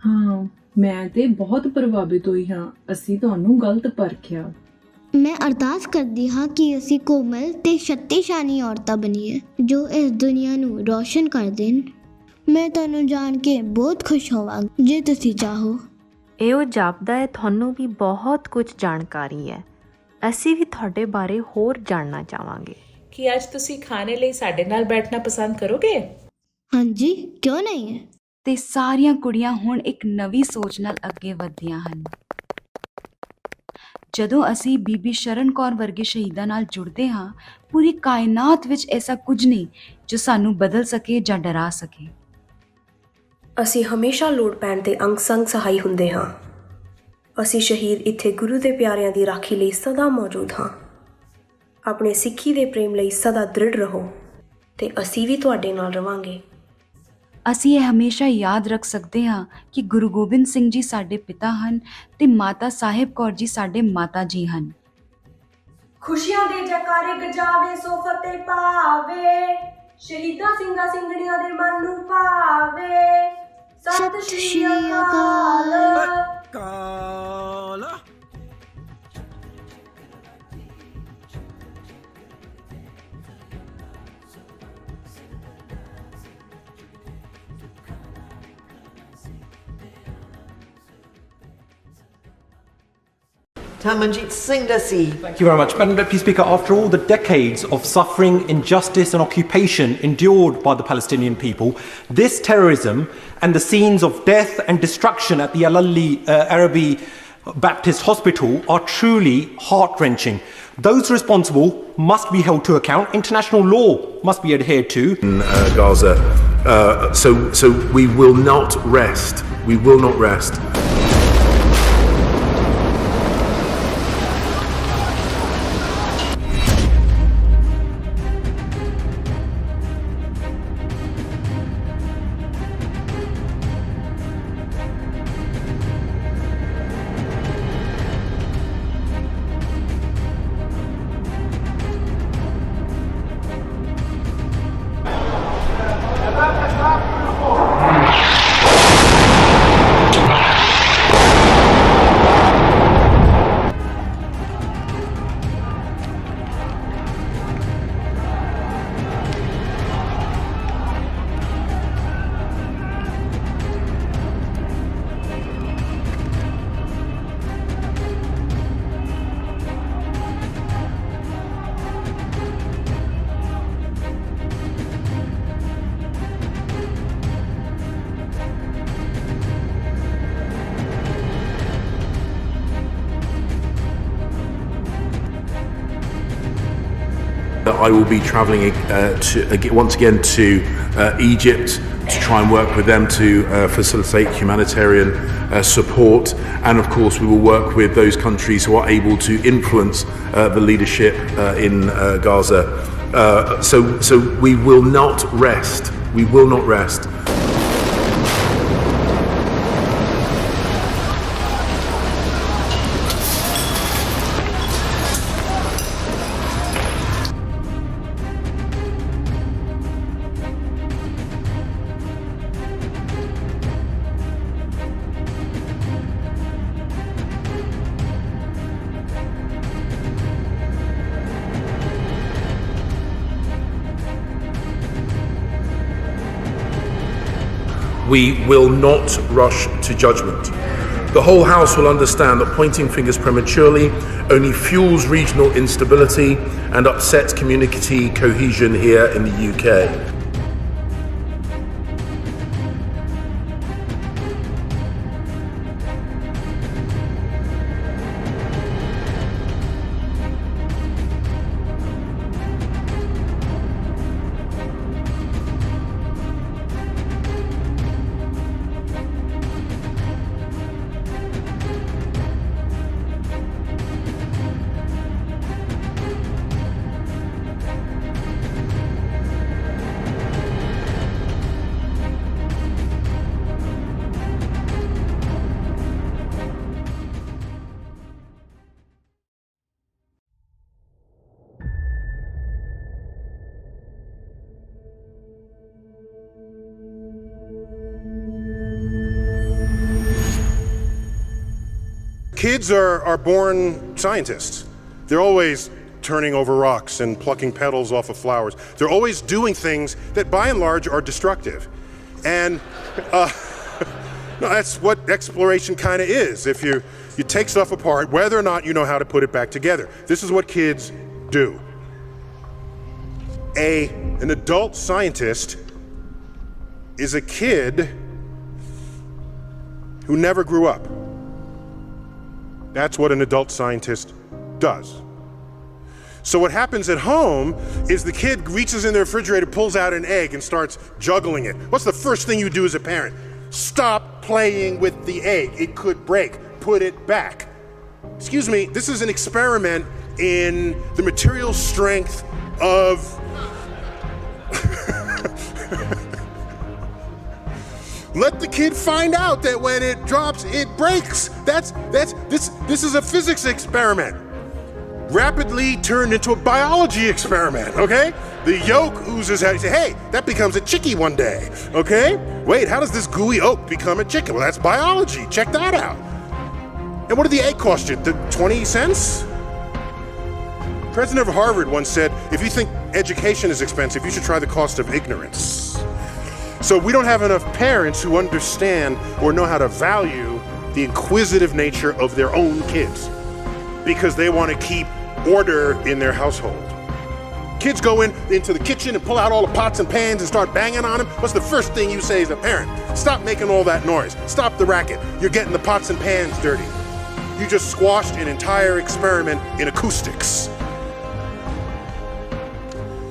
ਹਾਂ, ਮੈਂ ਤੇ ਬਹੁਤ ਪ੍ਰਭਾਵਿਤ ਹੋਈ ਹਾਂ। ਅਸੀਂ ਤੁਹਾਨੂੰ ਗਲਤ ਪਰਖਿਆ। ਮੈਂ ਅਰਦਾਸ ਕਰਦੀ ਹਾਂ ਕਿ ਅਸੀਂ ਕੋਮਲ ਤੇ ਸ਼ਕਤੀਸ਼ਾਲੀ ਔਰਤਾਂ ਬਣੀਏ ਜੋ ਇਸ ਦੁਨੀਆ ਨੂੰ ਰੋਸ਼ਨ ਕਰ ਦੇਣ। ਮੈਂ ਤੁਹਾਨੂੰ ਜਾਣ ਕੇ ਬਹੁਤ ਖੁਸ਼ ਹੋਵਾਂਗੀ ਜੇ ਤੁਸੀਂ ਚਾਹੋ। ਇਹੋ ਜਾਪਦਾ ਹੈ ਤੁਹਾਨੂੰ ਵੀ ਬਹੁਤ ਕੁਝ ਜਾਣਕਾਰੀ ਹੈ। ਅਸੀਂ ਵੀ ਤੁਹਾਡੇ ਬਾਰੇ ਹੋਰ ਜਾਣਨਾ ਚਾਹਾਂਗੇ। ਕੀ ਅੱਜ ਤੁਸੀਂ ਖਾਣੇ ਲਈ ਸਾਡੇ ਨਾਲ ਬੈਠਣਾ ਪਸੰਦ ਕਰੋਗੇ? ਹਾਂਜੀ, ਕਿਉਂ ਨਹੀਂ। ਤੇ ਸਾਰੀਆਂ ਕੁੜੀਆਂ ਹੁਣ ਇੱਕ ਨਵੀਂ ਸੋਚ ਨਾਲ ਅੱਗੇ ਵਧਦੀਆਂ ਹਨ। ਜਦੋਂ ਅਸੀਂ ਬੀਬੀ ਸ਼ਰਨ ਕੌਰ ਵਰਗੇ ਸ਼ਹੀਦਾਂ ਨਾਲ ਜੁੜਦੇ ਹਾਂ, ਪੂਰੀ ਕਾਇਨਾਤ ਵਿੱਚ ਐਸਾ ਕੁਝ ਨਹੀਂ ਜੋ ਸਾਨੂੰ ਬਦਲ ਸਕੇ ਜਾਂ ਡਰਾ ਸਕੇ। ਅਸੀਂ ਹਮੇਸ਼ਾ ਲੋੜ ਪੈਣ ਤੇ ਅੰਗ ਸੰਗ ਸਹਾਈ ਹੁੰਦੇ ਹਾਂ। ਅਸੀਂ ਸ਼ਹੀਦ ਇੱਥੇ ਗੁਰੂ ਦੇ ਪਿਆਰਿਆਂ ਦੀ ਰਾਖੀ ਲਈ ਸਦਾ ਮੌਜੂਦ ਹਾਂ। ਆਪਣੇ ਸਿੱਖੀ ਦੇ ਪ੍ਰੇਮ ਲਈ ਸਦਾ ਦ੍ਰਿੜ ਰਹੋ ਤੇ ਅਸੀਂ ਵੀ ਤੁਹਾਡੇ ਨਾਲ ਰਵਾਂਗੇ। ਅਸੀਂ ਇਹ ਹਮੇਸ਼ਾ ਯਾਦ ਰੱਖ ਸਕਦੇ ਹਾਂ ਕਿ ਗੁਰੂ ਗੋਬਿੰਦ ਸਿੰਘ ਜੀ ਸਾਡੇ ਪਿਤਾ ਹਨ ਤੇ ਮਾਤਾ ਸਾਹਿਬ ਕੌਰ ਜੀ ਸਾਡੇ ਮਾਤਾ ਜੀ ਹਨ। ਖੁਸ਼ੀਆਂ ਦੇ ਜੈਕਾਰੇ ਗਜਾਵੇ ਸੋ ਫਤਿਹ ਪਾਵੇ, ਸ਼ਹੀਦਾਂ ਸਿੰਘਾਂ ਸਿੰਘਣੀਆਂ ਦੇ ਮਨ ਨੂੰ ਭਾਵੇ। ਸਤਿ ਸ਼੍ਰੀ ਅਕਾਲ। Harmanjit Singh Dasi. Thank you very much. Madam Deputy Speaker, after all the decades of suffering, injustice and occupation endured by the Palestinian people, this terrorism and the scenes of death and destruction at the Al-Ali Arabi Baptist Hospital are truly heart-wrenching. Those responsible must be held to account. International law must be adhered to. In Gaza. So we will not rest. We will not rest. I will be travelling once again to Egypt to try and work with them to facilitate humanitarian support, and of course we will work with those countries who are able to influence the leadership in Gaza. So we will not rest. We will not rest. We will not rush to judgment. The whole House will understand that pointing fingers prematurely only fuels regional instability and upsets community cohesion here in the UK. Kids are born scientists. They're always turning over rocks and plucking petals off of flowers. They're always doing things that by and large are destructive. And no, that's what exploration kind of is. If you take stuff apart, whether or not you know how to put it back together. This is what kids do. An adult scientist is a kid who never grew up. That's what an adult scientist does. So what happens at home is the kid reaches in the refrigerator, pulls out an egg and starts juggling it. What's the first thing you do as a parent? Stop playing with the egg. It could break. put it back. Excuse me, this is an experiment in the material strength of... Let the kid find out that when it drops, it breaks. This is a physics experiment. Rapidly turned into a biology experiment, okay? The yolk oozes out. You say, hey, that becomes a chickie one day, okay? Wait, how does this gooey yolk become a chicken? Well, that's biology. Check that out. And what did the egg cost you? 20 cents? President of Harvard once said, if you think education is expensive, you should try the cost of ignorance. So we don't have enough parents who understand or know how to value the inquisitive nature of their own kids because they want to keep order in their household. Kids go into the kitchen and pull out all the pots and pans and start banging on them. What's the first thing you say as a parent? Stop making all that noise. Stop the racket. You're getting the pots and pans dirty. You just squashed an entire experiment in acoustics.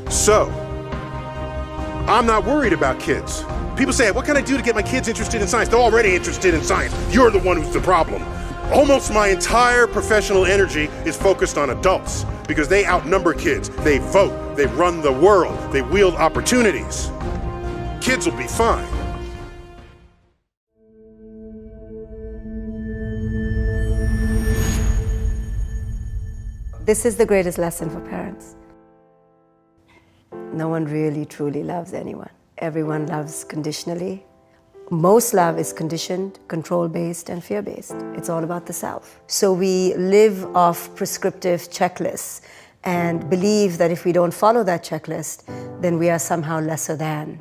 So, I'm not worried about kids. People say, what can I do to get my kids interested in science? They're already interested in science. You're the one who's the problem. Almost my entire professional energy is focused on adults because they outnumber kids. They vote, they run the world, they wield opportunities. Kids will be fine. This is the greatest lesson for parents. No one really truly loves anyone. Everyone loves conditionally. Most love is conditioned, control-based, and fear-based. It's all about the self. So we live off prescriptive checklists and believe that if we don't follow that checklist, then we are somehow lesser than.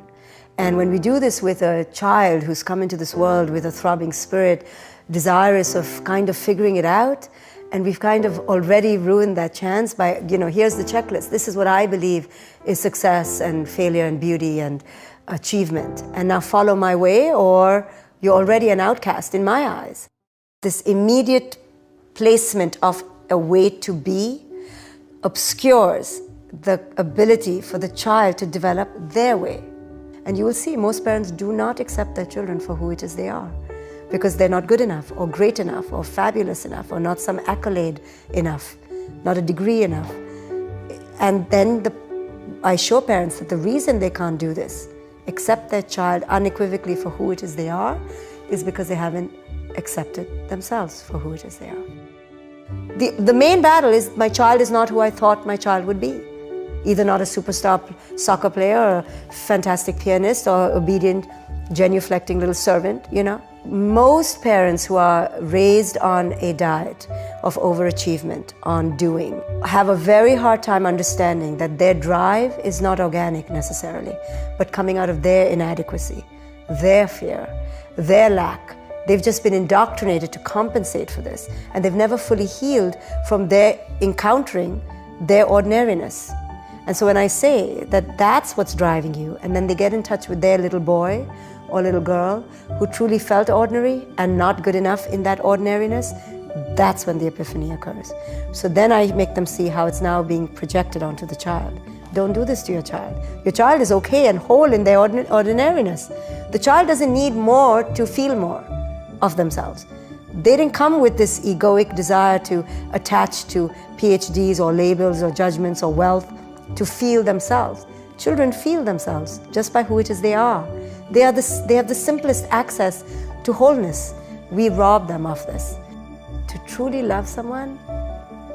And when we do this with a child who's come into this world with a throbbing spirit, desirous of kind of figuring it out, and we've kind of already ruined that chance by, here's the checklist. This is what I believe is success and failure and beauty and achievement. And now follow my way or you're already an outcast in my eyes. This immediate placement of a way to be obscures the ability for the child to develop their way. And you will see most parents do not accept their children for who it is they are, because they're not good enough or great enough or fabulous enough or not some accolade enough, not a degree enough. And then I show parents that the reason they can't do this, accept their child unequivocally for who it is they are, is because they haven't accepted themselves for who it is they are. The main battle is my child is not who I thought my child would be. Either not a superstar soccer player or a fantastic pianist or obedient, genuflecting little servant, Most parents who are raised on a diet of overachievement, on doing, have a very hard time understanding that their drive is not organic necessarily, but coming out of their inadequacy, their fear, their lack. They've just been indoctrinated to compensate for this, and they've never fully healed from their encountering their ordinariness. And so when I say that that's what's driving you, and then they get in touch with their little boy or little girl who truly felt ordinary and not good enough in that ordinariness, that's when the epiphany occurs. So then I make them see how it's now being projected onto the child. Don't do this to your child. Your child is okay and whole in their ordinariness. The child doesn't need more to feel more of themselves. They didn't come with this egoic desire to attach to PhDs or labels or judgments or wealth to feel themselves. Children feel themselves just by who it is they are. They have the simplest access to wholeness. We rob them of this. To truly love someone,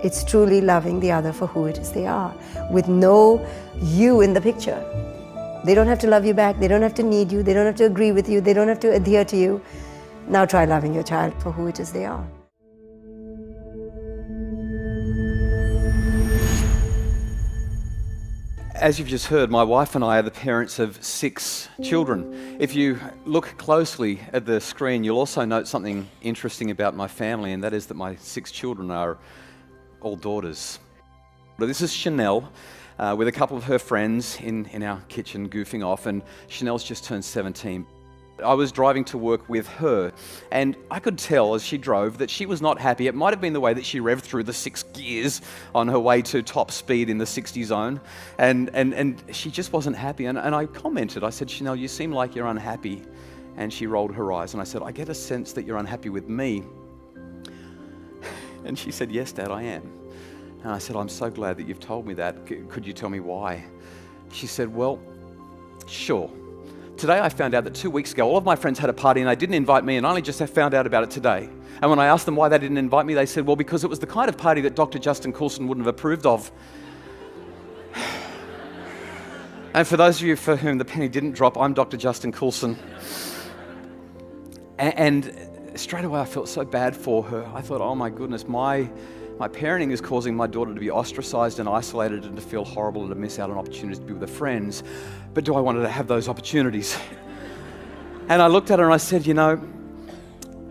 it's truly loving the other for who it is they are, with no you in the picture. They don't have to love you back, they don't have to need you, they don't have to agree with you, they don't have to adhere to you. Now try loving your child for who it is they are. As you've just heard, my wife and I are the parents of 6 children. If you look closely at the screen, you'll also note something interesting about my family, and that is that my 6 children are all daughters. But this is Chanel with a couple of her friends in our kitchen goofing off, and Chanel's just turned 17. I was driving to work with her, and I could tell as she drove that she was not happy. It might have been the way that she revved through the 6 gears on her way to top speed in the 60 zone, and she just wasn't happy. And I commented, I said, Chanel, you seem like you're unhappy. And she rolled her eyes, and I said, I get a sense that you're unhappy with me. And she said, yes, Dad, I am. And I said, I'm so glad that you've told me that. Could you tell me why? She said, well, sure. Today I found out that 2 weeks ago, all of my friends had a party and they didn't invite me, and I only just found out about it today. And when I asked them why they didn't invite me, they said, well, because it was the kind of party that Dr. Justin Coulson wouldn't have approved of. And for those of you for whom the penny didn't drop, I'm Dr. Justin Coulson. And straight away I felt so bad for her. I thought, oh my goodness, my parenting is causing my daughter to be ostracized and isolated and to feel horrible and to miss out on opportunities to be with her friends. But do I want her to have those opportunities? And I looked at her and I said, you know,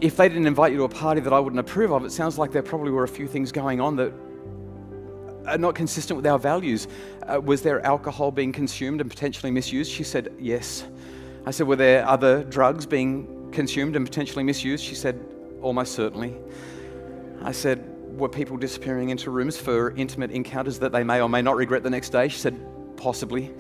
if they didn't invite you to a party that I wouldn't approve of, it sounds like there probably were a few things going on that are not consistent with our values. Was there alcohol being consumed and potentially misused? She said, yes. I said, were there other drugs being consumed and potentially misused? She said, almost certainly. I said, were people disappearing into rooms for intimate encounters that they may or may not regret the next day? She said, possibly.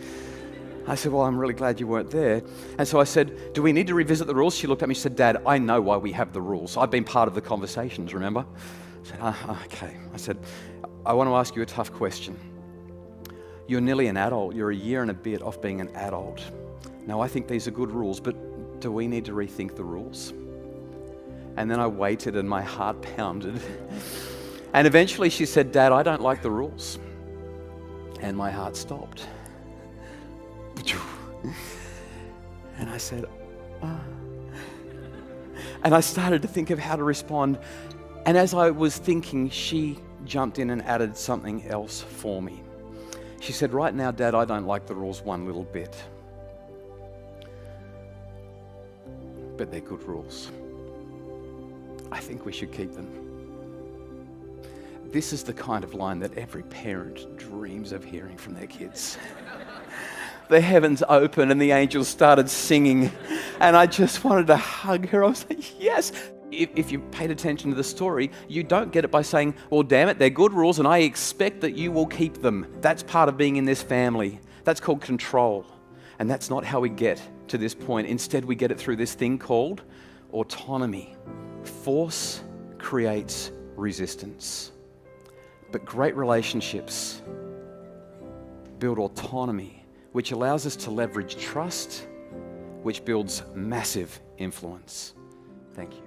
I said, well, I'm really glad you weren't there. And so I said, do we need to revisit the rules? She looked at me, she said, Dad, I know why we have the rules. I've been part of the conversations, remember? I said, okay. I said, I want to ask you a tough question. You're nearly an adult. You're a year and a bit off being an adult. Now, I think these are good rules, but do we need to rethink the rules? And then I waited and my heart pounded. And eventually she said, Dad, I don't like the rules. And my heart stopped. And I said, ah. And I started to think of how to respond. And as I was thinking, she jumped in and added something else for me. She said, right now, Dad, I don't like the rules one little bit. But they're good rules. I think we should keep them. This is the kind of line that every parent dreams of hearing from their kids. The heavens opened and the angels started singing, and I just wanted to hug her. I was like, yes. If you paid attention to the story, you don't get it by saying, well, damn it, they're good rules and I expect that you will keep them. That's part of being in this family. That's called control. And that's not how we get to this point. Instead, we get it through this thing called autonomy. Force creates resistance. But great relationships build autonomy, which allows us to leverage trust, which builds massive influence. Thank you.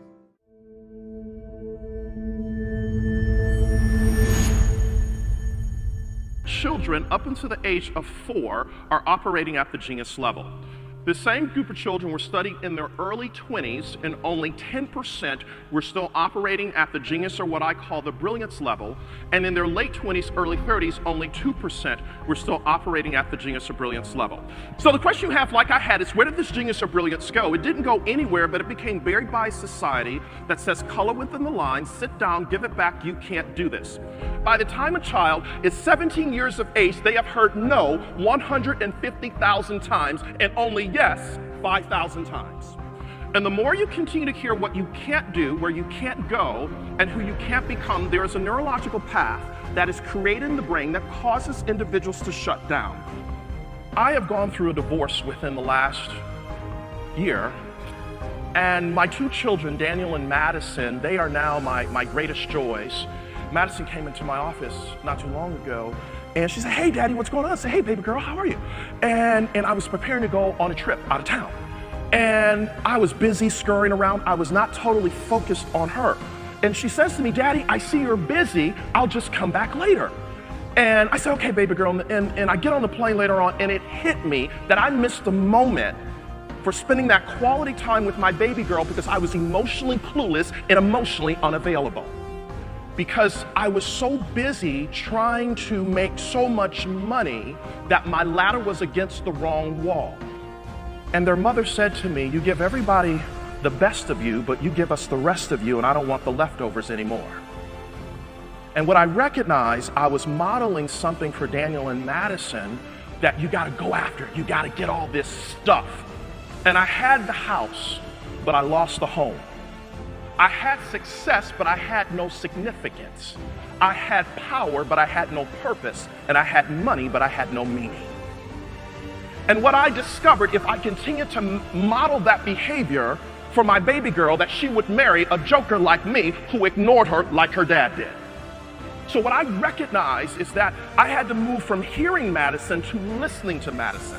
Children up until the age of 4 are operating at the genius level. The same group of children were studied in their early 20s, and only 10% were still operating at the genius, or what I call the brilliance level. And in their late 20s, early 30s, only 2% were still operating at the genius or brilliance level. So the question you have, like I had, is where did this genius or brilliance go? It didn't go anywhere, but it became buried by a society that says color within the line, sit down, give it back, you can't do this. By the time a child is 17 years of age, they have heard no 150,000 times and only yes 5,000 times. And the more you continue to hear what you can't do, where you can't go, and who you can't become, there is a neurological path that is created in the brain that causes individuals to shut down. I have gone through a divorce within the last year, and my 2 children, Daniel and Madison, they are now my greatest joys. Madison came into my office not too long ago, and she said, hey, Daddy, what's going on? I said, hey, baby girl, how are you? And I was preparing to go on a trip out of town. And I was busy scurrying around. I was not totally focused on her. And she says to me, Daddy, I see you're busy. I'll just come back later. And I said, okay, baby girl. And I get on the plane later on, and it hit me that I missed the moment for spending that quality time with my baby girl because I was emotionally clueless and emotionally unavailable. Because I was so busy trying to make so much money that my ladder was against the wrong wall. And their mother said to me, you give everybody the best of you, but you give us the rest of you, and I don't want the leftovers anymore. And what I recognized, I was modeling something for Daniel and Madison that you gotta go after it, you gotta get all this stuff. And I had the house, but I lost the home. I had success, but I had no significance. I had power, but I had no purpose. And I had money, but I had no meaning. And what I discovered, if I continued to model that behavior for my baby girl that she would marry a joker like me who ignored her like her dad did. So what I recognized is that I had to move from hearing Madison to listening to Madison,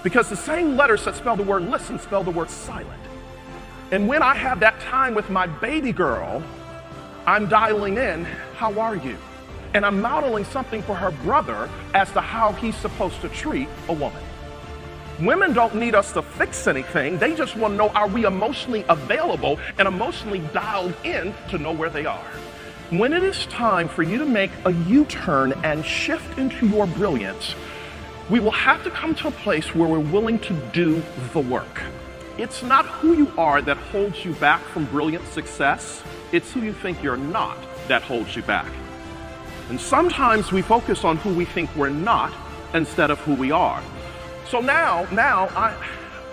because the same letters that spell the word listen spell the word silent. And when I have that time with my baby girl, I'm dialing in, how are you? And I'm modeling something for her brother as to how he's supposed to treat a woman. Women don't need us to fix anything. They just want to know, are we emotionally available and emotionally dialed in to know where they are? When it is time for you to make a U-turn and shift into your brilliance, we will have to come to a place where we're willing to do the work. It's not who you are that holds you back from brilliant success. It's who you think you're not that holds you back. And sometimes we focus on who we think we're not instead of who we are. So now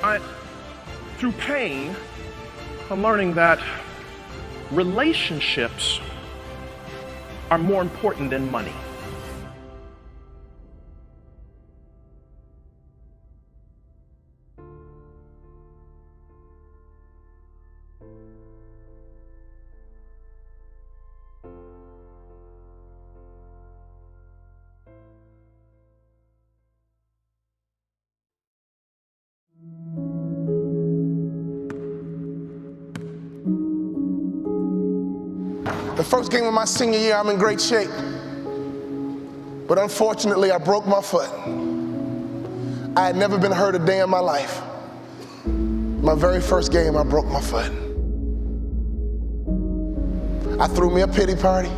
I through pain, I'm learning that relationships are more important than money. The first game of my senior year, I'm in great shape. But unfortunately, I broke my foot. I had never been hurt a day in my life. My very first game, I broke my foot. I threw me a pity party.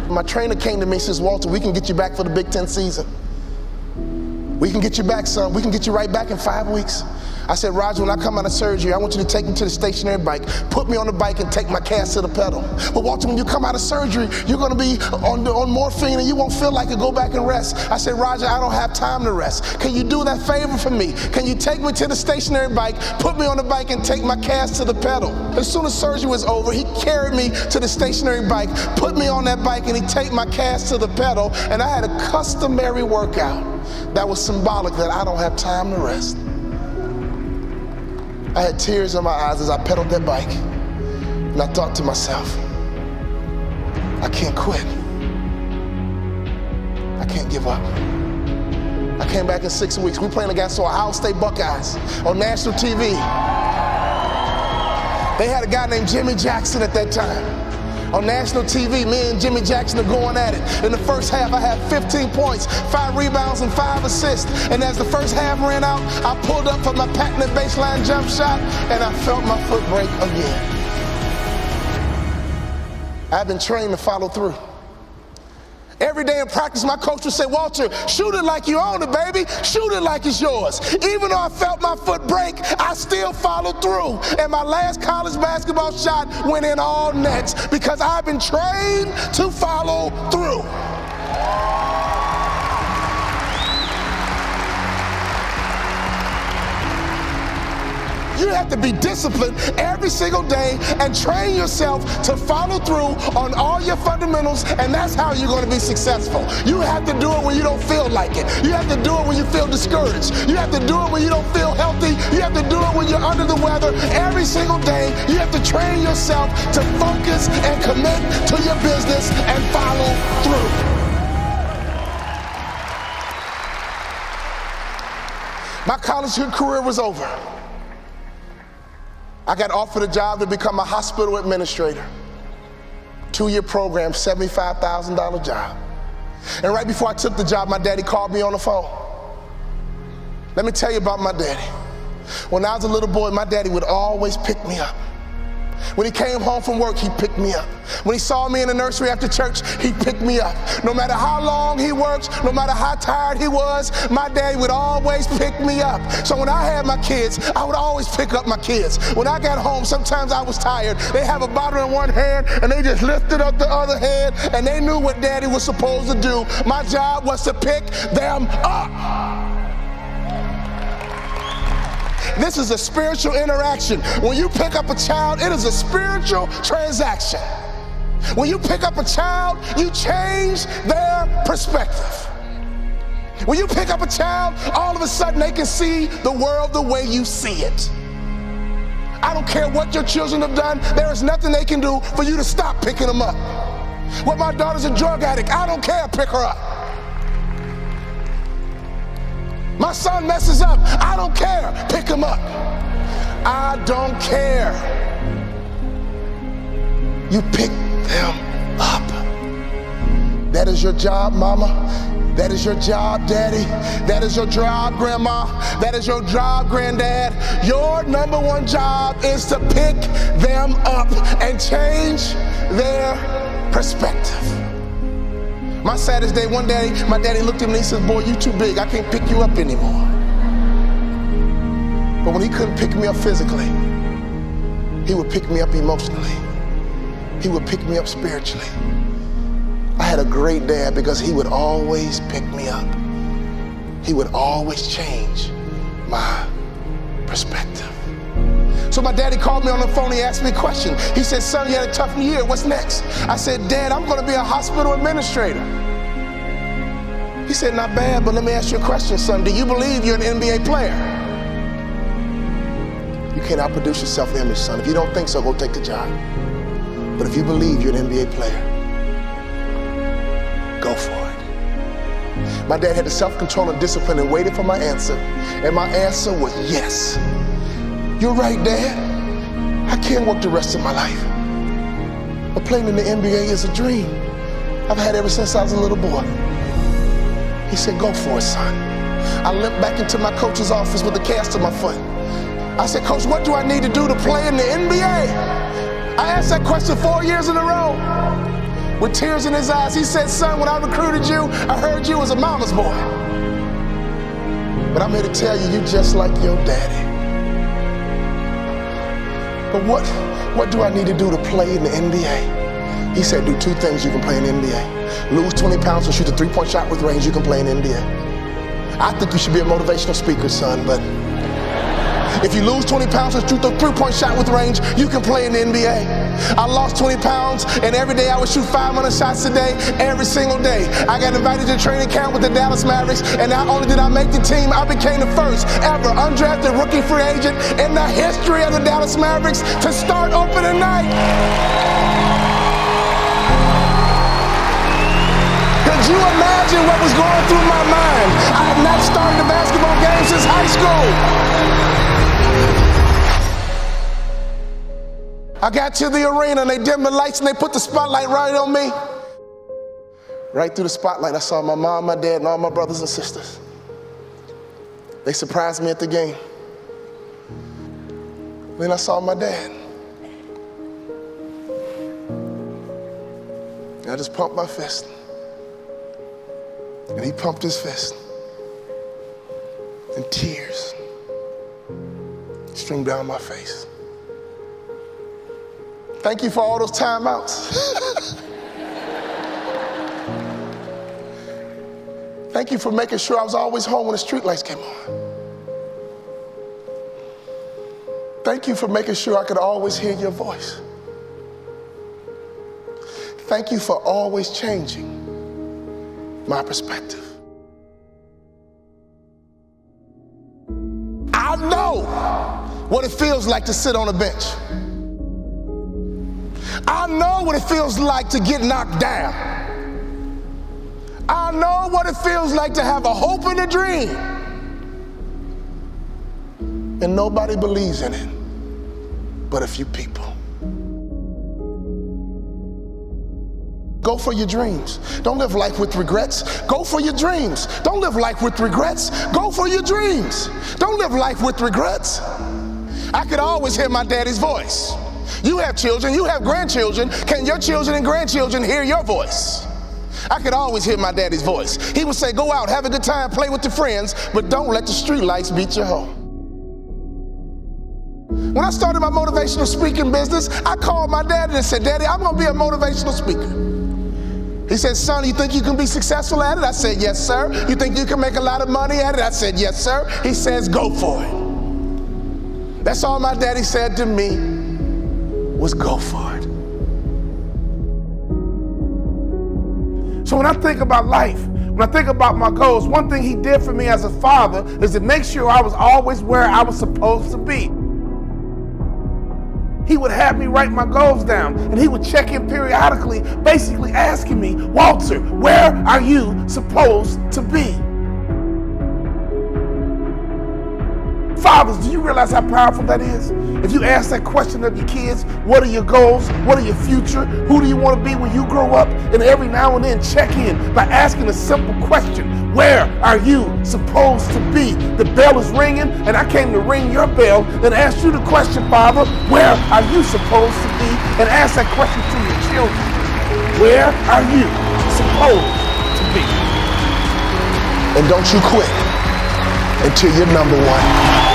My trainer came to me and says, Walter, we can get you back for the Big Ten season. We can get you back, son. We can get you right back in 5 weeks. I said, Roger, when I come out of surgery, I want you to take me to the stationary bike, put me on the bike and take my cast to the pedal. But Walter, when you come out of surgery, you're gonna be on morphine and you won't feel like it, go back and rest. I said, Roger, I don't have time to rest. Can you do that favor for me? Can you take me to the stationary bike, put me on the bike and take my cast to the pedal? As soon as surgery was over, he carried me to the stationary bike, put me on that bike and he take my cast to the pedal, and I had a customary workout that was symbolic that I don't have time to rest. I had tears in my eyes as I pedaled that bike, and I thought to myself, I can't quit. I can't give up. I came back in 6 weeks. We playing against the Ohio State Buckeyes on national TV. They had a guy named Jimmy Jackson at that time. On national TV, me and Jimmy Jackson are going at it. In the first half, I had 15 points, 5 rebounds, and 5 assists. And as the first half ran out, I pulled up for my patented baseline jump shot, and I felt my foot break again. I've been trained to follow through. Every day in practice, my coach would say, Walter, shoot it like you own it, baby. Shoot it like it's yours. Even though I felt my foot break, I still followed through. And my last college basketball shot went in all nets because I've been trained to follow through. You have to be disciplined every single day and train yourself to follow through on all your fundamentals, and that's how you're going to be successful. You have to do it when you don't feel like it. You have to do it when you feel discouraged. You have to do it when you don't feel healthy. You have to do it when you're under the weather. Every single day, you have to train yourself to focus and commit to your business and follow through. My college career was over. I got offered a job to become a hospital administrator. 2-year program, $75,000 job. And right before I took the job, my daddy called me on the phone. Let me tell you about my daddy. When I was a little boy, my daddy would always pick me up. When he came home from work, he picked me up. When he saw me in the nursery after church, he picked me up. No matter how long he worked, no matter how tired he was, my daddy would always pick me up. So when I had my kids, I would always pick up my kids. When I got home, sometimes I was tired. They have a bottle in one hand, and they just lifted up the other hand, and they knew what daddy was supposed to do. My job was to pick them up. This is a spiritual interaction. When you pick up a child, it is a spiritual transaction. When you pick up a child, you change their perspective. When you pick up a child, all of a sudden they can see the world the way you see it. I don't care what your children have done. There is nothing they can do for you to stop picking them up. Well, my daughter's a drug addict. I don't care, pick her up. My son messes up. I don't care, pick him up. I don't care. You pick them up. That is your job, mama. That is your job, daddy. That is your job, grandma. That is your job, granddad. Your number one job is to pick them up and change their perspective. My saddest day, one day, my daddy looked at me and he said, boy, you too big. I can't pick you up anymore. But when he couldn't pick me up physically, he would pick me up emotionally. He would pick me up spiritually. I had a great dad because he would always pick me up. He would always change my perspective. So my daddy called me on the phone, he asked me a question. He said, son, you had a tough year, what's next? I said, Dad, I'm gonna be a hospital administrator. He said, not bad, but let me ask you a question, son. Do you believe you're an NBA player? You can't outproduce your self-image, son. If you don't think so, go take the job. But if you believe you're an NBA player, go for it. My dad had the self-control and discipline and waited for my answer. And my answer was yes. You're right, Dad. I can't work the rest of my life. But playing in the NBA is a dream I've had ever since I was a little boy. He said, go for it, son. I limped back into my coach's office with a cast on my foot. I said, Coach, what do I need to do to play in the NBA? I asked that question 4 years in a row. With tears in his eyes, he said, son, when I recruited you, I heard you was a mama's boy. But I'm here to tell you, you just like your daddy. But what do I need to do to play in the NBA? He said, do two things you can play in the NBA. Lose 20 pounds and shoot a three-point shot with range, you can play in the NBA. I think you should be a motivational speaker, son, but if you lose 20 pounds and shoot the three-point shot with range, you can play in the NBA. I lost 20 pounds, and every day I would shoot 500 shots a day, every single day. I got invited to training camp with the Dallas Mavericks, and not only did I make the team, I became the first ever undrafted rookie free agent in the history of the Dallas Mavericks to start opening night. Could you imagine what was going through my mind? I had not started a basketball game since high school. I got to the arena and they dimmed the lights and they put the spotlight right on me. Right through the spotlight, I saw my mom, my dad, and all my brothers and sisters. They surprised me at the game. Then I saw my dad. And I just pumped my fist. And he pumped his fist. And tears streamed down my face. Thank you for all those timeouts. Thank you for making sure I was always home when the streetlights came on. Thank you for making sure I could always hear your voice. Thank you for always changing my perspective. I know what it feels like to sit on a bench. I know what it feels like to get knocked down. I know what it feels like to have a hope and a dream, and nobody believes in it but a few people. Go for your dreams. Don't live life with regrets. Go for your dreams. Don't live life with regrets. Go for your dreams. Don't live life with regrets. I could always hear my daddy's voice. You have children, you have grandchildren. Can your children and grandchildren hear your voice? I could always hear my daddy's voice. He would say, go out, have a good time, play with your friends, but don't let the street lights beat you home. When I started my motivational speaking business, I called my daddy and said, Daddy, I'm gonna be a motivational speaker. He said, son, you think you can be successful at it? I said, yes, sir. You think you can make a lot of money at it? I said, yes, sir. He says, go for it. That's all my daddy said to me was go for it. So when I think about life, when I think about my goals, one thing he did for me as a father is to make sure I was always where I was supposed to be. He would have me write my goals down, and he would check in periodically, basically asking me, Walter, where are you supposed to be? Fathers, do you realize how powerful that is? If you ask that question of your kids, what are your goals? What are your future? Who do you want to be when you grow up? And every now and then check in by asking a simple question. Where are you supposed to be? The bell is ringing, and I came to ring your bell and ask you the question, Father, where are you supposed to be? And ask that question to your children. Where are you supposed to be? And don't you quit until you're number one.